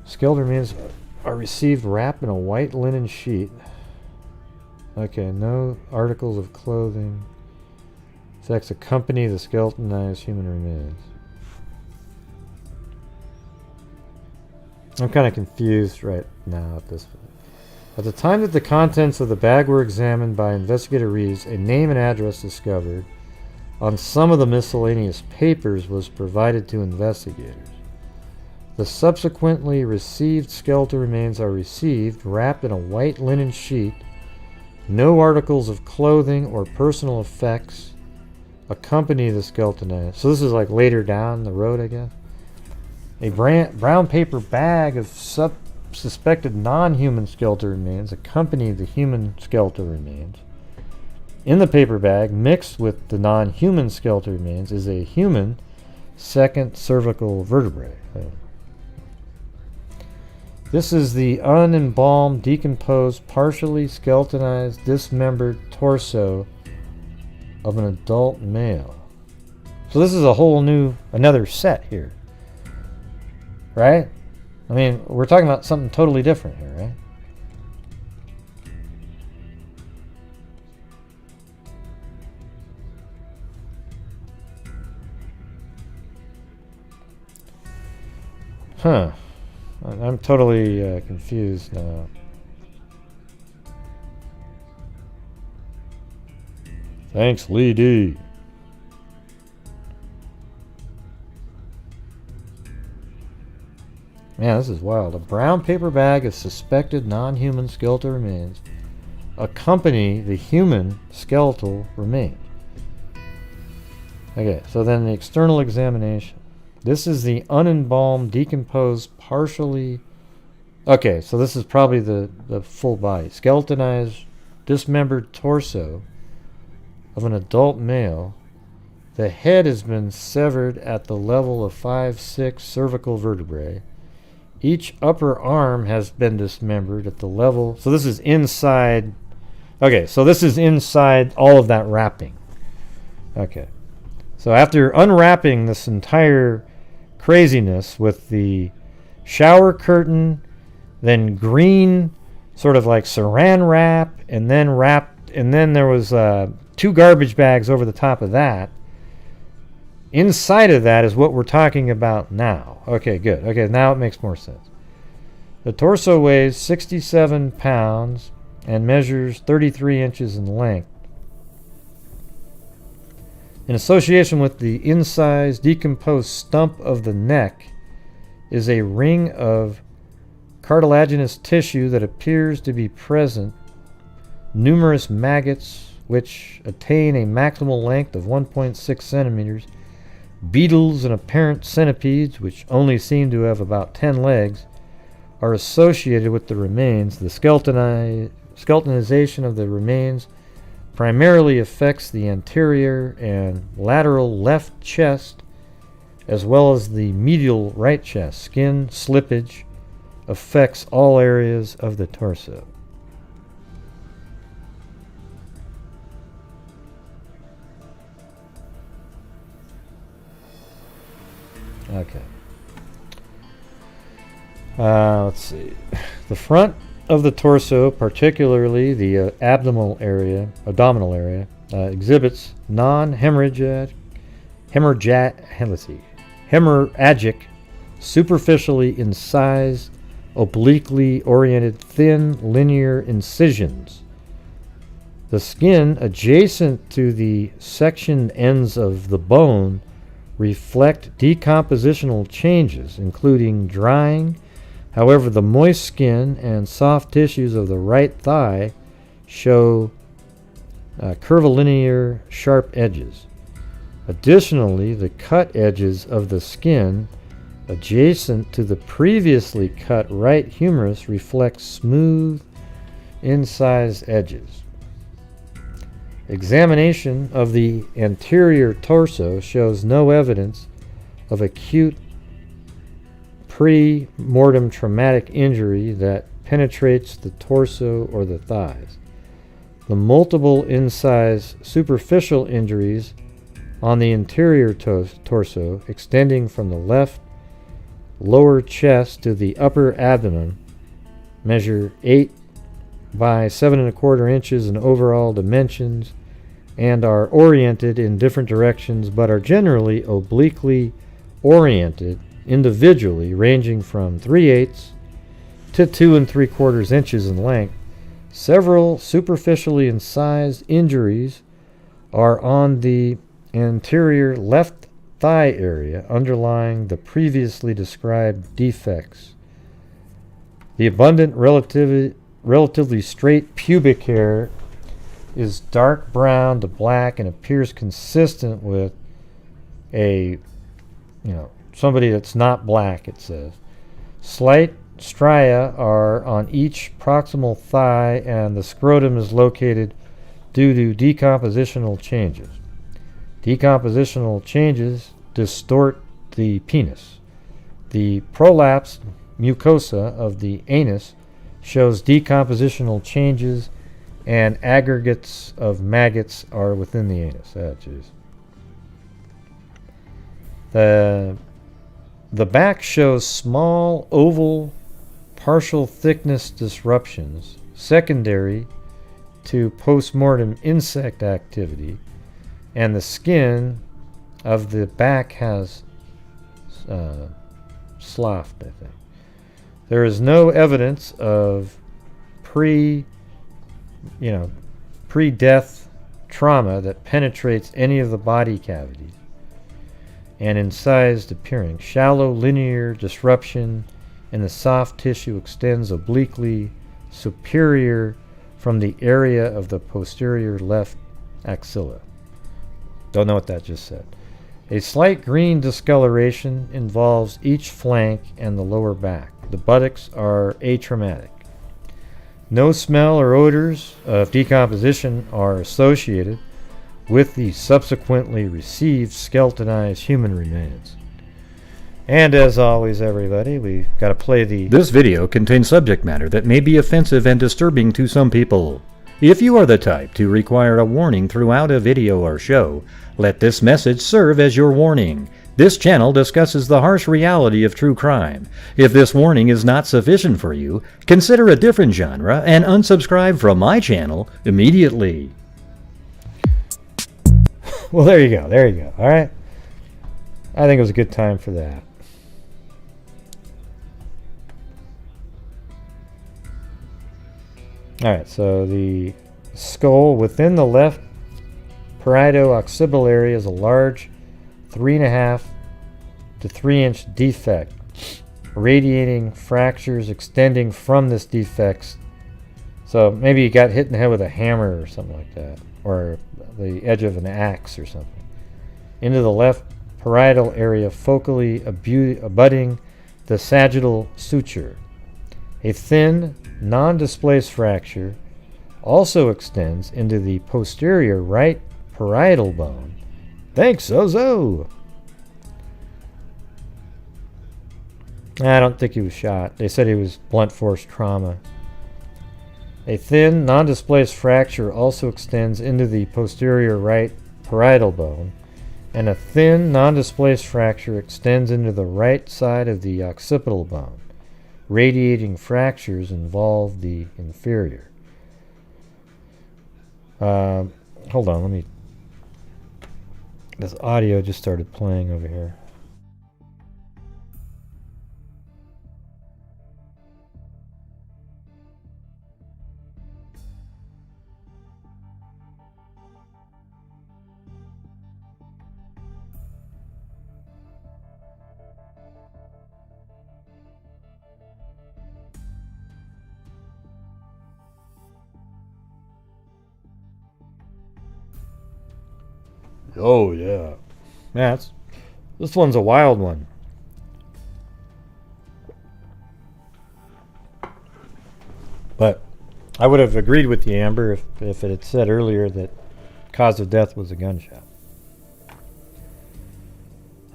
Skeletal remains are received wrapped in a white linen sheet. Okay, no articles of clothing. Sex accompany the skeletonized human remains. I'm kind of confused right now at this point. At the time that the contents of the bag were examined by investigator Reeves, a name and address discovered on some of the miscellaneous papers was provided to investigators. The subsequently received skeletal remains are received wrapped in a white linen sheet. No articles of clothing or personal effects accompany the skeletonized. So this is like later down the road, I guess. A brown paper bag of suspected non-human skeletal remains accompany the human skeletal remains. In the paper bag, mixed with the non-human skeletal remains, is a human second cervical vertebrae. This is the unembalmed, decomposed, partially skeletonized, dismembered torso of an adult male. So this is a whole new, another set here. Right? I mean, we're talking about something totally different here, right? Huh. I'm totally confused now. Thanks, Lee D. Man, this is wild. A brown paper bag of suspected non-human skeletal remains accompany the human skeletal remains. Okay, so then the external examination. This is the unembalmed, decomposed, partially... Okay, so this is probably the full body. Skeletonized, dismembered torso of an adult male. The head has been severed at the level of 5-6 cervical vertebrae. Each upper arm has been dismembered at the level... So this is inside... Okay, so this is inside all of that wrapping. Okay. So after unwrapping this entire craziness with the shower curtain, then green sort of like saran wrap, and then wrapped... And then there was 2 garbage bags over the top of that. Inside of that is what we're talking about now. Okay, good. Okay, now it makes more sense. The torso weighs 67 pounds and measures 33 inches in length. In association with the incised, decomposed stump of the neck is a ring of cartilaginous tissue that appears to be present. Numerous maggots, which attain a maximal length of 1.6 centimeters, beetles and apparent centipedes, which only seem to have about 10 legs, are associated with the remains. The skeletonization of the remains primarily affects the anterior and lateral left chest, as well as the medial right chest. Skin slippage affects all areas of the torso. Okay. Let's see. The front of the torso, particularly the abdominal area, exhibits hemorrhagic, superficially incised, obliquely oriented, thin, linear incisions. The skin adjacent to the sectioned ends of the bone reflect decompositional changes, including drying. However, the moist skin and soft tissues of the right thigh show curvilinear, sharp edges. Additionally, the cut edges of the skin adjacent to the previously cut right humerus reflect smooth, incised edges. Examination of the anterior torso shows no evidence of acute pre-mortem traumatic injury that penetrates the torso or the thighs. The multiple incised superficial injuries on the interior torso, extending from the left lower chest to the upper abdomen, measure 8 by 7¼ inches in overall dimensions and are oriented in different directions but are generally obliquely oriented individually, ranging from 3/8 to 2¾ inches in length. Several superficially incised injuries are on the anterior left thigh area underlying the previously described defects. The abundant, relatively straight pubic hair is dark brown to black and appears consistent with somebody that's not black, it says. Slight stria are on each proximal thigh, and the scrotum is located due to decompositional changes. Decompositional changes distort the penis. The prolapsed mucosa of the anus shows decompositional changes, and aggregates of maggots are within the anus. The back shows small oval partial thickness disruptions secondary to postmortem insect activity, and the skin of the back has sloughed, I think. There is no evidence of pre-death trauma that penetrates any of the body cavities, and incised appearing. Shallow linear disruption in the soft tissue extends obliquely superior from the area of the posterior left axilla. Don't know what that just said. A slight green discoloration involves each flank and the lower back. The buttocks are atraumatic. No smell or odors of decomposition are associated with the subsequently received skeletonized human remains. And as always, everybody, we've got to play the... This video contains subject matter that may be offensive and disturbing to some people. If you are the type to require a warning throughout a video or show, let this message serve as your warning. This channel discusses the harsh reality of true crime. If this warning is not sufficient for you, consider a different genre and unsubscribe from my channel immediately. Well, there you go. All right. I think it was a good time for that. All right, so the skull within the left parieto-occipital area is a large 3.5 to 3-inch defect, radiating fractures extending from this defect. So maybe you got hit in the head with a hammer or something like that, or the edge of an axe or something, into the left parietal area, focally abutting the sagittal suture. A thin, non-displaced fracture also extends into the posterior right parietal bone. Thanks, Ozo! I don't think he was shot. They said he was blunt force trauma. A thin, non-displaced fracture also extends into the posterior right parietal bone, and a thin, non-displaced fracture extends into the right side of the occipital bone. radiating fractures involve the inferior. Hold on, let me... This audio just started playing over here. Oh yeah, this one's a wild one. But I would have agreed with you, Amber, if it had said earlier that cause of death was a gunshot.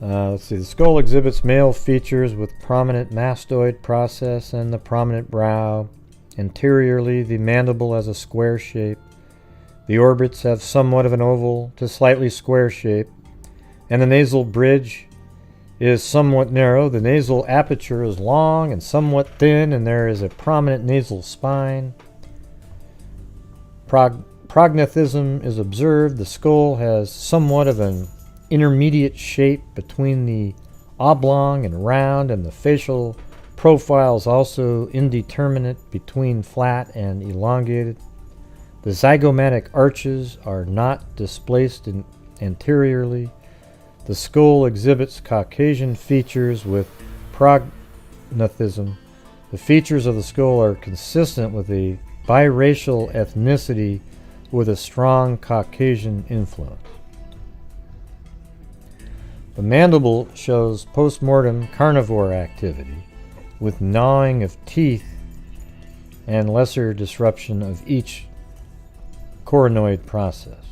Let's see. The skull exhibits male features with prominent mastoid process and the prominent brow. Anteriorly, the mandible has a square shape. The orbits have somewhat of an oval to slightly square shape, and the nasal bridge is somewhat narrow. The nasal aperture is long and somewhat thin, and there is a prominent nasal spine. Prognathism is observed. The skull has somewhat of an intermediate shape between the oblong and round, and the facial profile is also indeterminate between flat and elongated. The zygomatic arches are not displaced anteriorly. The skull exhibits Caucasian features with prognathism. The features of the skull are consistent with a biracial ethnicity with a strong Caucasian influence. The mandible shows post-mortem carnivore activity with gnawing of teeth and lesser disruption of each coronoid process.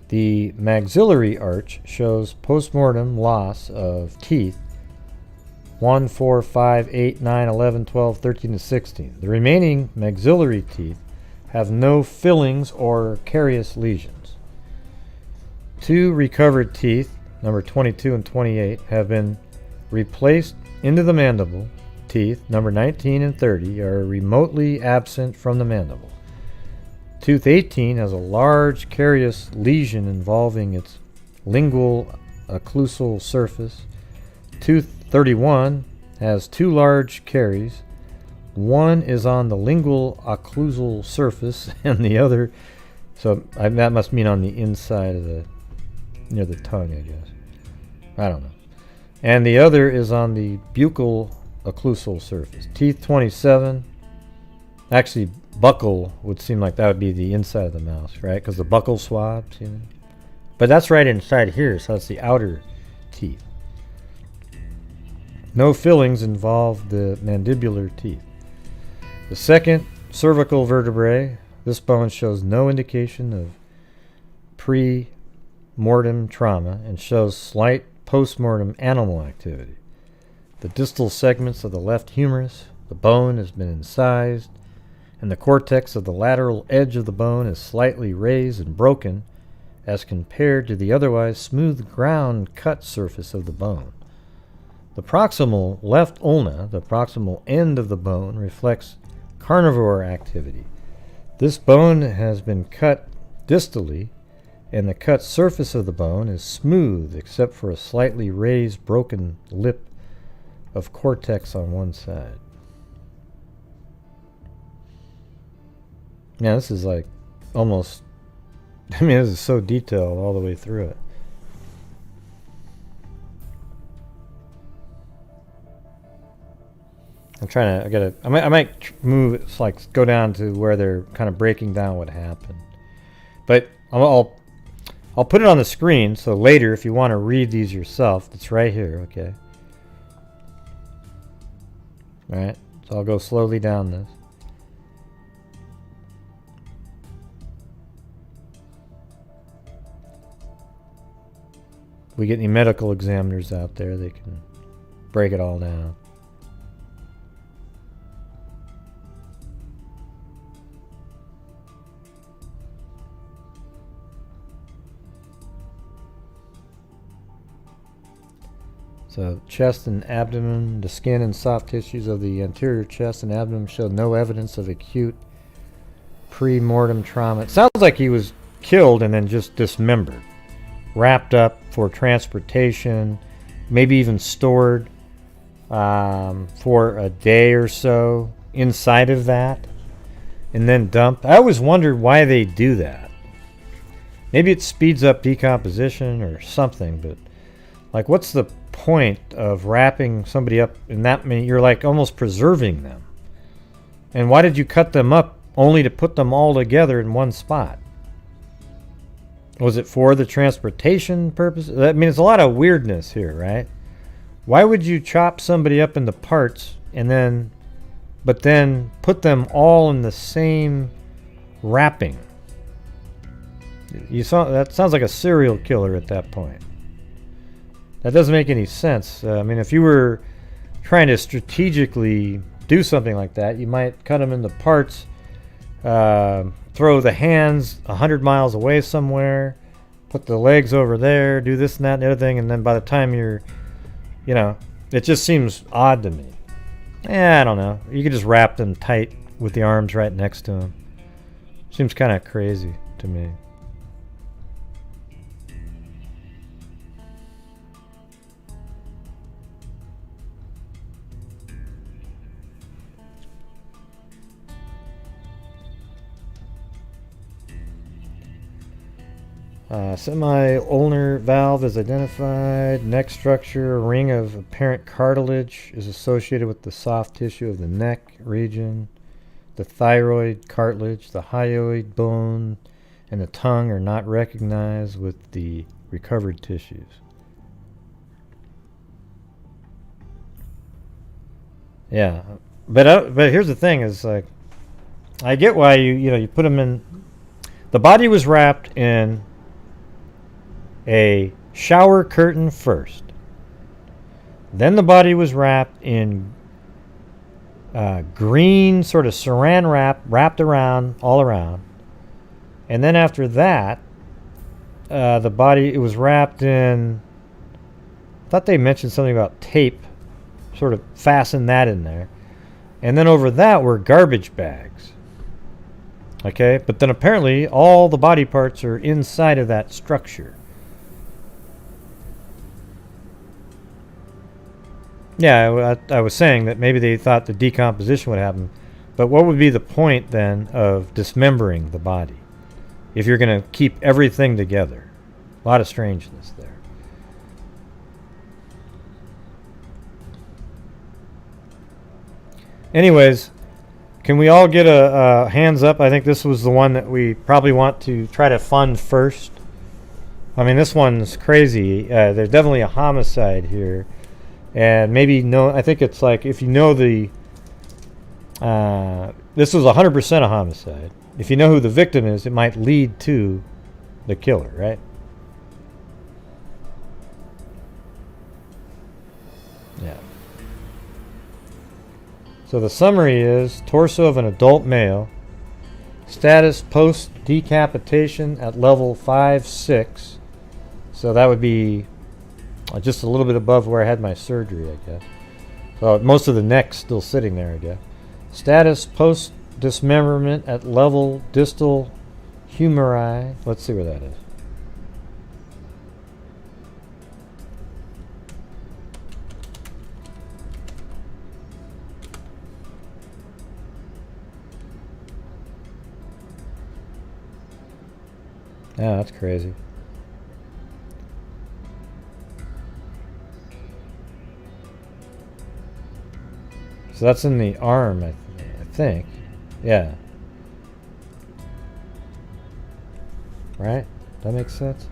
The maxillary arch shows post-mortem loss of teeth 1, 4, 5, 8, 9, 11, 12, 13, and 16. The remaining maxillary teeth have no fillings or carious lesions. 2 recovered teeth, number 22 and 28, have been replaced into the mandible. Teeth, number 19 and 30, are remotely absent from the mandible. Tooth 18 has a large carious lesion involving its lingual occlusal surface. Tooth 31 has 2 large caries. One is on the lingual occlusal surface and the other, so that must mean on the inside of the, near the tongue, I guess. I don't know. And the other is on the buccal occlusal surface. Teeth 27, actually buccal would seem like that would be the inside of the mouth, right? Because the buccal swabs, you know. But that's right inside here, so that's the outer teeth. No fillings involve the mandibular teeth. The second cervical vertebrae, this bone shows no indication of pre-mortem trauma and shows slight post-mortem animal activity. The distal segments of the left humerus, the bone has been incised, and the cortex of the lateral edge of the bone is slightly raised and broken as compared to the otherwise smooth ground cut surface of the bone. The proximal left ulna, the proximal end of the bone, reflects carnivore activity. This bone has been cut distally, and the cut surface of the bone is smooth except for a slightly raised broken lip of cortex on one side. Yeah, this is like almost, I mean, this is so detailed all the way through it. I'm trying to, I might move, it's like go down to where they're kind of breaking down what happened. But I'll put it on the screen, so later if you want to read these yourself, it's right here, okay? Alright, so I'll go slowly down this. If we get any medical examiners out there, they can break it all down. So chest and abdomen, the skin and soft tissues of the anterior chest and abdomen show no evidence of acute pre-mortem trauma. It sounds like he was killed and then just dismembered, wrapped up for transportation, maybe even stored for a day or so inside of that, and then dumped. I always wondered why they do that. Maybe it speeds up decomposition or something, but like, what's the point of wrapping somebody up in that many? You're like almost preserving them. And why did you cut them up only to put them all together in one spot? Was it for the transportation purpose? I mean, it's a lot of weirdness here, right? Why would you chop somebody up into parts and then, but then put them all in the same wrapping? You saw that sounds like a serial killer at that point. That doesn't make any sense. I mean, if you were trying to strategically do something like that, you might cut them into parts, throw the hands 100 miles away somewhere, put the legs over there, do this and that and the other thing, and then by the time you're, you know, it just seems odd to me. I don't know. You could just wrap them tight with the arms right next to them. Seems kind of crazy to me. Semi-ulnar valve is identified. Neck structure, ring of apparent cartilage is associated with the soft tissue of the neck region. The thyroid cartilage, the hyoid bone, and the tongue are not recognized with the recovered tissues. Yeah, but here's the thing: is like, I get why you put them in. The body was wrapped in a shower curtain first. Then the body was wrapped in green sort of saran wrap, wrapped around, all around. And then after that, the body, it was wrapped in, I thought they mentioned something about tape, sort of fasten that in there. And then over that were garbage bags. Okay, but then apparently all the body parts are inside of that structure. Yeah, I was saying that maybe they thought the decomposition would happen, but what would be the point then of dismembering the body if you're going to keep everything together? A lot of strangeness there. Anyways, can we all get a hands up? I think this was the one that we probably want to try to fund first. I mean, this one's crazy. There's definitely a homicide here. And maybe I think it's like, if you know this was 100% a homicide. If you know who the victim is, it might lead to the killer, right? Yeah. So the summary is torso of an adult male, status post decapitation at level 5-6. So that would be just a little bit above where I had my surgery, I guess. So most of the neck's still sitting there, I guess. Status post dismemberment at level distal humeri. Let's see where that is. Yeah, that's crazy. So that's in the arm, I think. Yeah. Right? That makes sense?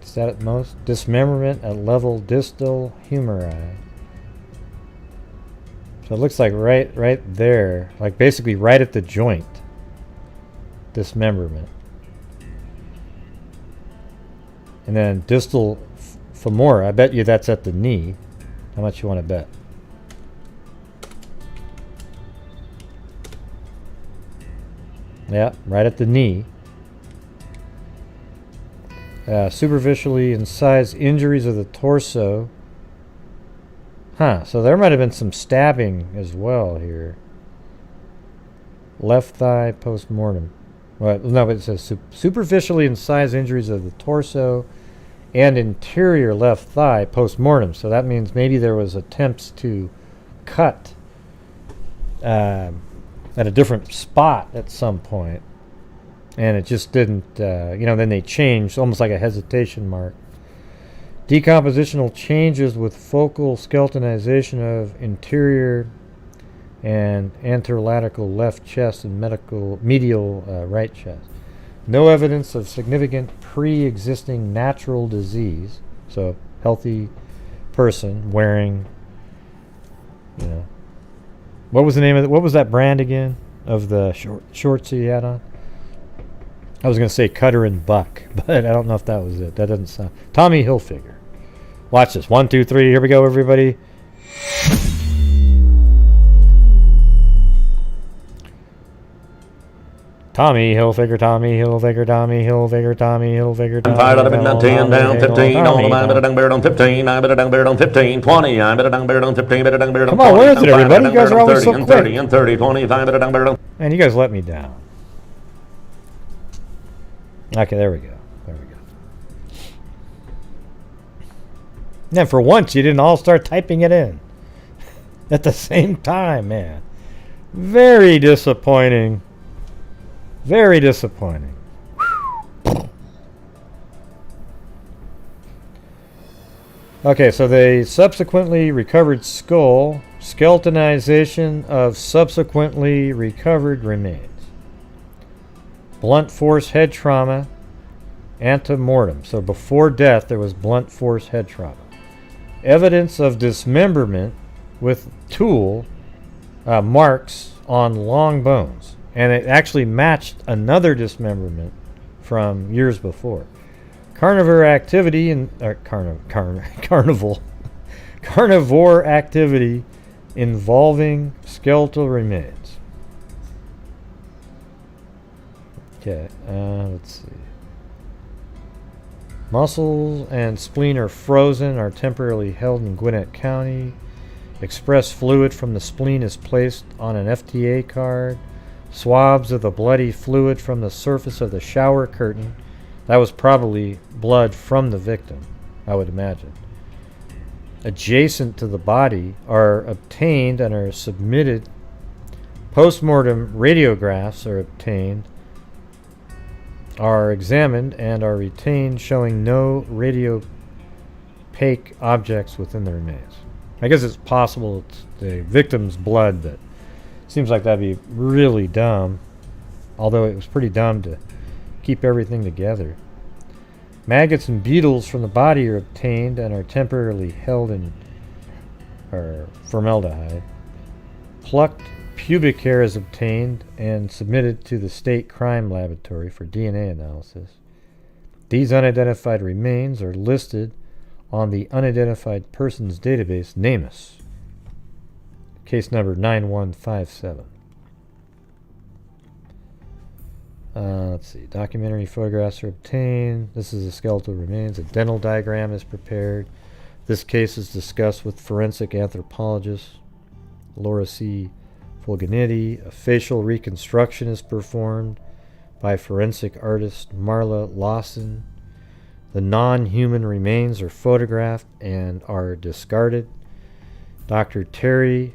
Is that at most? Dismemberment at level distal humeri. So it looks like right there. Like basically right at the joint. Dismemberment. And then distal femur, I bet you that's at the knee. How much you want to bet? Yeah, right at the knee. Superficially incised injuries of the torso. Huh, so there might have been some stabbing as well here. Left thigh post-mortem. Well, no, it says superficially incised injuries of the torso and interior left thigh post-mortem. So that means maybe there was attempts to cut at a different spot at some point. And it just didn't, then they changed, almost like a hesitation mark. Decompositional changes with focal skeletonization of interior and anterolateral left chest and medial right chest. No evidence of significant pre-existing natural disease. So, healthy person wearing, what was the name of it? What was that brand again of the shorts he had on? I was going to say Cutter and Buck, but I don't know if that was it. That doesn't sound... Tommy Hilfiger. Watch this. 1, 2, 3. Here we go, everybody. Tommy Hilfiger, Tommy Hilfiger, Tommy Hilfiger, Tommy Hilfiger, Tommy Hilfiger. Fired up in 19, down 15, all the man, better dung beard on 15, I better dung beard on 15, 20, I better dung beard on 15, better dung beard on 20. Come on, where is it, everybody? You guys are always so quick. 30 and 30, 20, I better dung beard on... Man, you guys let me down. Okay, there we go. And for once, you didn't all start typing it in at the same time, man. Very disappointing. Very disappointing. Okay, so they subsequently recovered skull, skeletonization of subsequently recovered remains. Blunt force head trauma, antemortem. So before death, there was blunt force head trauma. Evidence of dismemberment with tool marks on long bones. And it actually matched another dismemberment from years before. Carnivore activity carnivore activity involving skeletal remains. Okay, let's see. Muscles and spleen are frozen, are temporarily held in Gwinnett County. Express fluid from the spleen is placed on an FTA card. Swabs of the bloody fluid from the surface of the shower curtain. That was probably blood from the victim, I would imagine. Adjacent to the body are obtained and are submitted. Postmortem radiographs are obtained, are examined, and are retained, showing no radiopaque objects within the remains. I guess it's possible it's the victim's blood, but it seems like that'd be really dumb. Although it was pretty dumb to keep everything together. Maggots and beetles from the body are obtained and are temporarily held in formaldehyde. Plucked pubic hair is obtained and submitted to the state crime laboratory for DNA analysis. These unidentified remains are listed on the Unidentified Persons Database, NamUs. Case number 9157. Let's see. Documentary photographs are obtained. This is the skeletal remains. A dental diagram is prepared. This case is discussed with forensic anthropologist Laura C. Fulganetti. A facial reconstruction is performed by forensic artist Marla Lawson. The non-human remains are photographed and are discarded. Dr. Terry...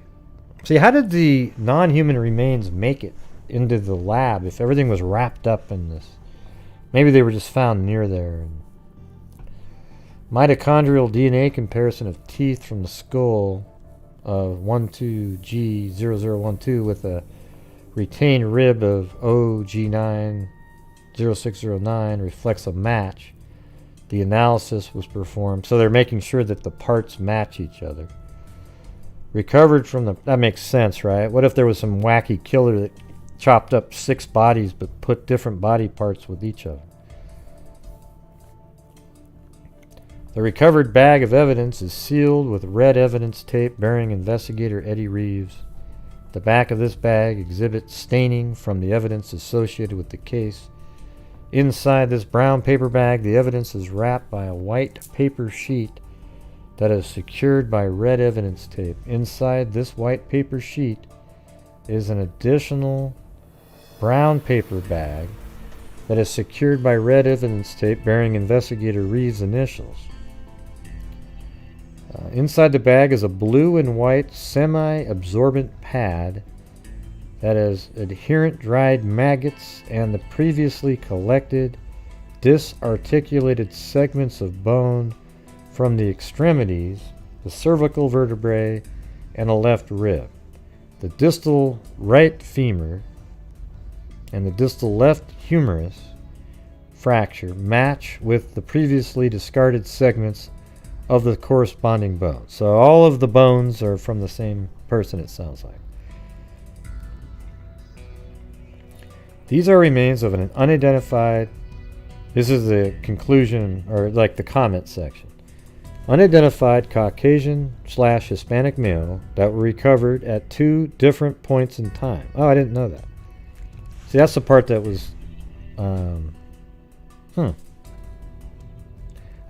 See, how did the non-human remains make it into the lab if everything was wrapped up in this? Maybe they were just found near there. Mitochondrial DNA comparison of teeth from the skull of 12G0012 with a retained rib of OG90609 reflects a match. The analysis was performed. So they're making sure that the parts match each other. Recovered from the... That makes sense, right? What if there was some wacky killer that chopped up 6 bodies but put different body parts with each of them? The recovered bag of evidence is sealed with red evidence tape bearing investigator Eddie Reeves' The back of this bag exhibits staining from the evidence associated with the case. Inside this brown paper bag, the evidence is wrapped by a white paper sheet that is secured by red evidence tape. Inside this white paper sheet is an additional brown paper bag that is secured by red evidence tape bearing Investigator Reed's initials. Inside the bag is a blue and white semi-absorbent pad that has adherent dried maggots and the previously collected disarticulated segments of bone from the extremities, the cervical vertebrae, and a left rib. The distal right femur and the distal left humerus fracture match with the previously discarded segments of the corresponding bones. So all of the bones are from the same person, it sounds like. These are remains of an unidentified, this is the conclusion, or like the comment section, unidentified Caucasian/Hispanic male that were recovered at 2 different points in time. Oh, I didn't know that. See, that's the part that was,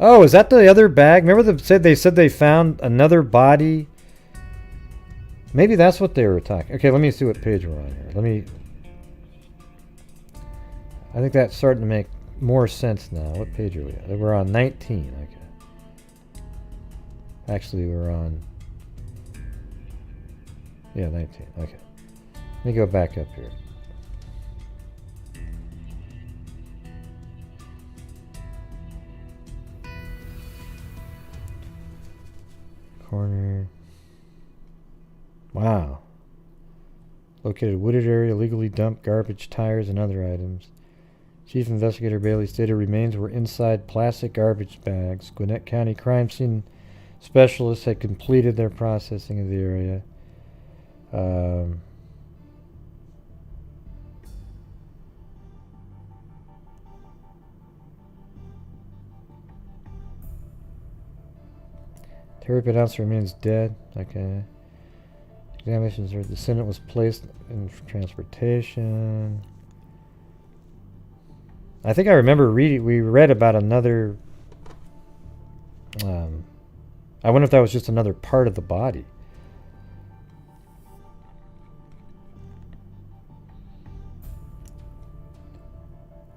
Oh, is that the other bag? Remember they said they found another body? Maybe that's what they were talking. Okay, let me see what page we're on here. I think that's starting to make more sense now. What page are we at? We're on 19. Okay. Actually, we're on... Yeah, 19. Okay. Let me go back up here. Corner. Wow. Located wooded area, illegally dumped garbage, tires, and other items. Chief Investigator Bailey stated remains were inside plastic garbage bags. Gwinnett County crime scene specialists had completed their processing of the area. Terry pronounced remains dead. Okay. Examinations are the descendant was placed in transportation. I think I remember we read about another. I wonder if that was just another part of the body.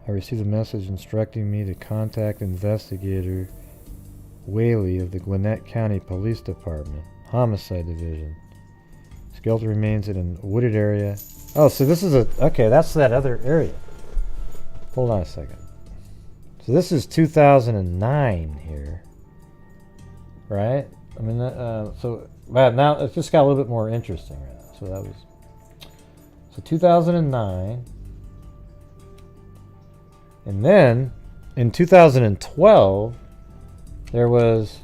I received a message instructing me to contact investigator Whaley of the Gwinnett County Police Department, Homicide Division. Skeleton remains in a wooded area. Oh, so this is okay, that's that other area. Hold on a second. So this is 2009 here, right? I mean, so now it just got a little bit more interesting right now. So that was 2009, and then in 2012 there was.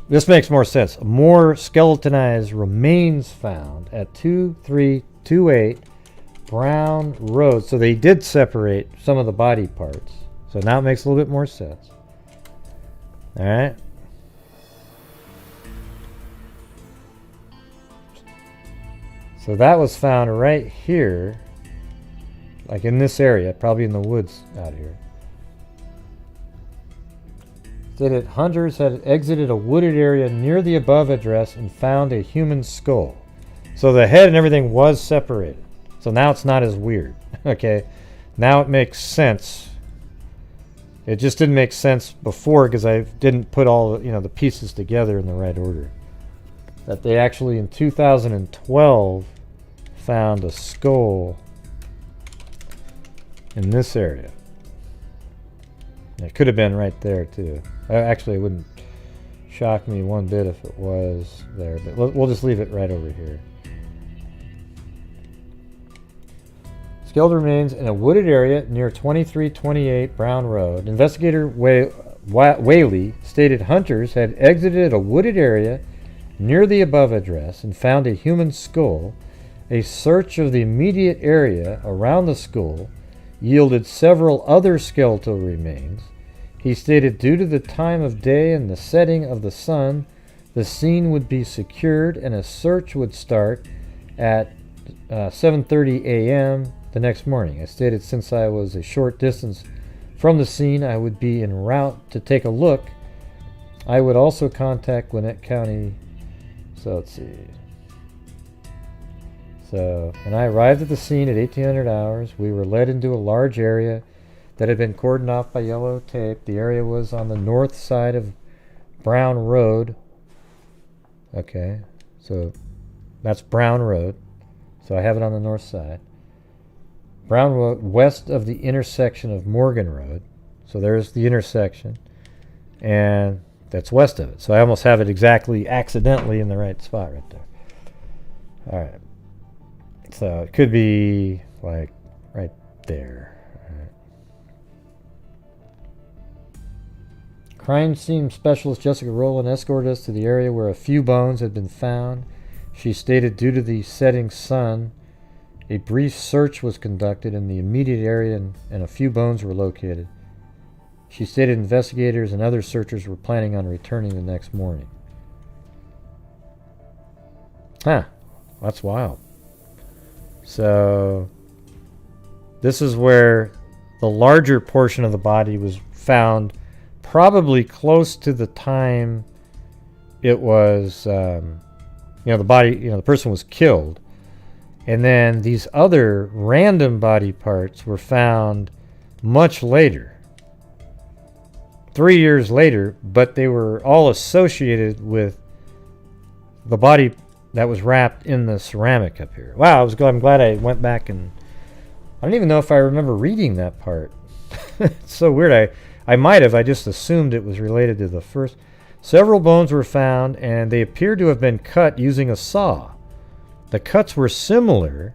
This makes more sense. More skeletonized remains found at 2328 Brown Road. So they did separate some of the body parts. So now it makes a little bit more sense. All right. So that was found right here, like in this area, probably in the woods out here. Stated hunters had exited a wooded area near the above address and found a human skull. So the head and everything was separated. So now it's not as weird. Okay, now it makes sense. It just didn't make sense before because I didn't put all the pieces together in the right order. That they actually in 2012 found a skull in this area. It could have been right there too. Actually, it wouldn't shock me one bit if it was there, but we'll just leave it right over here. Skeleton remains in a wooded area near 2328 Brown Road. Investigator Whaley stated hunters had exited a wooded area near the above address and found a human skull. A search of the immediate area around the skull yielded several other skeletal remains. He stated due to the time of day and the setting of the sun, the scene would be secured and a search would start at 7:30 a.m. the next morning. I stated since I was a short distance from the scene, I would be en route to take a look. I would also contact Gwinnett County. So let's see. So, when I arrived at the scene at 1800 hours, we were led into a large area that had been cordoned off by yellow tape. The area was on the north side of Brown Road. Okay, so that's Brown Road. So I have it on the north side. Brown Road, west of the intersection of Morgan Road. So there's the intersection. And that's west of it. So I almost have it exactly accidentally in the right spot right there. All right. So it could be like right there. All right. Crime scene specialist Jessica Rowland escorted us to the area where a few bones had been found. She stated due to the setting sun, a brief search was conducted in the immediate area and a few bones were located. She stated investigators and other searchers were planning on returning the next morning. Huh. That's wild. So, this is where the larger portion of the body was found, probably close to the time it was, the body, the person was killed. And then these other random body parts were found much later. 3 years later, but they were all associated with the body that was wrapped in the ceramic up here. Wow, I'm glad I went back and I don't even know if I remember reading that part. It's so weird. I might have. I just assumed it was related to the first. Several bones were found and they appeared to have been cut using a saw. The cuts were similar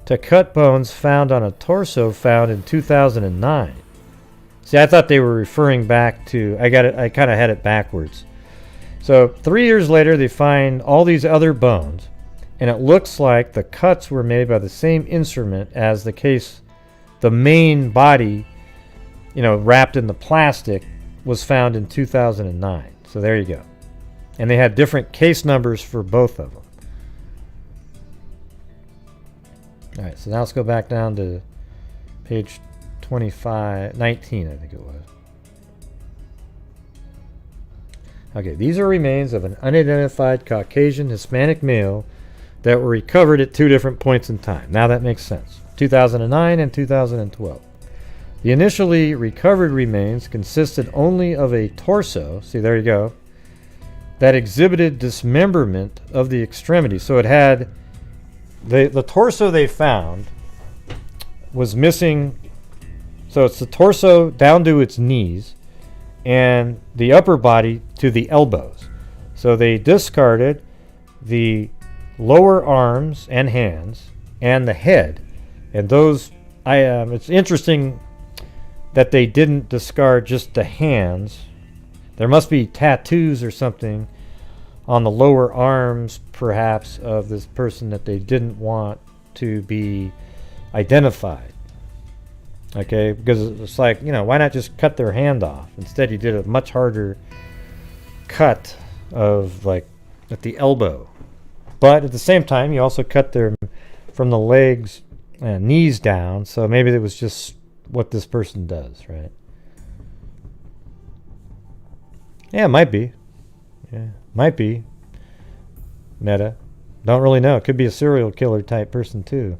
to cut bones found on a torso found in 2009. See, I thought they were referring back to, I kind of had it backwards. So 3 years later, they find all these other bones, and it looks like the cuts were made by the same instrument as the main body, wrapped in the plastic, was found in 2009. So there you go. And they had different case numbers for both of them. All right, so now let's go back down to page 19, I think it was. Okay, these are remains of an unidentified Caucasian Hispanic male that were recovered at two different points in time. Now that makes sense. 2009 and 2012. The initially recovered remains consisted only of a torso, see there you go, that exhibited dismemberment of the extremity. So it had, the torso they found was missing. So it's the torso down to its knees and the upper body to the elbows. So they discarded the lower arms and hands and the head. And those, it's interesting that they didn't discard just the hands. There must be tattoos or something on the lower arms, perhaps, of this person that they didn't want to be identified. Okay, because it's like, why not just cut their hand off? Instead, you did a much harder cut of, like, at the elbow. But at the same time, you also cut their, from the legs and knees down. So maybe it was just what this person does, right? Yeah, it might be. Yeah, might be. Meta. Don't really know. It could be a serial killer type person, too.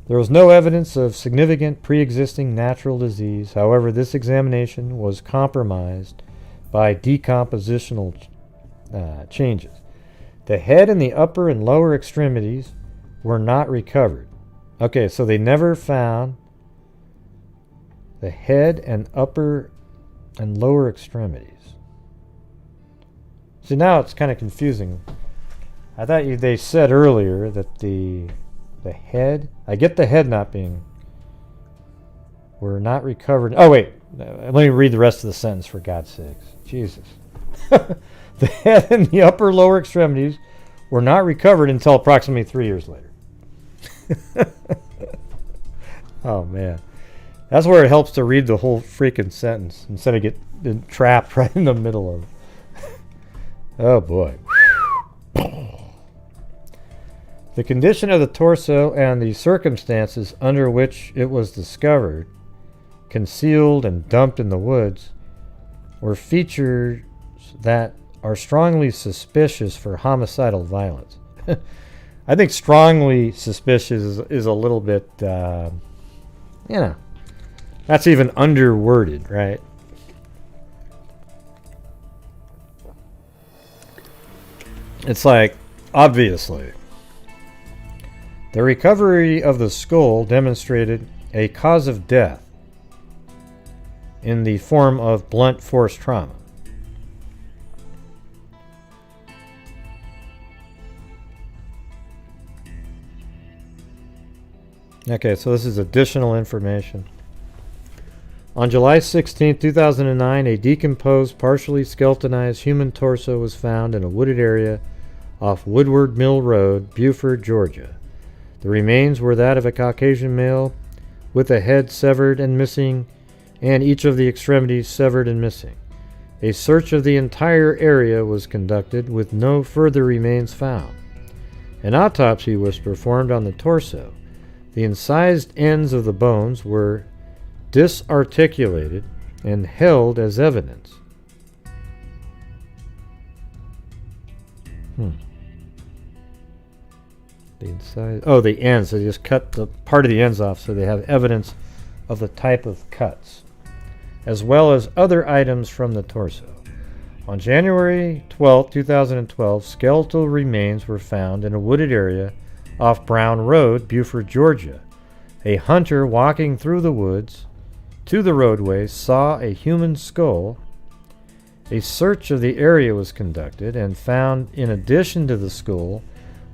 There was no evidence of significant pre-existing natural disease. However, this examination was compromised by decompositional changes. The head and the upper and lower extremities were not recovered. Okay, so they never found the head and upper and lower extremities. See, now it's kind of confusing. I thought they said earlier that the head, I get the head not being, were not recovered. Oh, wait. Let me read the rest of the sentence, for God's sakes. Jesus. The head and the upper lower extremities were not recovered until approximately 3 years later. Oh, man. That's where it helps to read the whole freaking sentence instead of getting trapped right in the middle of it. Oh, boy. The condition of the torso and the circumstances under which it was discovered, concealed and dumped in the woods, were features that are strongly suspicious for homicidal violence. I think strongly suspicious is a little bit, that's even underworded, right? It's like, obviously. The recovery of the skull demonstrated a cause of death in the form of blunt force trauma. Okay, so this is additional information. On July 16, 2009, a decomposed, partially skeletonized human torso was found in a wooded area off Woodward Mill Road, Beaufort, Georgia. The remains were that of a Caucasian male with a head severed and missing, and each of the extremities severed and missing. A search of the entire area was conducted with no further remains found. An autopsy was performed on the torso. The incised ends of the bones were disarticulated and held as evidence. The ends. They just cut the part of the ends off so they have evidence of the type of cuts, as well as other items from the torso. On January 12, 2012, skeletal remains were found in a wooded area off Brown Road, Beaufort, Georgia. A hunter walking through the woods to the roadway saw a human skull. A search of the area was conducted and found, in addition to the skull,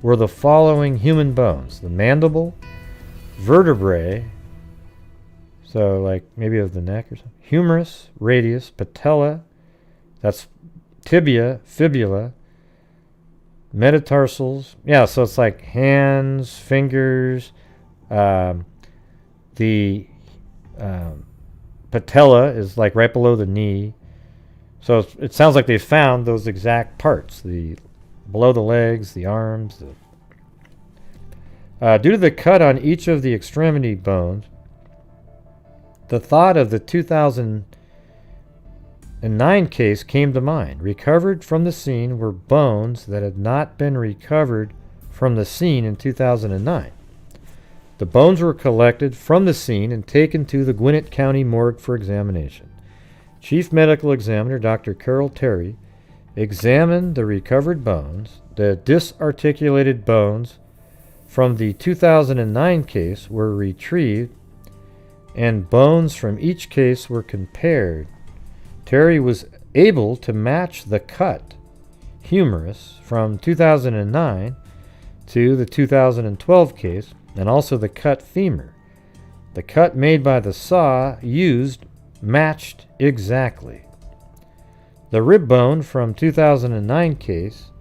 were the following human bones: the mandible, vertebrae, so like maybe of the neck or something, humerus, radius, patella, that's tibia, fibula, metatarsals. Yeah, so it's like hands, fingers, the patella is like right below the knee. So it sounds like they found those exact parts, the below the legs, the arms. Due to the cut on each of the extremity bones, the thought of the 2009 case came to mind. Recovered from the scene were bones that had not been recovered from the scene in 2009. The bones were collected from the scene and taken to the Gwinnett County morgue for examination. Chief Medical Examiner Dr. Carol Terry examined the recovered bones. The disarticulated bones from the 2009 case were retrieved, and bones from each case were compared. Terry was able to match the cut humerus from 2009 to the 2012 case, and also the cut femur. The cut made by the saw used matched exactly. The rib bone from 2009 case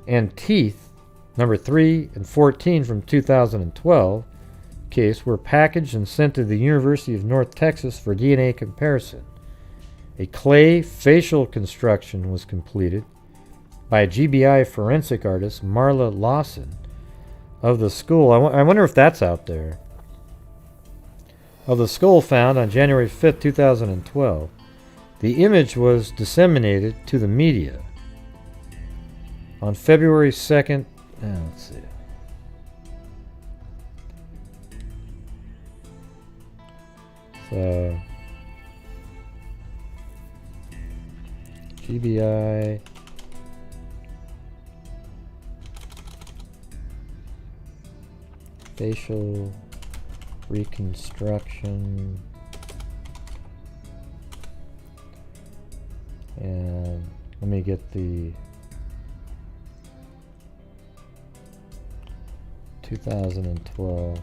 and teeth number 3 and 14 from 2012 case were packaged and sent to the University of North Texas for DNA comparison. A clay facial construction was completed by GBI forensic artist Marla Lawson of the skull. I wonder if that's out there. Of the skull found on January 5th, 2012. The image was disseminated to the media. On February 2nd, let's see. So, GBI facial reconstruction, and let me get the 2012.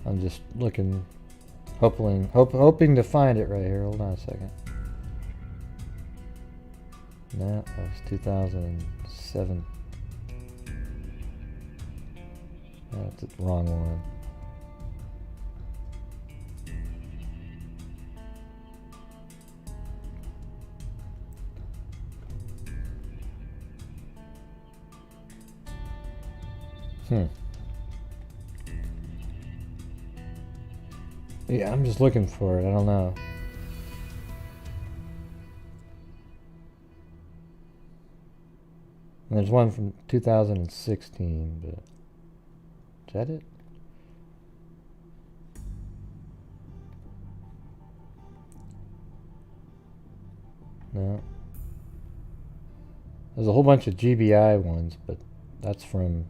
I'm just looking, hoping to find it right here. Hold on a second. No, that was 2007. That's the wrong one. Yeah, I'm just looking for it. I don't know. And there's one from 2016, but is that it? No. There's a whole bunch of GBI ones, but that's from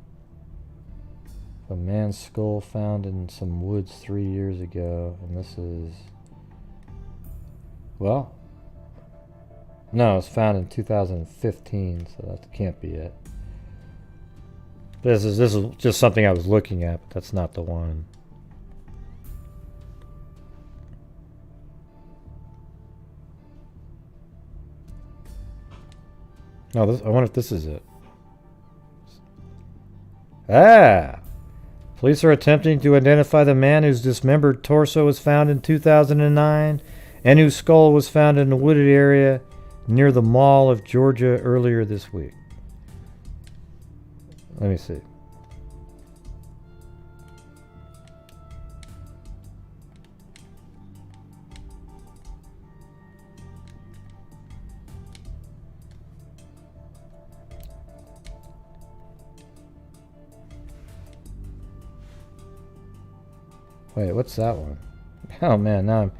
a man's skull found in some woods 3 years ago, and this is, well, no, it's found in 2015, so that can't be it. This is just something I was looking at, but that's not the one. No, I wonder if this is it. Ah! Police are attempting to identify the man whose dismembered torso was found in 2009 and whose skull was found in a wooded area near the Mall of Georgia earlier this week. Let me see. Wait, what's that one? Oh man, now I'm...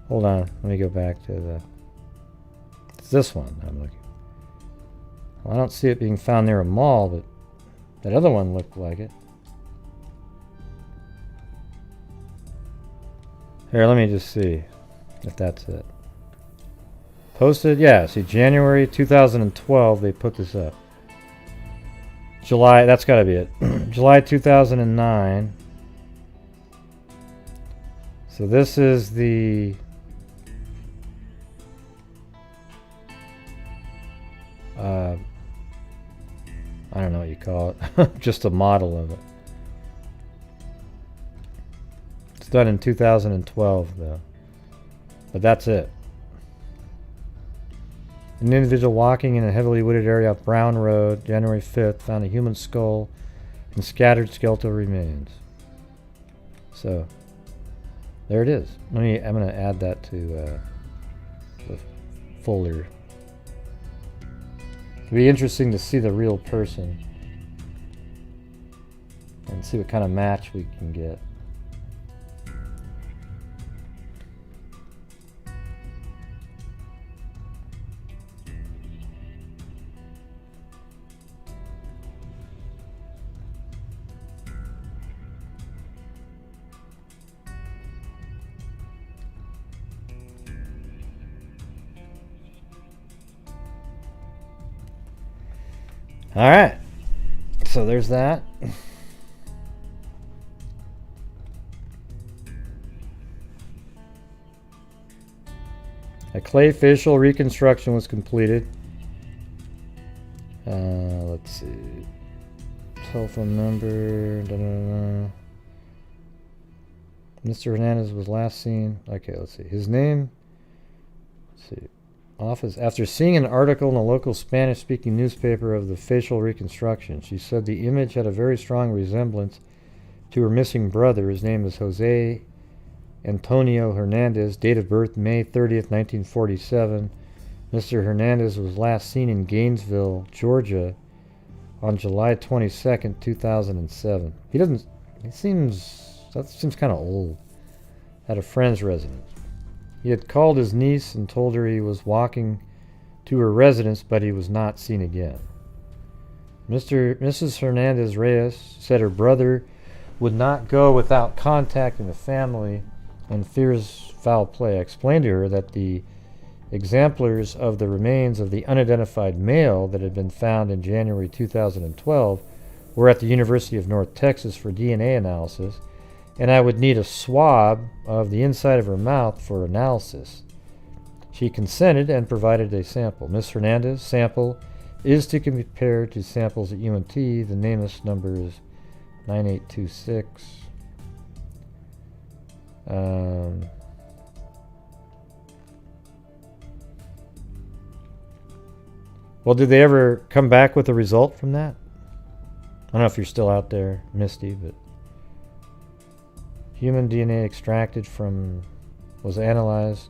Hold on, let me go back to the... It's this one I'm looking. Well, I don't see it being found near a mall, but that other one looked like it. Here, let me just see if that's it. Posted? Yeah, see, January 2012, they put this up. July, that's gotta be it. July 2009. So this is the I don't know what you call it. Just a model of it. It's done in 2012 though. But that's it. An individual walking in a heavily wooded area off Brown Road, January 5th, found a human skull and scattered skeletal remains. So there it is. I'm gonna add that to the folder. It'll be interesting to see the real person and see what kind of match we can get. All right, so there's that. A clay facial reconstruction was completed. Let's see. Telephone number. Mr. Hernandez was last seen. Okay, let's see. His name. Let's see. Office. After seeing an article in a local Spanish-speaking newspaper of the facial reconstruction, she said the image had a very strong resemblance to her missing brother. His name is Jose Antonio Hernandez, date of birth May 30th, 1947. Mr. Hernandez was last seen in Gainesville, Georgia on July 22nd, 2007. That seems kind of old. At a friend's residence. He had called his niece and told her he was walking to her residence, but he was not seen again. Mrs. Hernandez Reyes said her brother would not go without contacting the family and fears foul play. I explained to her that the exemplars of the remains of the unidentified male that had been found in January 2012 were at the University of North Texas for DNA analysis, and I would need a swab of the inside of her mouth for analysis. She consented and provided a sample. Ms. Hernandez, sample is to compare to samples at UNT. The NamUs number is 9826. Well, did they ever come back with a result from that? I don't know if you're still out there, Misty, but human DNA extracted from was analyzed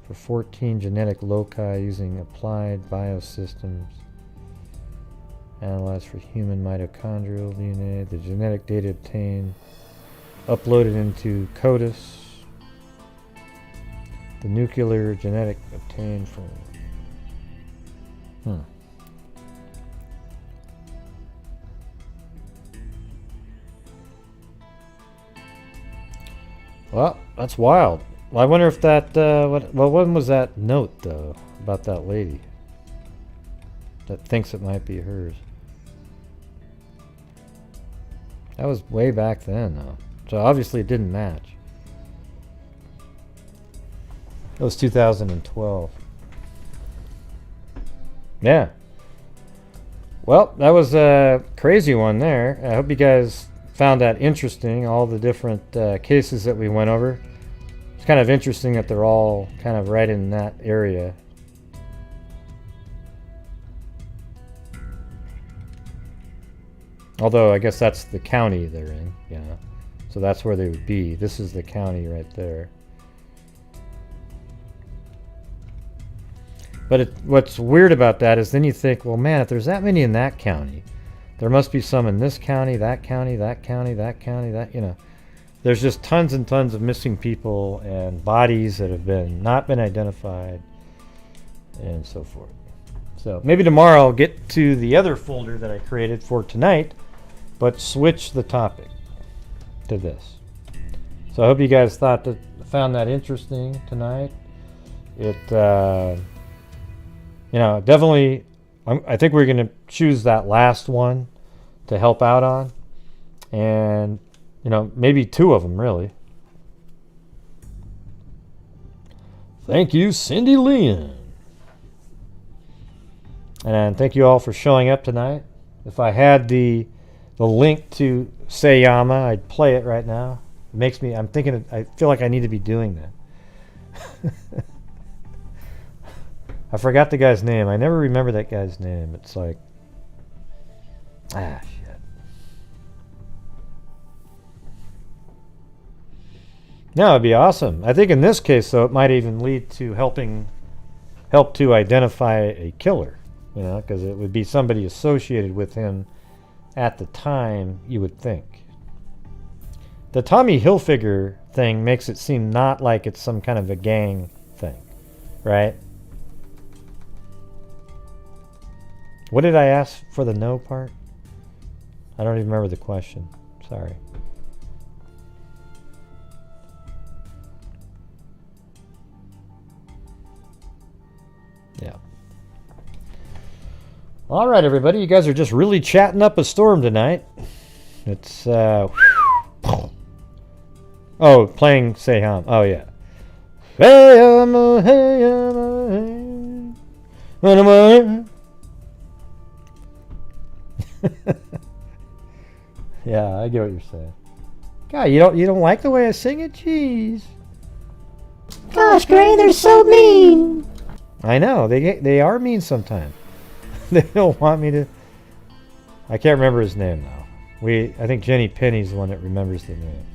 for 14 genetic loci using applied biosystems. Analyzed for human mitochondrial DNA. The genetic data obtained, uploaded into CODIS. The nuclear genetic obtained from... Well, that's wild. Well, I wonder if that, when was that note, though, about that lady that thinks it might be hers? That was way back then, though. So obviously it didn't match. It was 2012. Yeah. Well, that was a crazy one there. I hope you guys found that interesting, all the different cases that we went over. It's kind of interesting that they're all kind of right in that area. Although I guess that's the county they're in, you know. So that's where they would be. This is the county right there. But what's weird about that is then you think, well, man, if there's that many in that county, there must be some in this county, that county, that county, that county, that, you know. There's just tons and tons of missing people and bodies that have not been identified and so forth. So maybe tomorrow I'll get to the other folder that I created for tonight, but switch the topic to this. So I hope you guys found that interesting tonight. It, you know, definitely, I think we're going to choose that last one to help out on. And, you know, maybe two of them, really. Thank you, Cindy Leon. And thank you all for showing up tonight. If I had the link to Sayama, I'd play it right now. It makes me, I feel like I need to be doing that. I forgot the guy's name. I never remember that guy's name. It's like, shit. No, it'd be awesome. I think in this case, though, it might even lead to help to identify a killer. You know, because it would be somebody associated with him at the time, you would think. The Tommy Hilfiger thing makes it seem not like it's some kind of a gang thing, right? What did I ask for the no part? I don't even remember the question. Sorry. Yeah. All right, everybody. You guys are just really chatting up a storm tonight. It's, oh, playing Sayham. Oh, yeah. Yeah, I get what you're saying. God, you don't like the way I sing it? Jeez. Gosh, Gray, they're so mean. I know. They are mean sometimes. They don't want me to. I can't remember his name now. I think Jenny Penny's the one that remembers the name.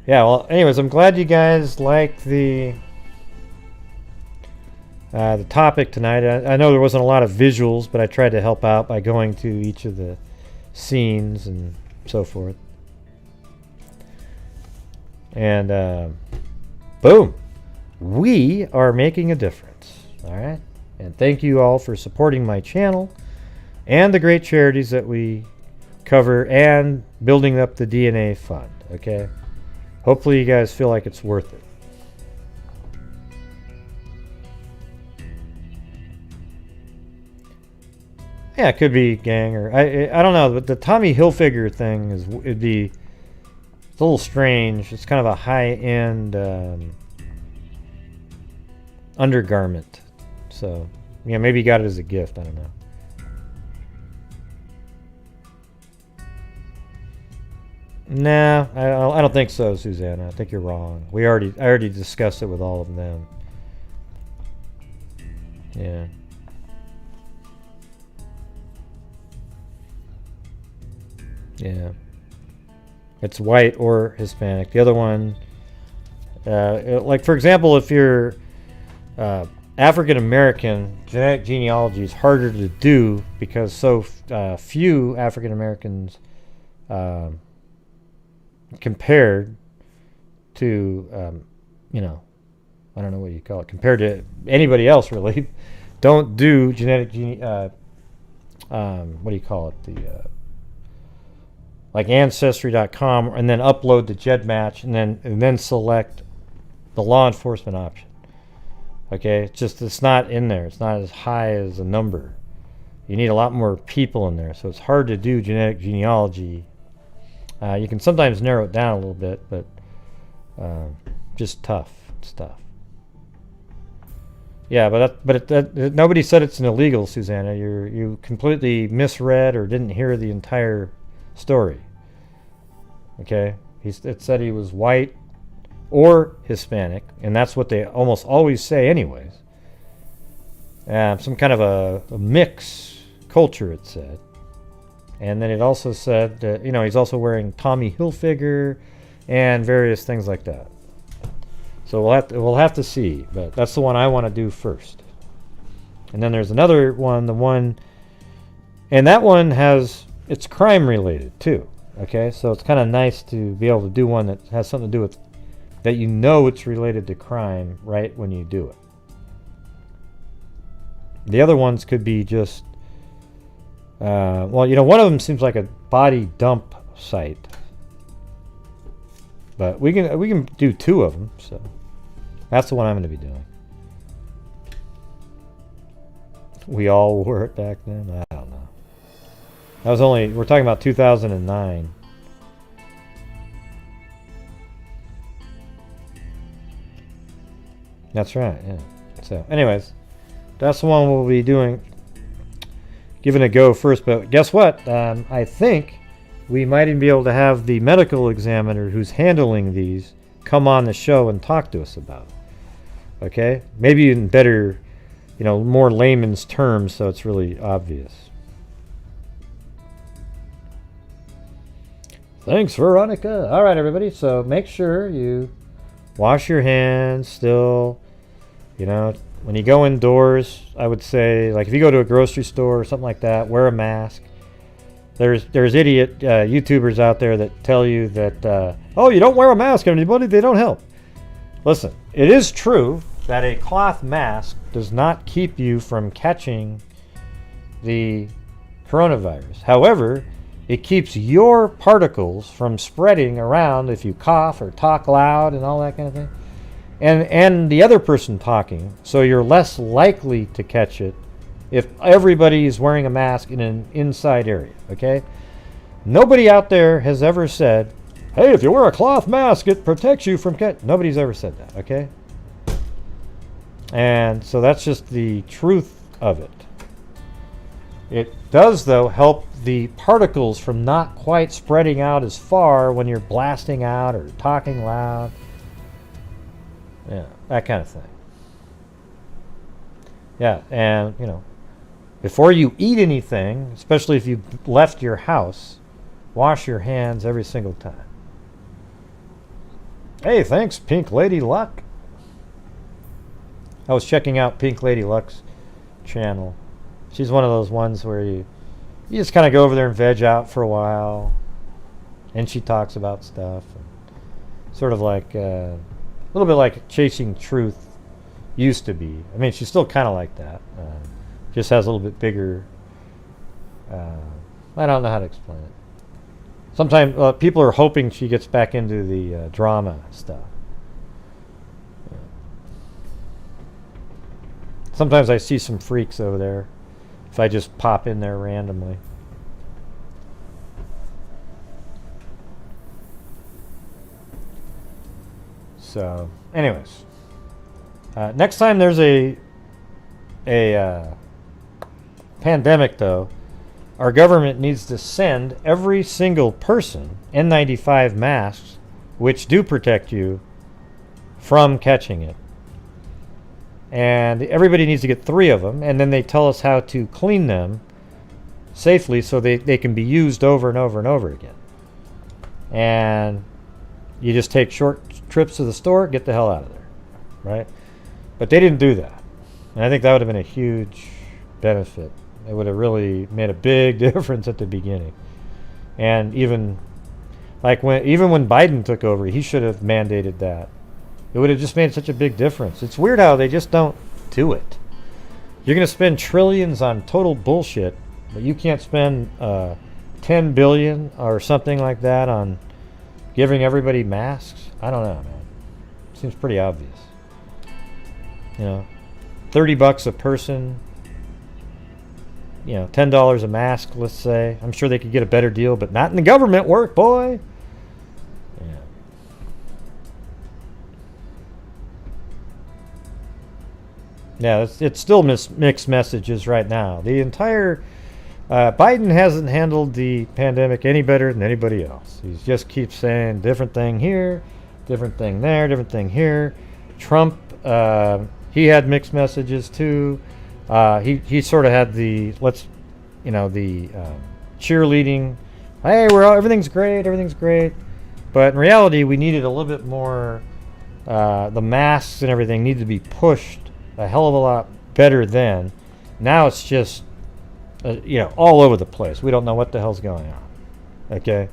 Yeah, well, anyways, I'm glad you guys like the topic tonight. I know there wasn't a lot of visuals, but I tried to help out by going to each of the scenes and so forth. And boom, we are making a difference. All right, and thank you all for supporting my channel and the great charities that we cover and building up the DNA fund. Okay, hopefully you guys feel like it's worth it. Yeah, it could be gang or I don't know, but the Tommy Hilfiger thing it'd be It's a little strange. It's kind of a high-end undergarment. So, yeah, maybe you got it as a gift. I don't know. Nah, I don't think so, Susanna. I think you're wrong. I already discussed it with all of them. Yeah. Yeah. It's white or Hispanic. The other one, like for example, if you're African American, genetic genealogy is harder to do because so few African Americans compared to, you know, I don't know what you call it, compared to anybody else really, don't do genetic what do you call it, the like Ancestry.com, and then upload the GEDmatch, and then select the law enforcement option. Okay, it's not in there. It's not as high as a number. You need a lot more people in there, so it's hard to do genetic genealogy. You can sometimes narrow it down a little bit, but just tough. It's tough. Yeah, but nobody said it's an illegal, Susanna. You completely misread or didn't hear the entire story. Okay, it said he was white or Hispanic, and that's what they almost always say anyways. Some kind of a mix culture, it said. And then it also said that, you know, he's also wearing Tommy Hilfiger and various things like that. So we'll have to see, but that's the one I want to do first. And then there's another one, and that one it's crime related too. Okay, so it's kind of nice to be able to do one that has something to do with that, you know, it's related to crime right when you do it. The other ones could be just well, you know, one of them seems like a body dump site, but we can do two of them, so that's the one I'm going to be doing. We all wore it back then. I don't know. That was we're talking about 2009. That's right, yeah. So, anyways, that's the one we'll be giving a go first. But guess what? I think we might even be able to have the medical examiner who's handling these come on the show and talk to us about it. Okay? Maybe in better, you know, more layman's terms, so it's really obvious. Thanks, Veronica. All right, everybody. So make sure you wash your hands still. You know, when you go indoors, I would say, like if you go to a grocery store or something like that, wear a mask. There's idiot YouTubers out there that tell you that, oh, you don't wear a mask on anybody, they don't help. Listen, it is true that a cloth mask does not keep you from catching the coronavirus. However, it keeps your particles from spreading around if you cough or talk loud and all that kind of thing. And the other person talking, so you're less likely to catch it if everybody is wearing a mask in an inside area, okay? Nobody out there has ever said, hey, if you wear a cloth mask, it protects you from Nobody's ever said that, okay? And so that's just the truth of it. It does, though, help the particles from not quite spreading out as far when you're blasting out or talking loud. Yeah, that kind of thing. Yeah, and, you know, before you eat anything, especially if you left your house, wash your hands every single time. Hey, thanks, Pink Lady Luck. I was checking out Pink Lady Luck's channel. She's one of those ones where you just kind of go over there and veg out for a while, and she talks about stuff, and sort of like a little bit like Chasing Truth used to be. I mean, she's still kind of like that. Just has a little bit bigger. I don't know how to explain it. Sometimes people are hoping she gets back into the drama stuff. Sometimes I see some freaks over there if I just pop in there randomly. So, anyways, next time there's a pandemic, though, our government needs to send every single person N95 masks, which do protect you from catching it. And everybody needs to get 3 of them, and then they tell us how to clean them safely so they can be used over and over and over again. And you just take short trips to the store, get the hell out of there, right? But they didn't do that. And I think that would have been a huge benefit. It would have really made a big difference at the beginning. And even when Biden took over, he should have mandated that. It would have just made such a big difference. It's weird how they just don't do it. You're going to spend trillions on total bullshit, but you can't spend 10 billion or something like that on giving everybody masks. I don't know, man. Seems pretty obvious. You know, $30 a person. You know, $10 a mask, let's say. I'm sure they could get a better deal, but not in the government work, boy. Yeah, it's still mixed messages right now. The entire Biden hasn't handled the pandemic any better than anybody else. He just keeps saying different thing here, different thing there, different thing here. Trump, he had mixed messages too. He sort of had the cheerleading. Hey, everything's great. But in reality, we needed a little bit more. The masks and everything needed to be pushed a hell of a lot better then. Now it's just, all over the place. We don't know what the hell's going on. Okay?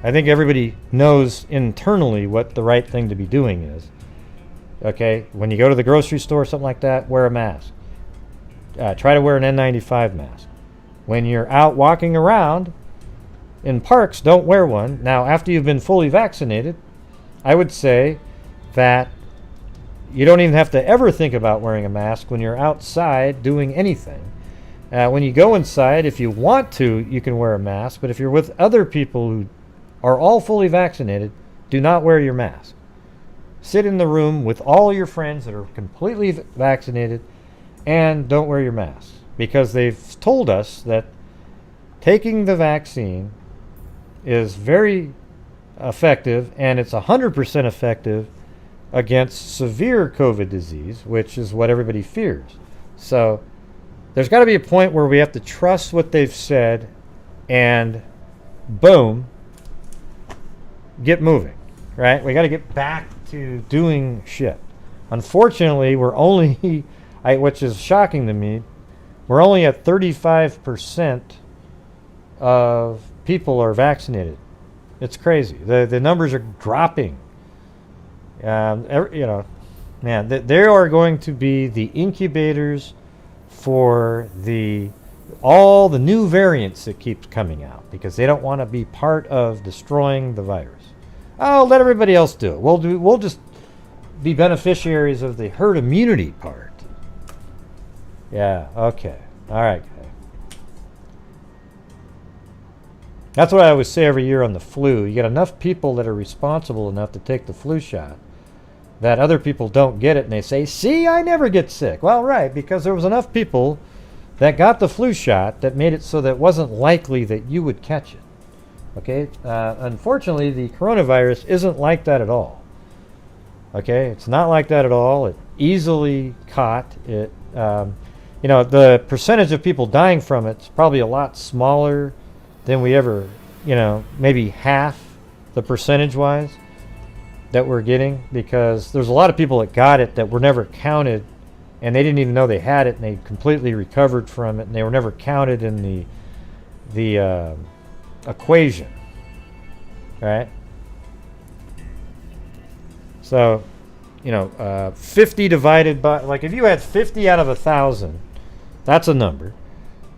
I think everybody knows internally what the right thing to be doing is. Okay? When you go to the grocery store, something like that, wear a mask. Try to wear an N95 mask. When you're out walking around in parks, don't wear one. Now, after you've been fully vaccinated, I would say that you don't even have to ever think about wearing a mask when you're outside doing anything. When you go inside, if you want to, you can wear a mask. But if you're with other people who are all fully vaccinated, do not wear your mask. Sit in the room with all your friends that are completely vaccinated and don't wear your mask. Because they've told us that taking the vaccine is very effective, and it's 100% effective against severe COVID disease, which is what everybody fears. So there's got to be a point where we have to trust what they've said and boom, get moving, right? We got to get back to doing shit. Unfortunately, we're only, which is shocking to me, we're only at 35% of people are vaccinated. It's crazy. The numbers are dropping. Man, they are going to be the incubators for all the new variants that keep coming out because they don't want to be part of destroying the virus. Oh, let everybody else do it. We'll just be beneficiaries of the herd immunity part. Yeah. Okay. All right. That's what I always say every year on the flu. You get enough people that are responsible enough to take the flu shot that other people don't get it, and they say, see, I never get sick. Well, right, because there was enough people that got the flu shot that made it so that it wasn't likely that you would catch it. Okay? Unfortunately, the coronavirus isn't like that at all. Okay? It's not like that at all. It easily caught. The percentage of people dying from it's probably a lot smaller than we ever, maybe half the percentage-wise that we're getting, because there's a lot of people that got it that were never counted, and they didn't even know they had it, and they completely recovered from it, and they were never counted in the equation, right? So, 50 divided by, like if you had 50 out of 1,000, that's a number.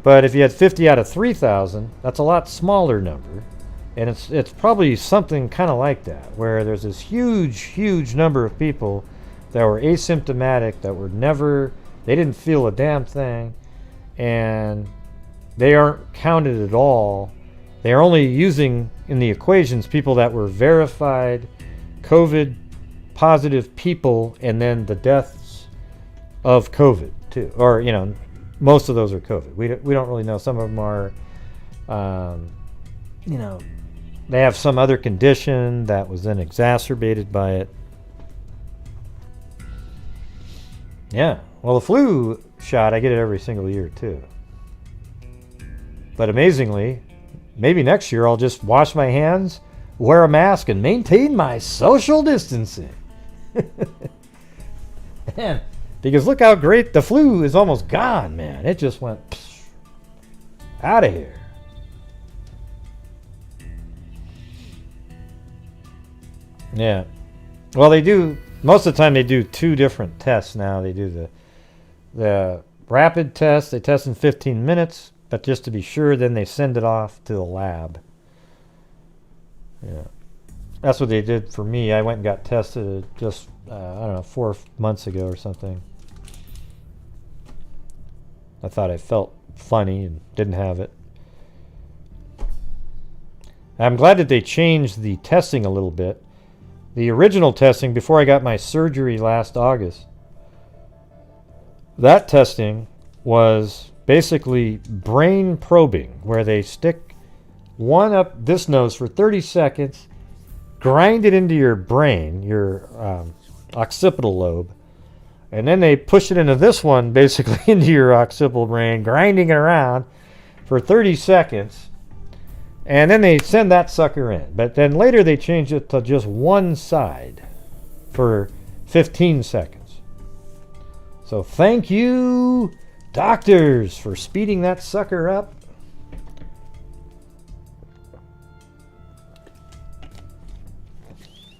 But if you had 50 out of 3,000, that's a lot smaller number. And it's probably something kind of like that, where there's this huge number of people that were asymptomatic, that they didn't feel a damn thing, and they aren't counted at all. They are only using in the equations people that were verified COVID positive people and then the deaths of COVID too, or most of those are COVID. We don't really know. Some of them are, they have some other condition that was then exacerbated by it. Yeah. Well, the flu shot, I get it every single year too. But amazingly, maybe next year I'll just wash my hands, wear a mask, and maintain my social distancing. Man, because look how great the flu is almost gone, man. It just went out of here. Yeah. Well, they do, most of the time they do 2 different tests now. They do the rapid test. They test in 15 minutes, but just to be sure, then they send it off to the lab. Yeah. That's what they did for me. I went and got tested just, I don't know, 4 months ago or something. I thought I felt funny and didn't have it. I'm glad that they changed the testing a little bit. The original testing, before I got my surgery last August, that testing was basically brain probing, where they stick one up this nose for 30 seconds, grind it into your brain, your occipital lobe, and then they push it into this one, basically into your occipital brain, grinding it around for 30 seconds. And then they send that sucker in. But then later they changed it to just one side for 15 seconds. So thank you, doctors, for speeding that sucker up.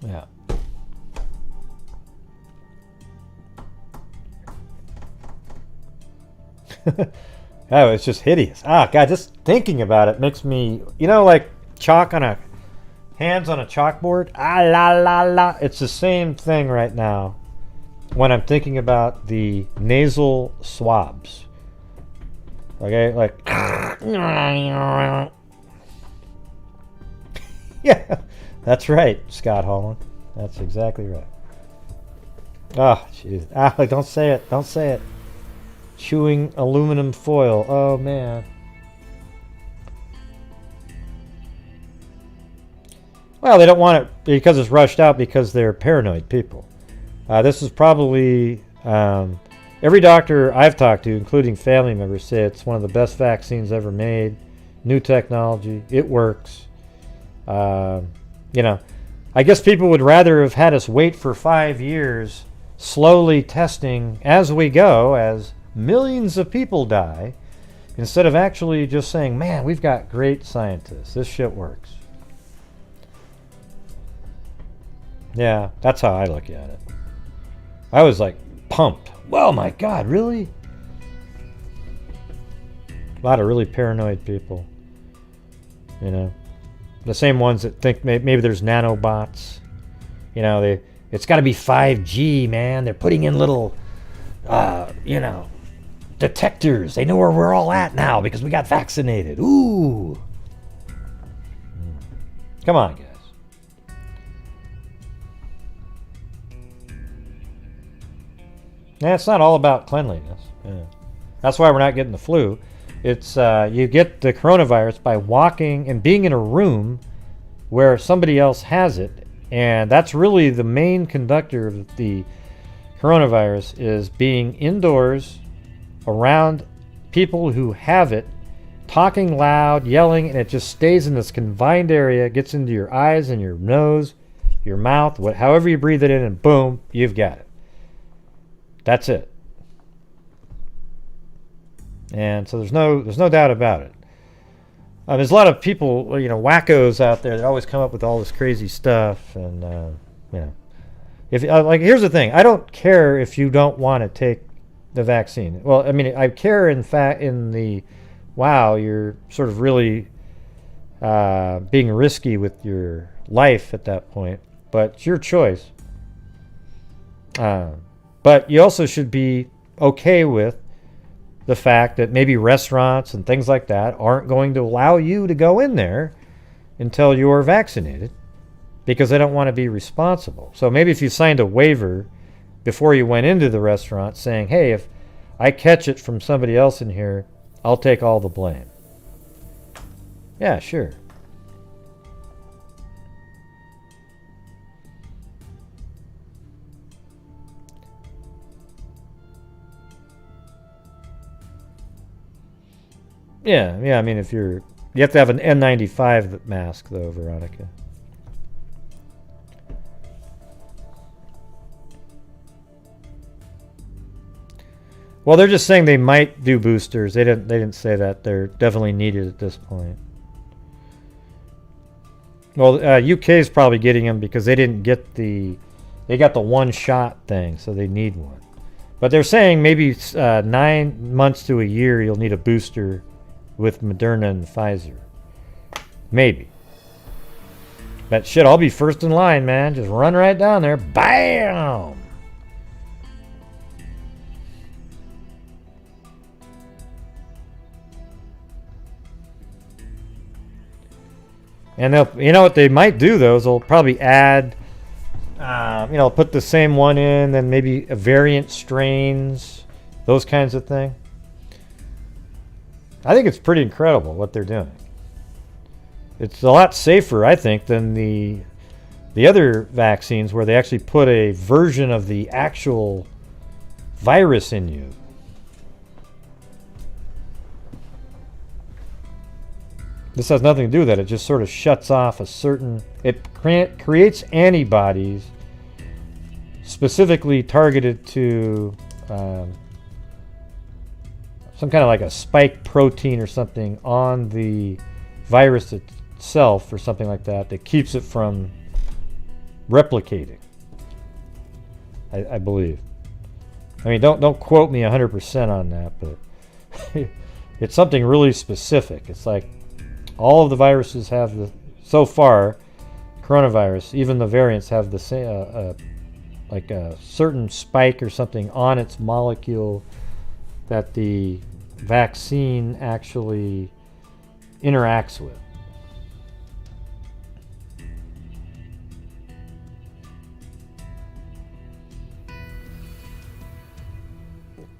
Yeah. Oh, it's just hideous. Ah, God, just thinking about it makes me, like chalk on hands on a chalkboard. Ah, la, la, la. It's the same thing right now when I'm thinking about the nasal swabs. Okay, like, yeah, that's right, Scott Holland. That's exactly right. Oh, jeez. Ah, don't say it. Don't say it. Chewing aluminum foil. Oh, man. Well, they don't want it because it's rushed out because they're paranoid people. This is probably... every doctor I've talked to, including family members, say it's one of the best vaccines ever made. New technology. It works. I guess people would rather have had us wait for 5 years, slowly testing as we go, as millions of people die, instead of actually just saying, man, we've got great scientists. This shit works. Yeah, that's how I look at it. I was like pumped. Well, my God, really? A lot of really paranoid people. The same ones that think maybe there's nanobots. It's got to be 5G, man. They're putting in little, detectors. They know where we're all at now because we got vaccinated. Ooh. Come on, guys. Yeah, it's not all about cleanliness. Yeah. That's why we're not getting the flu. It's you get the coronavirus by walking and being in a room where somebody else has it, and that's really the main conductor of the coronavirus, is being indoors around people who have it, talking loud, yelling, and it just stays in this confined area, gets into your eyes and your nose, your mouth, however you breathe it in, and boom, you've got it. That's it. And so there's no doubt about it. There's a lot of people, wackos out there that always come up with all this crazy stuff, and if here's the thing: I don't care if you don't want to take the vaccine. Well, I mean, I care in fact you're sort of really being risky with your life at that point, but it's your choice. But you also should be okay with the fact that maybe restaurants and things like that aren't going to allow you to go in there until you're vaccinated, because they don't want to be responsible. So maybe if you signed a waiver before you went into the restaurant saying, hey, if I catch it from somebody else in here, I'll take all the blame. Yeah, sure. Yeah, I mean, if you have to have an N95 mask, though, Veronica. Well, they're just saying they might do boosters. They didn't say that. They're definitely needed at this point. Well, UK is probably getting them because they didn't get they got the one-shot thing, so they need one. But they're saying maybe 9 months to a year you'll need a booster with Moderna and Pfizer. Maybe. But shit, I'll be first in line, man. Just run right down there. Bam! And they'll, you know what they might do though is they'll probably add, put the same one in, then maybe a variant strains, those kinds of things. I think it's pretty incredible what they're doing. It's a lot safer, I think, than the other vaccines where they actually put a version of the actual virus in you. This has nothing to do with that. It just sort of shuts off a certain... It creates antibodies specifically targeted to some kind of like a spike protein or something on the virus itself or something like that that keeps it from replicating. I believe. I mean, don't quote me 100% on that, but it's something really specific. It's like all of the viruses have so far, coronavirus, even the variants have the same, like a certain spike or something on its molecule that the vaccine actually interacts with.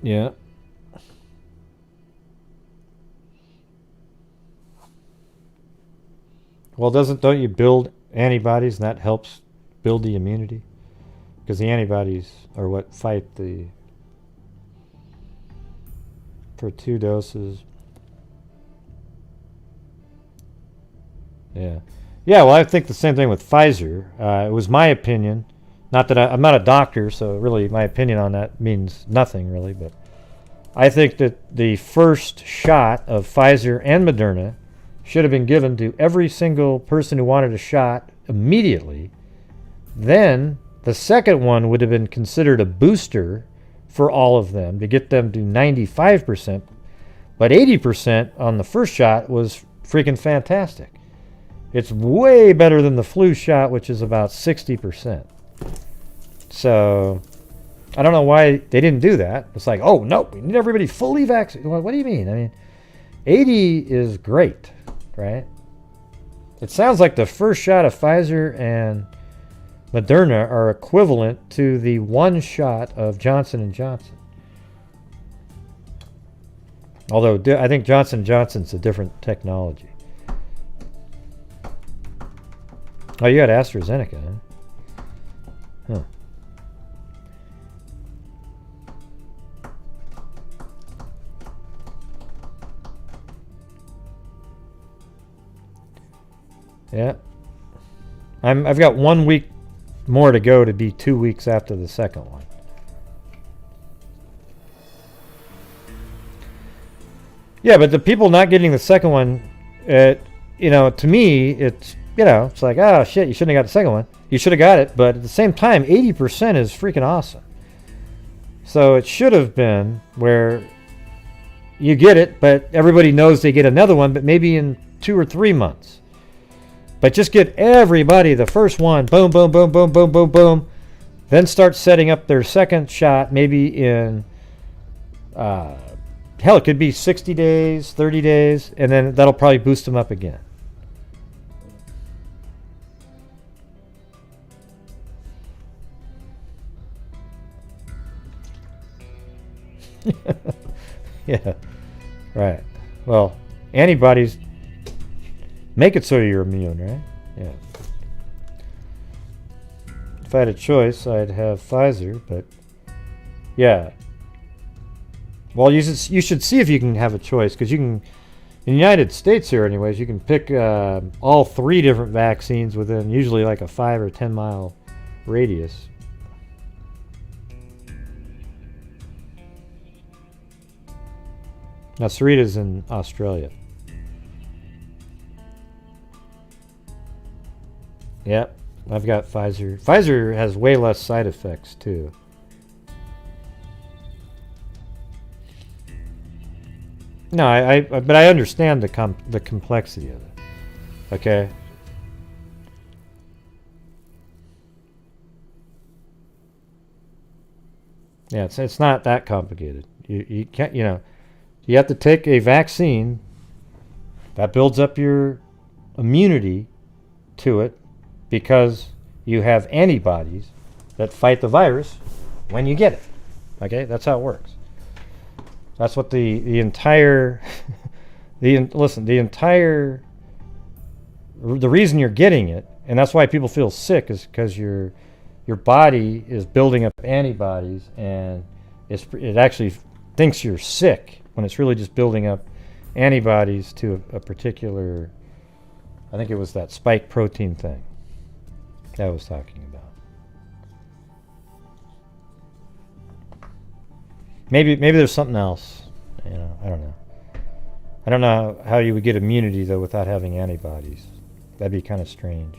Yeah. Well, don't you build antibodies and that helps build the immunity? Because the antibodies are what fight for 2 doses. Yeah. Yeah, well, I think the same thing with Pfizer. It was my opinion. Not that I'm not a doctor, so really my opinion on that means nothing, really. But I think that the first shot of Pfizer and Moderna should have been given to every single person who wanted a shot immediately. Then the second one would have been considered a booster for all of them to get them to 95%. But 80% on the first shot was freaking fantastic. It's way better than the flu shot, which is about 60%. So I don't know why they didn't do that. It's like, oh, no, we need everybody fully vaccinated. Well, what do you mean? I mean, 80 is great, right? It sounds like the first shot of Pfizer and Moderna are equivalent to the one shot of Johnson & Johnson. Although I think Johnson & Johnson's a different technology. Oh, you got AstraZeneca, huh? Huh. Yeah. I've got 1 week more to go to be 2 weeks after the second one. Yeah, but the people not getting the second one, to me, it's, it's like, oh, shit, you shouldn't have got the second one. You should have got it, but at the same time, 80% is freaking awesome. So it should have been where you get it, but everybody knows they get another one, but maybe in 2 or 3 months. But just get everybody the first one, boom, boom, boom, boom, boom, boom, boom. Then start setting up their second shot maybe in, it could be 60 days, 30 days, and then that'll probably boost them up again. Yeah, right. Well, antibodies make it so you're immune, right? Yeah. If I had a choice, I'd have Pfizer, but yeah. Well, you should see if you can have a choice, because you can, in the United States here anyways, you can pick all 3 different vaccines within usually like a 5 or 10 mile radius. Now, Sarita's in Australia. Yep, I've got Pfizer. Pfizer has way less side effects, too. No, but I understand the complexity of it. Okay. Yeah, it's not that complicated. You can't, you have to take a vaccine that builds up your immunity to it, because you have antibodies that fight the virus when you get it. Okay, that's how it works. That's what the entire the reason you're getting it, and that's why people feel sick, is because your body is building up antibodies, and it actually thinks you're sick when it's really just building up antibodies to a particular, I think it was that spike protein thing that I was talking about. Maybe there's something else. I don't know. I don't know how you would get immunity though without having antibodies. That'd be kind of strange.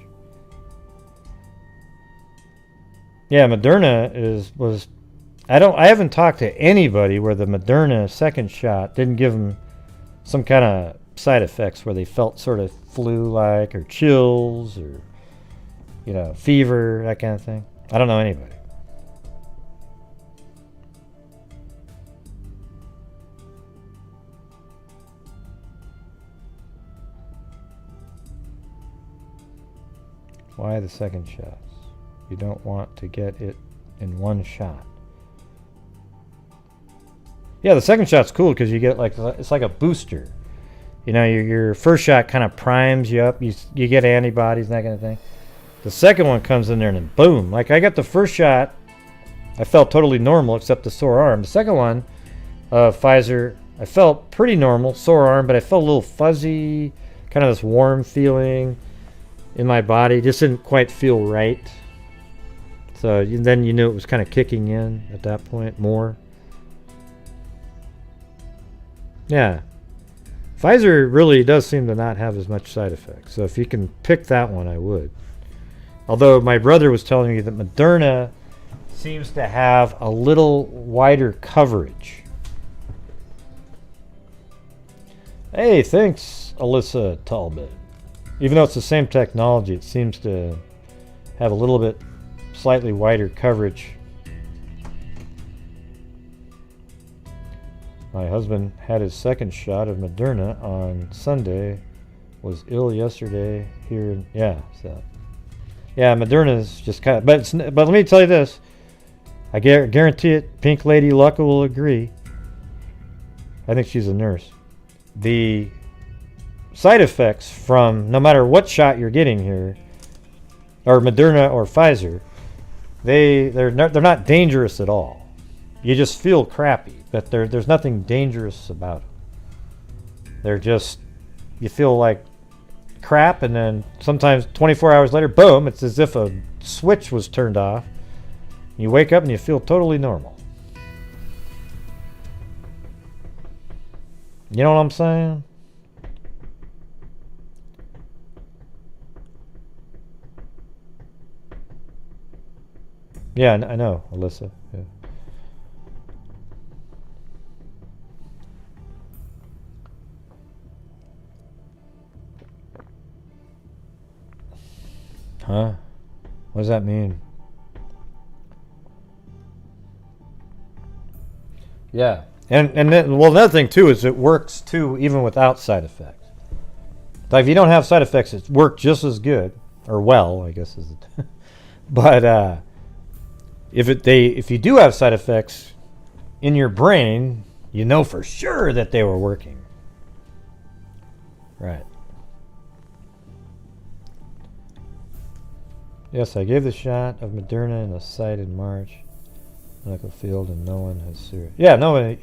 Yeah, Moderna was. I haven't talked to anybody where the Moderna second shot didn't give them some kind of side effects where they felt sort of flu-like or chills or fever, that kind of thing. I don't know anybody. Why the second shots? You don't want to get it in one shot. Yeah, the second shot's cool because you get it's like a booster. Your first shot kind of primes you up. You get antibodies and that kind of thing. The second one comes in there and then boom. Like I got the first shot, I felt totally normal except the sore arm. The second one, Pfizer, I felt pretty normal, sore arm, but I felt a little fuzzy, kind of this warm feeling in my body. Just didn't quite feel right. So then you knew it was kind of kicking in at that point more. Yeah. Pfizer really does seem to not have as much side effects. So if you can pick that one, I would. Although my brother was telling me that Moderna seems to have a little wider coverage. Hey, thanks, Alyssa Talbot. Even though it's the same technology, it seems to have a little bit slightly wider coverage. My husband had his second shot of Moderna on Sunday, was ill yesterday here. Yeah, Moderna is just kind of, but let me tell you this. I guarantee it, Pink Lady Lucka will agree. I think she's a nurse. The side effects from no matter what shot you're getting here, or Moderna or Pfizer, they're not dangerous at all. You just feel crappy, but there's nothing dangerous about them. They're just, you feel like crap, and then sometimes 24 hours later, boom, it's as if a switch was turned off. You wake up and you feel totally normal. You know what I'm saying? Yeah, I know, Alyssa. Yeah. Huh? What does that mean? Yeah. And then, well, another thing too is it works too even without side effects. Like if you don't have side effects, it works just as good, or well, I guess is it. But if you do have side effects, in your brain, you know for sure that they were working. Right. Yes, I gave the shot of Moderna in a site in March, medical field, and no one has serious. Yeah, no, I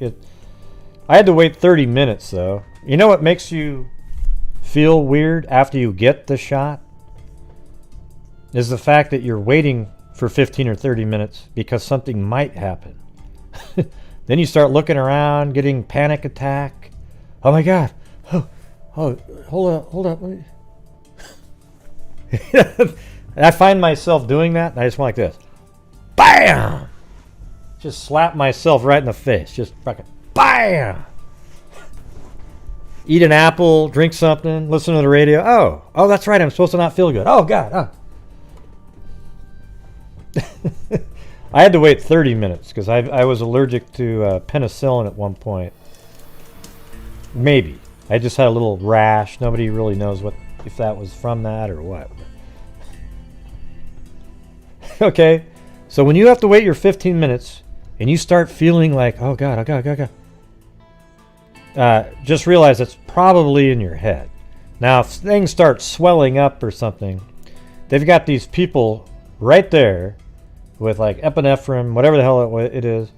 had to wait 30 minutes though. You know what makes you feel weird after you get the shot? Is the fact that you're waiting for 15 or 30 minutes because something might happen. Then you start looking around, getting panic attack. Oh my God. Oh, hold up. I find myself doing that, and I just went like this. BAM! Just slap myself right in the face. Just fucking BAM! Eat an apple, drink something, listen to the radio. Oh, that's right. I'm supposed to not feel good. Oh, God. Oh. I had to wait 30 minutes because I was allergic to penicillin at one point. Maybe. I just had a little rash. Nobody really knows if that was from that or what. Okay, so when you have to wait your 15 minutes and you start feeling like, oh God, just realize it's probably in your head. Now, if things start swelling up or something, they've got these people right there with like epinephrine, whatever the hell it is.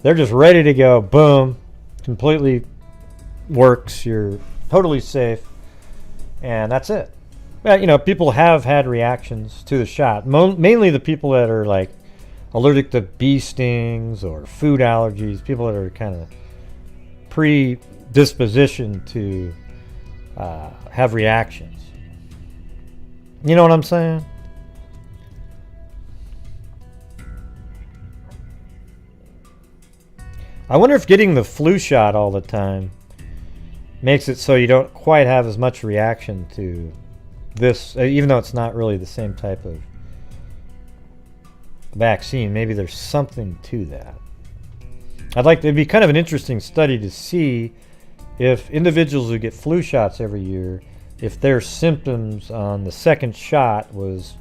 They're just ready to go. Boom, completely works. You're totally safe, and that's it. Well, you know, people have had reactions to the shot. Mainly the people that are like allergic to bee stings or food allergies. People that are kind of predispositioned to have reactions. You know what I'm saying? I wonder if getting the flu shot all the time makes it so you don't quite have as much reaction to this, even though it's not really the same type of vaccine. Maybe there's something to that. It'd be kind of an interesting study to see if individuals who get flu shots every year, if their symptoms on the second shot was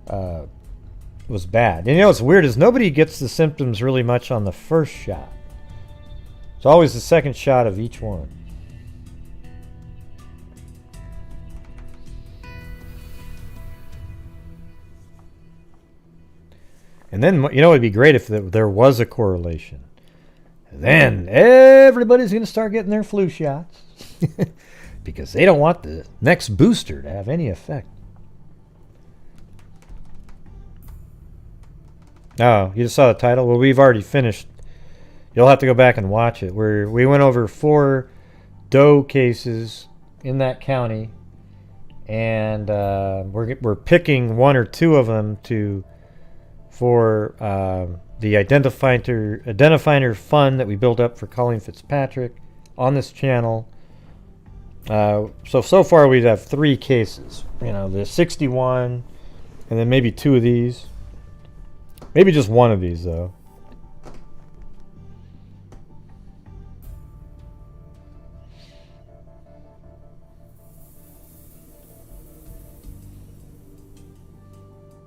bad. And you know what's weird is nobody gets the symptoms really much on the first shot. It's always the second shot of each one. And then, you know, it'd be great if there was a correlation. Then everybody's going to start getting their flu shots because they don't want the next booster to have any effect. Oh, you just saw the title? Well, we've already finished. You'll have to go back and watch it. We went over 4 doe cases in that county, and we're picking 1 or 2 of them for the identifier fund that we built up for Colleen Fitzpatrick on this channel. So far we'd have 3 cases. You know, the 61, and then maybe 2 of these. Maybe just 1 of these, though.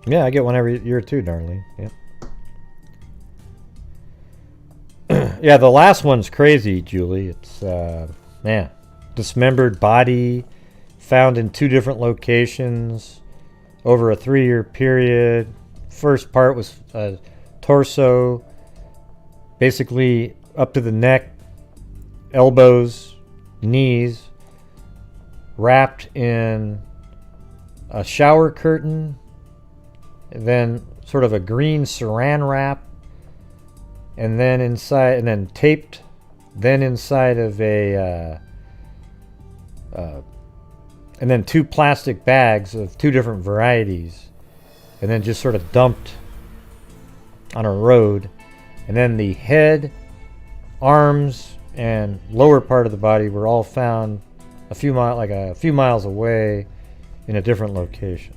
Yeah, I get one every year too, darling. Yeah. Yeah, the last one's crazy, Julie. It's, man, dismembered body found in 2 different locations over a 3-year period. First part was torso, basically up to the neck, elbows, knees, wrapped in a shower curtain, then sort of a green saran wrap, and then inside, and then taped, then inside of a, and then 2 plastic bags of 2 different varieties, and then just sort of dumped on a road. And then the head, arms, and lower part of the body were all found a few miles away in a different location.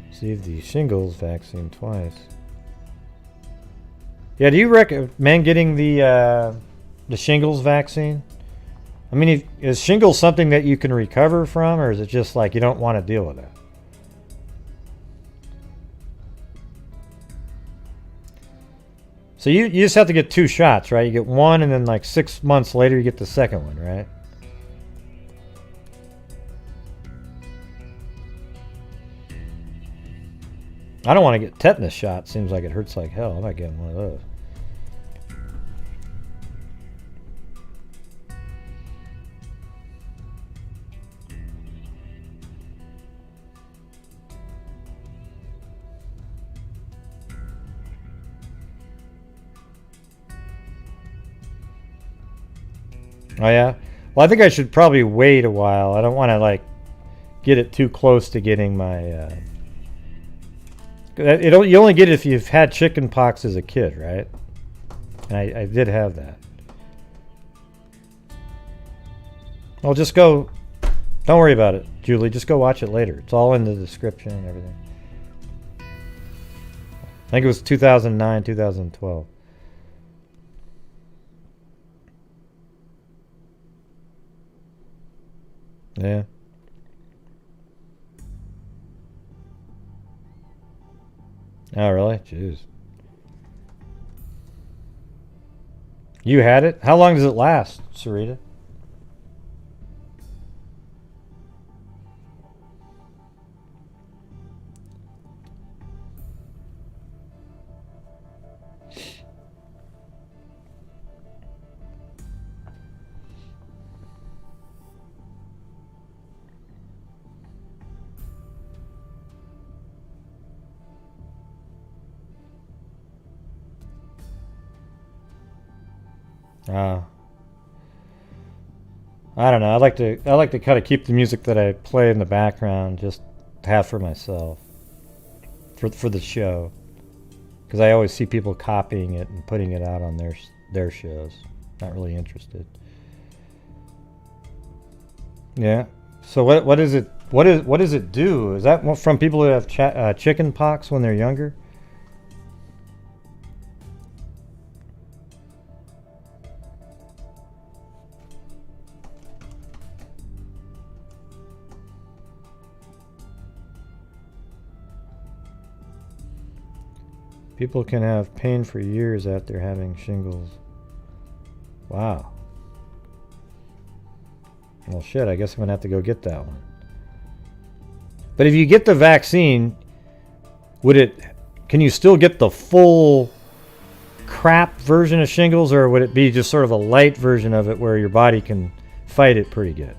Received the shingles vaccine twice. Yeah, do you recommend getting the shingles vaccine? I mean, is shingles something that you can recover from, or is it just like you don't want to deal with that? So you just have to get 2 shots, right? You get one, and then like 6 months later, you get the second one, right? I don't want to get tetanus shot. Seems like it hurts like hell. I'm not getting one of those. Oh yeah? Well, I think I should probably wait a while. I don't want to like get it too close to getting my you only get it if you've had chicken pox as a kid, right? And I did have that. Well, just go. Don't worry about it, Julie. Just go watch it later. It's all in the description and everything. I think it was 2009, 2012. Yeah. Oh, really? Jeez. You had it? How long does it last, Sarita? I don't know. I like to kind of keep the music that I play in the background just have for myself for the show, because I always see people copying it and putting it out on their shows. Not really interested. Yeah. So what is it? What does it do? Is that from people who have chicken pox when they're younger? People can have pain for years after having shingles. Wow. Well, shit, I guess I'm going to have to go get that one. But if you get the vaccine, can you still get the full crap version of shingles, or would it be just sort of a light version of it where your body can fight it pretty good?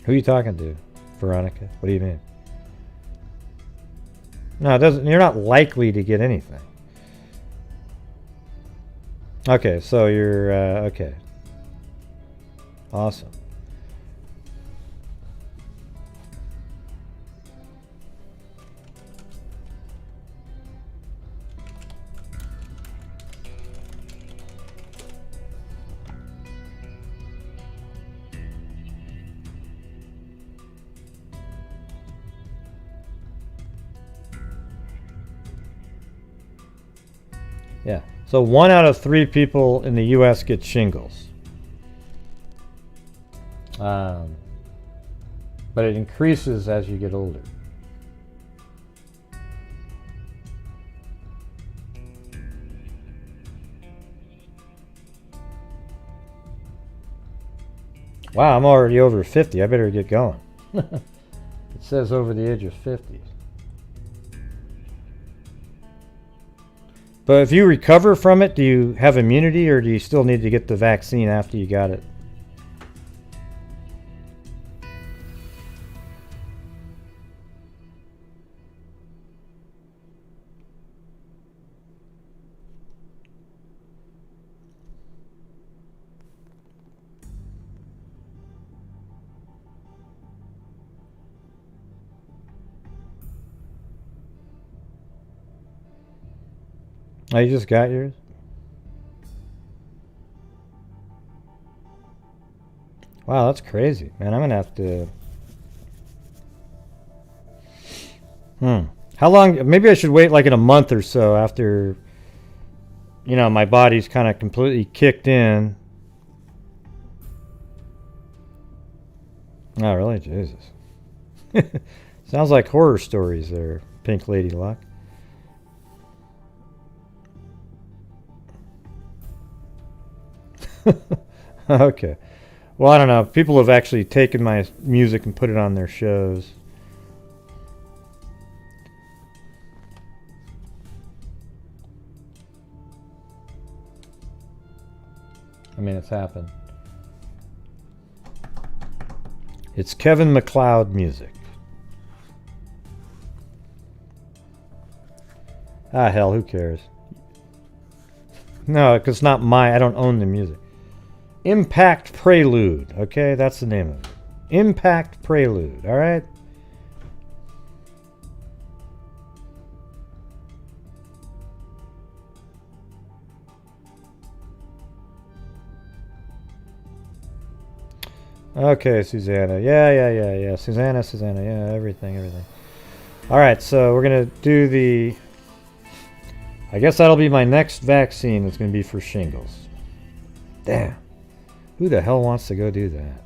Who are you talking to, Veronica? What do you mean? No, it doesn't. You're not likely to get anything. Okay, so you're okay. Awesome. Yeah. So 1 out of 3 people in the U.S. get shingles. But it increases as you get older. Wow, I'm already over 50. I better get going. It says over the age of 50. But if you recover from it, do you have immunity, or do you still need to get the vaccine after you got it? Oh, you just got yours? Wow, that's crazy, man. I'm gonna have to... How long? Maybe I should wait like in a month or so after you know, my body's kind of completely kicked in. Oh, really? Jesus. Sounds like horror stories there, Pink Lady Luck. Okay. Well, I don't know. People have actually taken my music and put it on their shows. I mean, it's happened. It's Kevin MacLeod music. Ah, hell, who cares? No, because it's not my... I don't own the music. Impact Prelude. Okay, that's the name of it. Impact Prelude, alright? Okay, Susanna. Yeah. Susanna. Yeah, everything. Alright, so we're going to do the... I guess that'll be my next vaccine. It's going to be for shingles. Damn. Who the hell wants to go do that?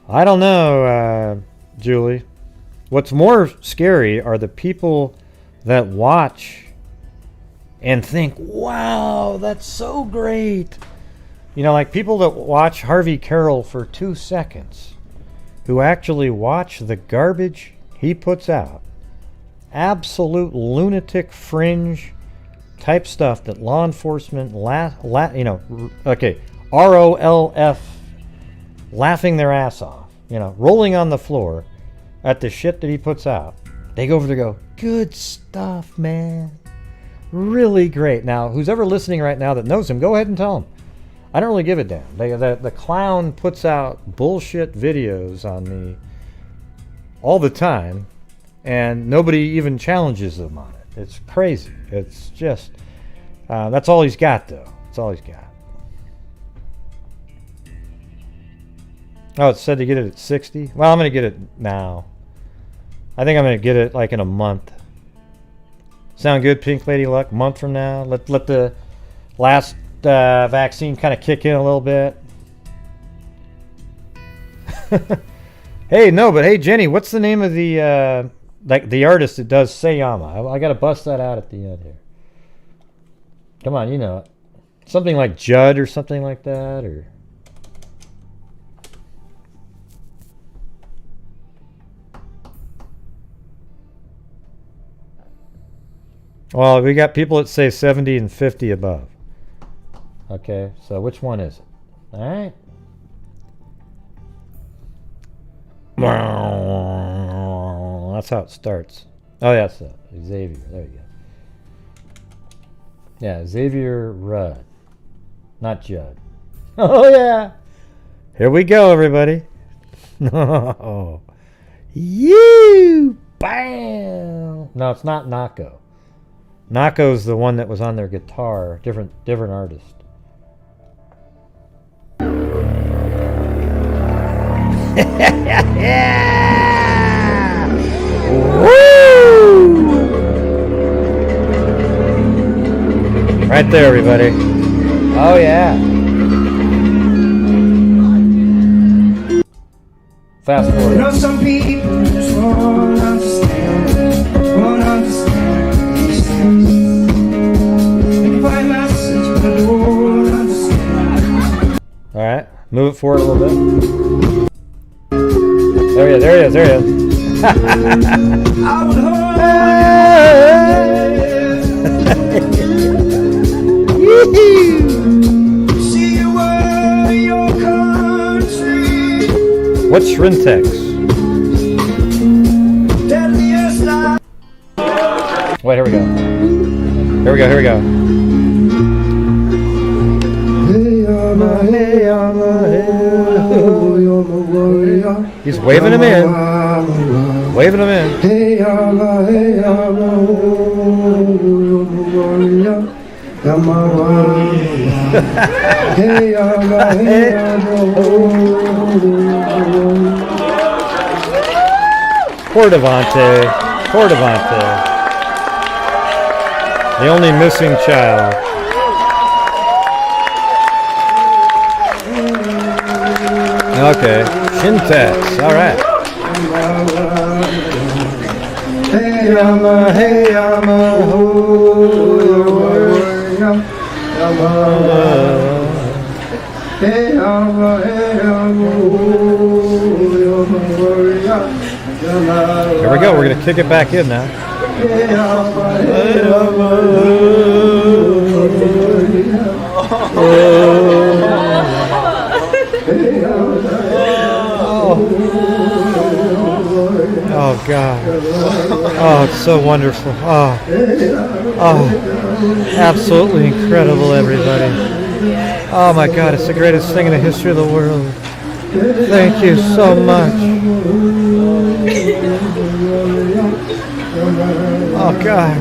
I don't know, Julie. What's more scary are the people that watch and think, wow, that's so great. You know, like people that watch Harvey Carroll for 2 seconds, who actually watch the garbage he puts out. Absolute lunatic fringe type stuff that law enforcement, ROLF, laughing their ass off, you know, rolling on the floor at the shit that he puts out. They go over there and go, good stuff, man. Really great. Now, who's ever listening right now that knows him, go ahead and tell him. I don't really give a damn. The clown puts out bullshit videos on me all the time, and nobody even challenges them on it. It's crazy. It's just, that's all he's got, though. That's all he's got. Oh, it said to get it at 60? Well, I'm going to get it now. I think I'm going to get it like in a month. Sound good, Pink Lady Luck? Month from now? Let the last vaccine kind of kick in a little bit. Hey, no, but hey, Jenny, what's the name of the like the artist that does Sayama? I got to bust that out at the end here. Come on, you know it. Something like Judd or something like that, or... Well, we got people that say 70 and 50 above. Okay, so which one is it? All right. That's how it starts. Oh, yeah, so Xavier. There you go. Yeah, Xavier Rudd. Not Judd. Oh, yeah. Here we go, everybody. Oh. You! Bam! No, it's not Nako. Nako's the one that was on their guitar. Different artist. Yeah! Woo! Right there, everybody. Oh, yeah. Fast forward. You know, some people just won't understand these things. They find message, but they won't understand. All right, move it forward a little bit. There he is. I would hold see you were your country. What's Shrintex? Deadliest life. Wait, here we go. He's waving him in. Hey, Allah, hey, Allah, you're the warrior. Hey, Yama, hey, Yama, Poor Devante. Poor Devante. The only missing child. Okay. Shintex. All right. Hey, Yama, hey, Yama, ho, Yama, hey, Yama, hey, Yama, Here we go. We're going to kick it back in now. Oh, God. Oh, it's so wonderful. Oh, absolutely incredible, everybody. Oh, my God. It's the greatest thing in the history of the world. Thank you so much. Oh, God.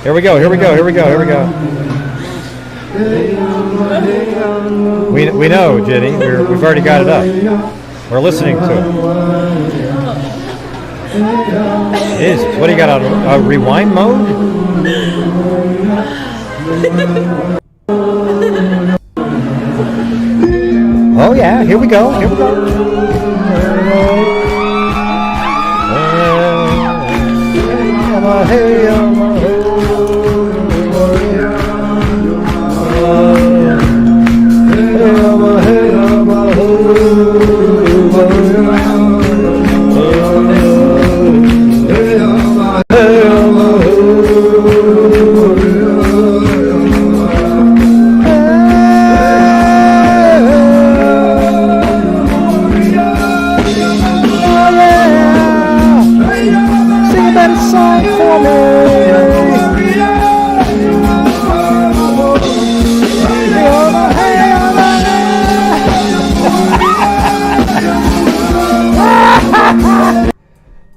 Here we go, here we go, here we go, here we go. We know, Jenny. We've already got it up. We're listening to it. Jesus, what do you got on rewind mode? Oh yeah, here we go, here we go.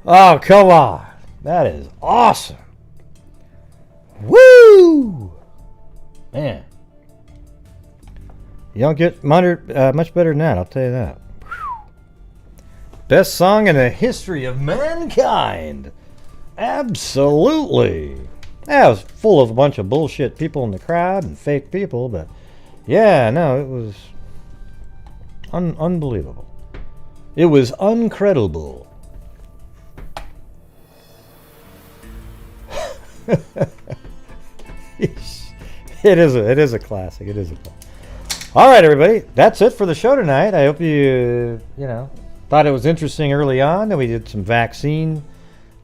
Oh, come on. That is awesome. Woo! Man. You don't get much better than that, I'll tell you that. Best song in the history of mankind. Absolutely. Yeah, it was full of a bunch of bullshit people in the crowd and fake people, but yeah, no, it was unbelievable. It was uncredible. It is a classic. It is a classic. All right, everybody, that's it for the show tonight. I hope you thought it was interesting early on that we did some vaccine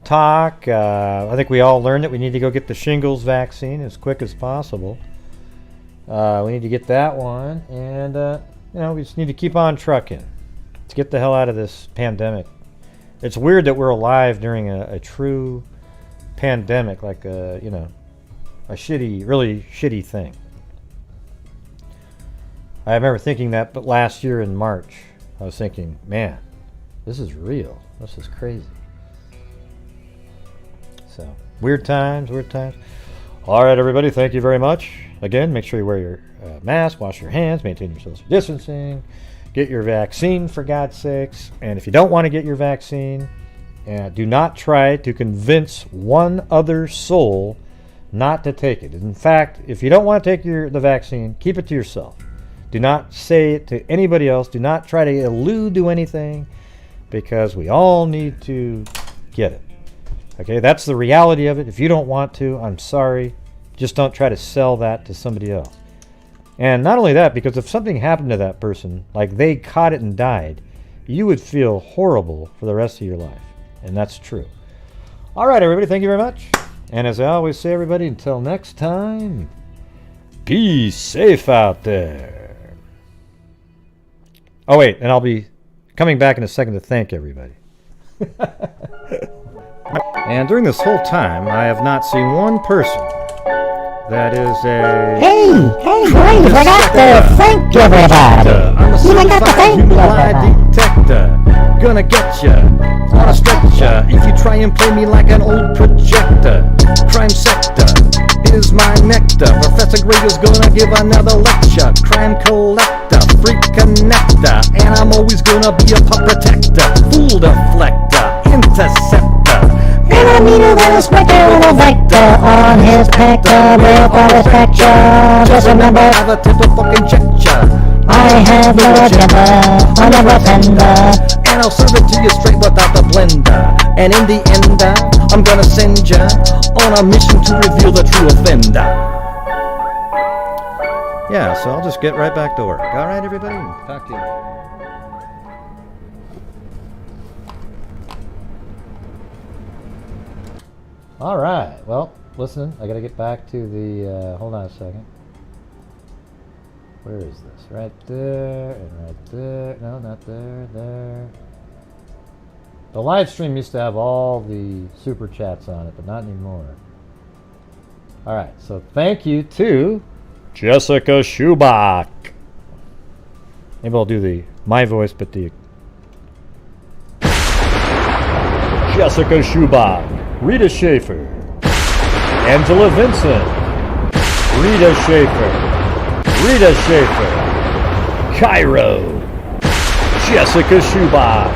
talk. I think we all learned that we need to go get the shingles vaccine as quick as possible. We need to get that one, and we just need to keep on trucking to get the hell out of this pandemic. It's weird that we're alive during a true pandemic, like a really shitty thing. I remember thinking that, but last year in March, I was thinking, man, this is real. This is crazy. So, weird times. All right, everybody, thank you very much. Again, make sure you wear your mask, wash your hands, maintain your social distancing, get your vaccine, for God's sakes. And if you don't want to get your vaccine, do not try to convince one other soul not to take it. In fact, if you don't want to take the vaccine, keep it to yourself. Do not say it to anybody else. Do not try to allude to anything, because we all need to get it. Okay, that's the reality of it. If you don't want to, I'm sorry. Just don't try to sell that to somebody else. And not only that, because if something happened to that person, like they caught it and died, you would feel horrible for the rest of your life. And that's true. All right, everybody, thank you very much. And as I always say, everybody, until next time, be safe out there. Oh, wait, and I'll be coming back in a second to thank everybody. And during this whole time, I have not seen one person that is a... Hey, boy, you forgot to thank everybody. I'm a You forgot to certified thank human lie everybody. detector. Gonna get ya on a stretch betcha. If you try and play me like an old projector, crime sector is my nectar. Professor Gray is gonna give another lecture. Crime collector, freak connector, and I'm always gonna be a pup protector. Fool deflector, interceptor. And I mean a little spectre with a vector on his pectoral for his pecture. Just remember, I have a tip to fucking check ya. I have no agenda, I'm never tender. And I'll serve it to you straight without the blender. And in the end, I'm gonna send ya on a mission to reveal the true offender. Yeah, so I'll just get right back to work. All right, everybody? Talk to you. All right. Well, listen, I got to get back to the, hold on a second. Where is this? Right there and right there. No, not there. There. The live stream used to have all the super chats on it, but not anymore. All right. So thank you to Jessica Schubach. Maybe I'll do my voice, but the Jessica Schubach, Rita Schaefer, Angela Vincent, Rita Schaefer, Rita Schaefer, Cairo, Jessica Schubach,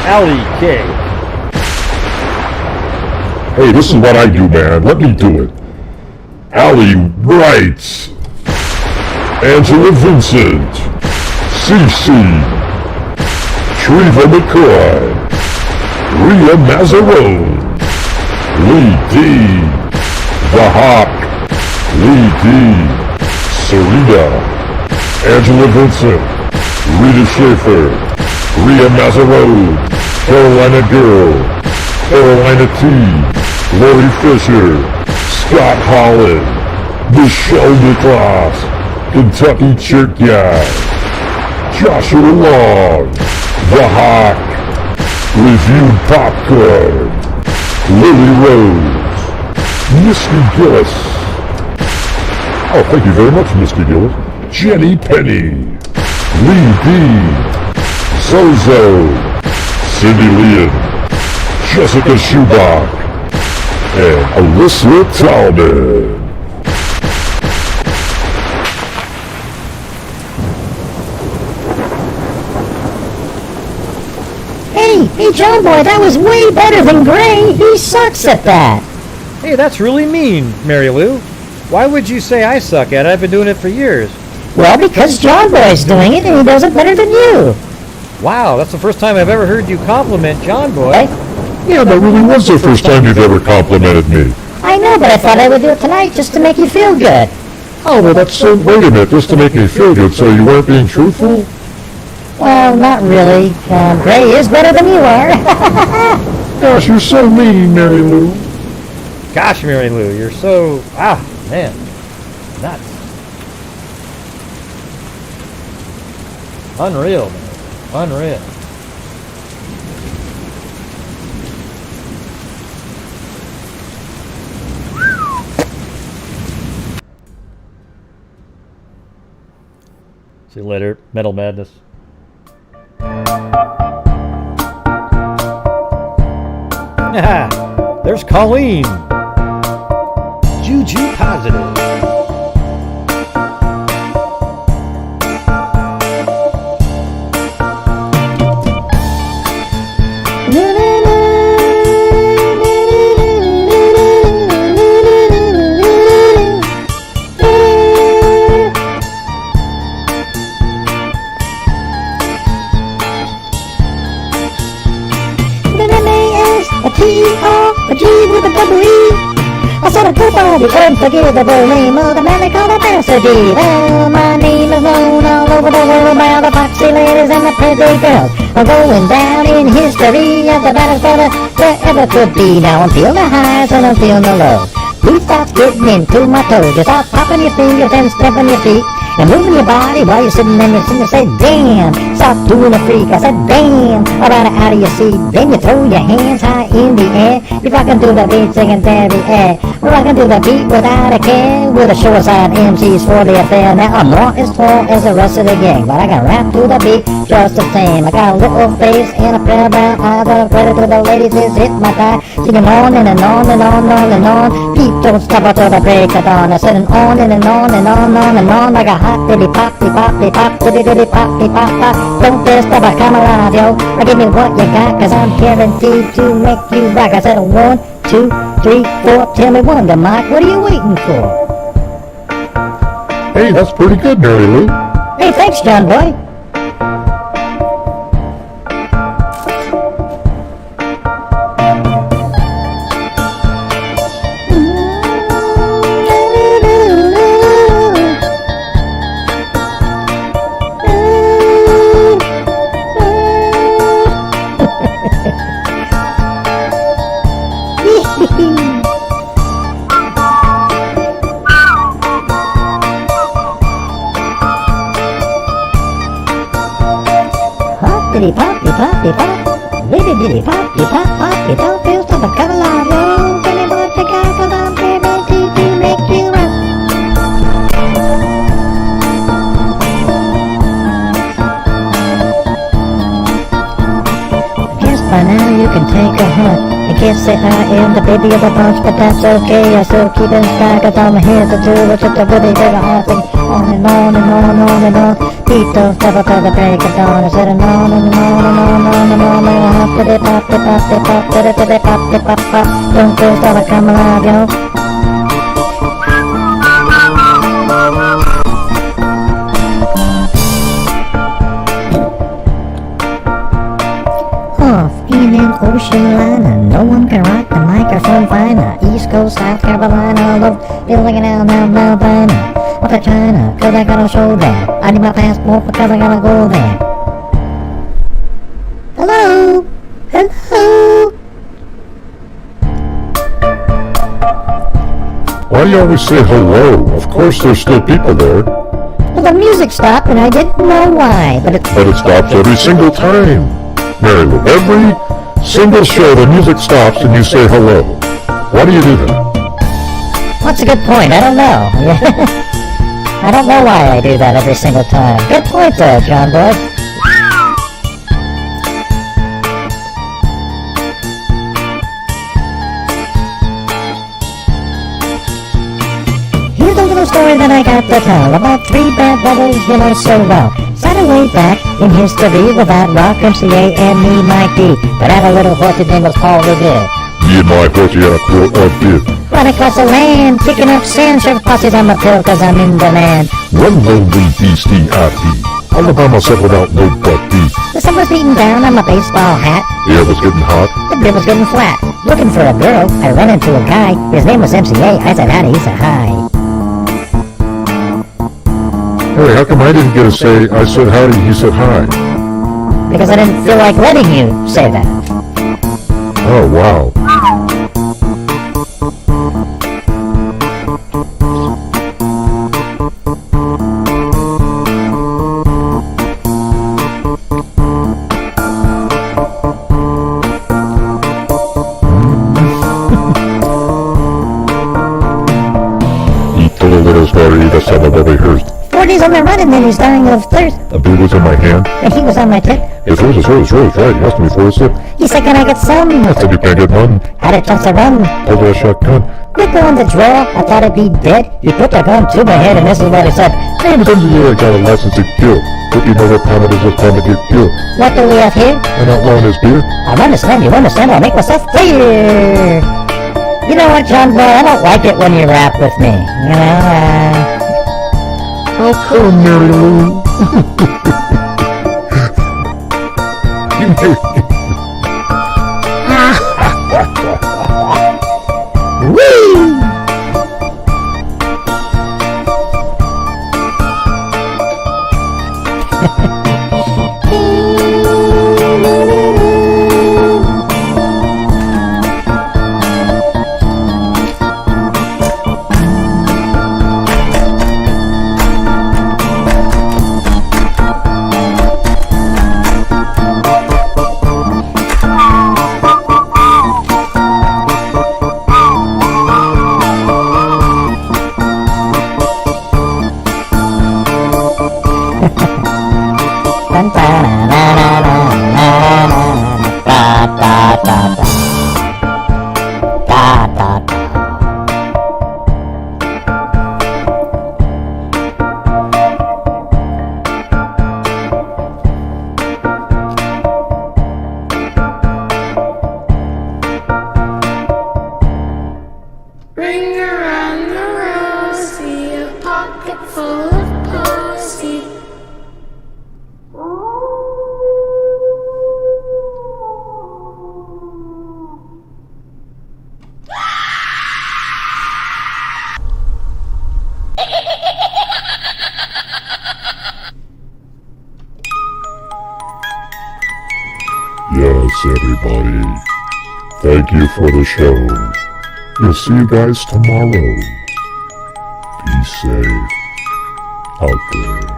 Ali K. Hey, this is what I do, man. Let me do it. Ali writes. Angela Vincent, CC, Treva McCoy, Rhea Mazzarone, Lee D, The Hawk, Lee D, Sarita, Angela Vincent, Rita Schaefer, Rhea Mazzarone, Carolina Girl, Carolina T, Lori Fisher, Scott Holland, Michelle Nicholas, Kentucky Chick Guy, Joshua Long, The Hawk, Reviewed Popcorn, Lily Rose, Misty Gillis. Oh, thank you very much, Misty Gillis. Jenny Penny, Lee D, Zozo, Cindy Leon, Jessica Schubach, and Alyssa Tallman. Hey, John Boy, that was way better than Gray. He sucks at that. Hey, that's really mean, Mary Lou. Why would you say I suck at it? I've been doing it for years. Well, because John Boy's doing it and he does it better than you. Wow, that's the first time I've ever heard you compliment John Boy. Hey? Yeah, that really was the first time you've ever complimented me. I know, but I thought I would do it tonight just to make you feel good. Oh, well, that's so... Wait a minute, just to make me feel good, so you weren't being truthful? Well, not really. Gray is better than you are. Gosh, you're so mean, Mary Lou. Gosh, Mary Lou, you're so... man. Nuts. Unreal, man. Unreal. See you later, Metal Madness. There's Colleen. Juju positive. T-E-R-G with a double E. I said a go by the unforgettable name of the man they call the Master D. Well, my name is known all over the world by all the foxy ladies and the pretty girls. I'm going down in history of the baddest brother there ever could be. Now I'm feeling the highs and I'm feeling the lows. Please stop getting into my toes. Just stop popping your fingers and stamping your feet and moving your body while you're sitting there and you say, damn, stop doing a freak. I said, damn, about it out of your seat. Then you throw your hands high in the air You rockin' to the beat, singing Debbie air. We're rockin' to the beat without a care. We're the suicide MCs for the affair. Now I'm not as tall as the rest of the gang, but I can rap to the beat just the same. I got a little face and a pair of brown eyes. The credit to the ladies is hit my thigh. Singing on and on and on and on. Beat don't stop until the break of dawn. I'm sitting on and on and on like a hot diddy pop, diddy pop, pop. Don't dare stop, I come alive, yo. Or give me what you got, cause I'm guaranteed to make you rock. I said 1, 2, 3, 4. Tell me one, Mike, what are you waiting for? Hey, that's pretty good, Mary Lou. Hey, thanks, John boy. Diddy poppy pop, diddy poppy pop, don't feel stop and come alive, yo. Tell me what you got, cause I'm guaranteed to make you rock. Guess by now you can take a hint. I guess that I am the baby of the bunch, but that's okay. I still keep in stride, cause I'm here to do what's just a really very hard thing. On and on and on and on. Beat don't stop until the break of dawn. I said on and on. Hop, diddy pop, diddy pop. Don't go stop, I come alive, yo. Off in an ocean liner, no one can rock the microphone finer. East Coast, South Carolina, love building it out now, Malvina. Up to China, cause I gotta show that. I need my passport because I gotta go there. Hello? Hello? Why do you always say hello? Of course there's still people there. Well, the music stopped and I didn't know why, but it stops every single time. Mary Lou, every single show the music stops and you say hello. Why do you do that? What's a good point? I don't know. I don't know why I do that every single time. Good point there, John boy. Here's a little story that I got to tell about 3 bad brothers you know so well. Started way back in history with that rock MCA and me, Mike D. But I had a little horse, his name was Paul Revere. Me and my horse, had a quart of beer. Run across the land, kicking up sand, serve posses on my pill cause I'm in demand. One lonely beastie I be, all by myself without nobody. The sun was beating down on my baseball hat. The air was getting hot. The beer was getting flat. Looking for a girl, I ran into a guy. His name was MCA. I said howdy, he said hi. Hey, how come I didn't get a say, I said howdy, he said hi? Because I didn't feel like letting you say that. Oh, wow. Story that's all I've ever heard. 40's on the run and then he's dying of thirst. A beer was in my hand. And he was on my tip. It's Rose, right. He asked me for a sip. He said, can I get some? I said, you can't get none. Had a toss of rum. Pulled out a shotgun. Liquor on the drawer. I thought it'd be dead. He put the gun to my head and this is what he said. Hey, I'm I got a license to kill. But you know what time it is, it's time to get killed. What do we have here? An outlaw in his beer. I understand, you understand. I'll make myself clear. You know what, John boy? I don't like it when you rap with me. You know, How come, Mary Lou? You made Whee! Yes, everybody. Thank you for the show. We'll see you guys tomorrow. Be safe out there.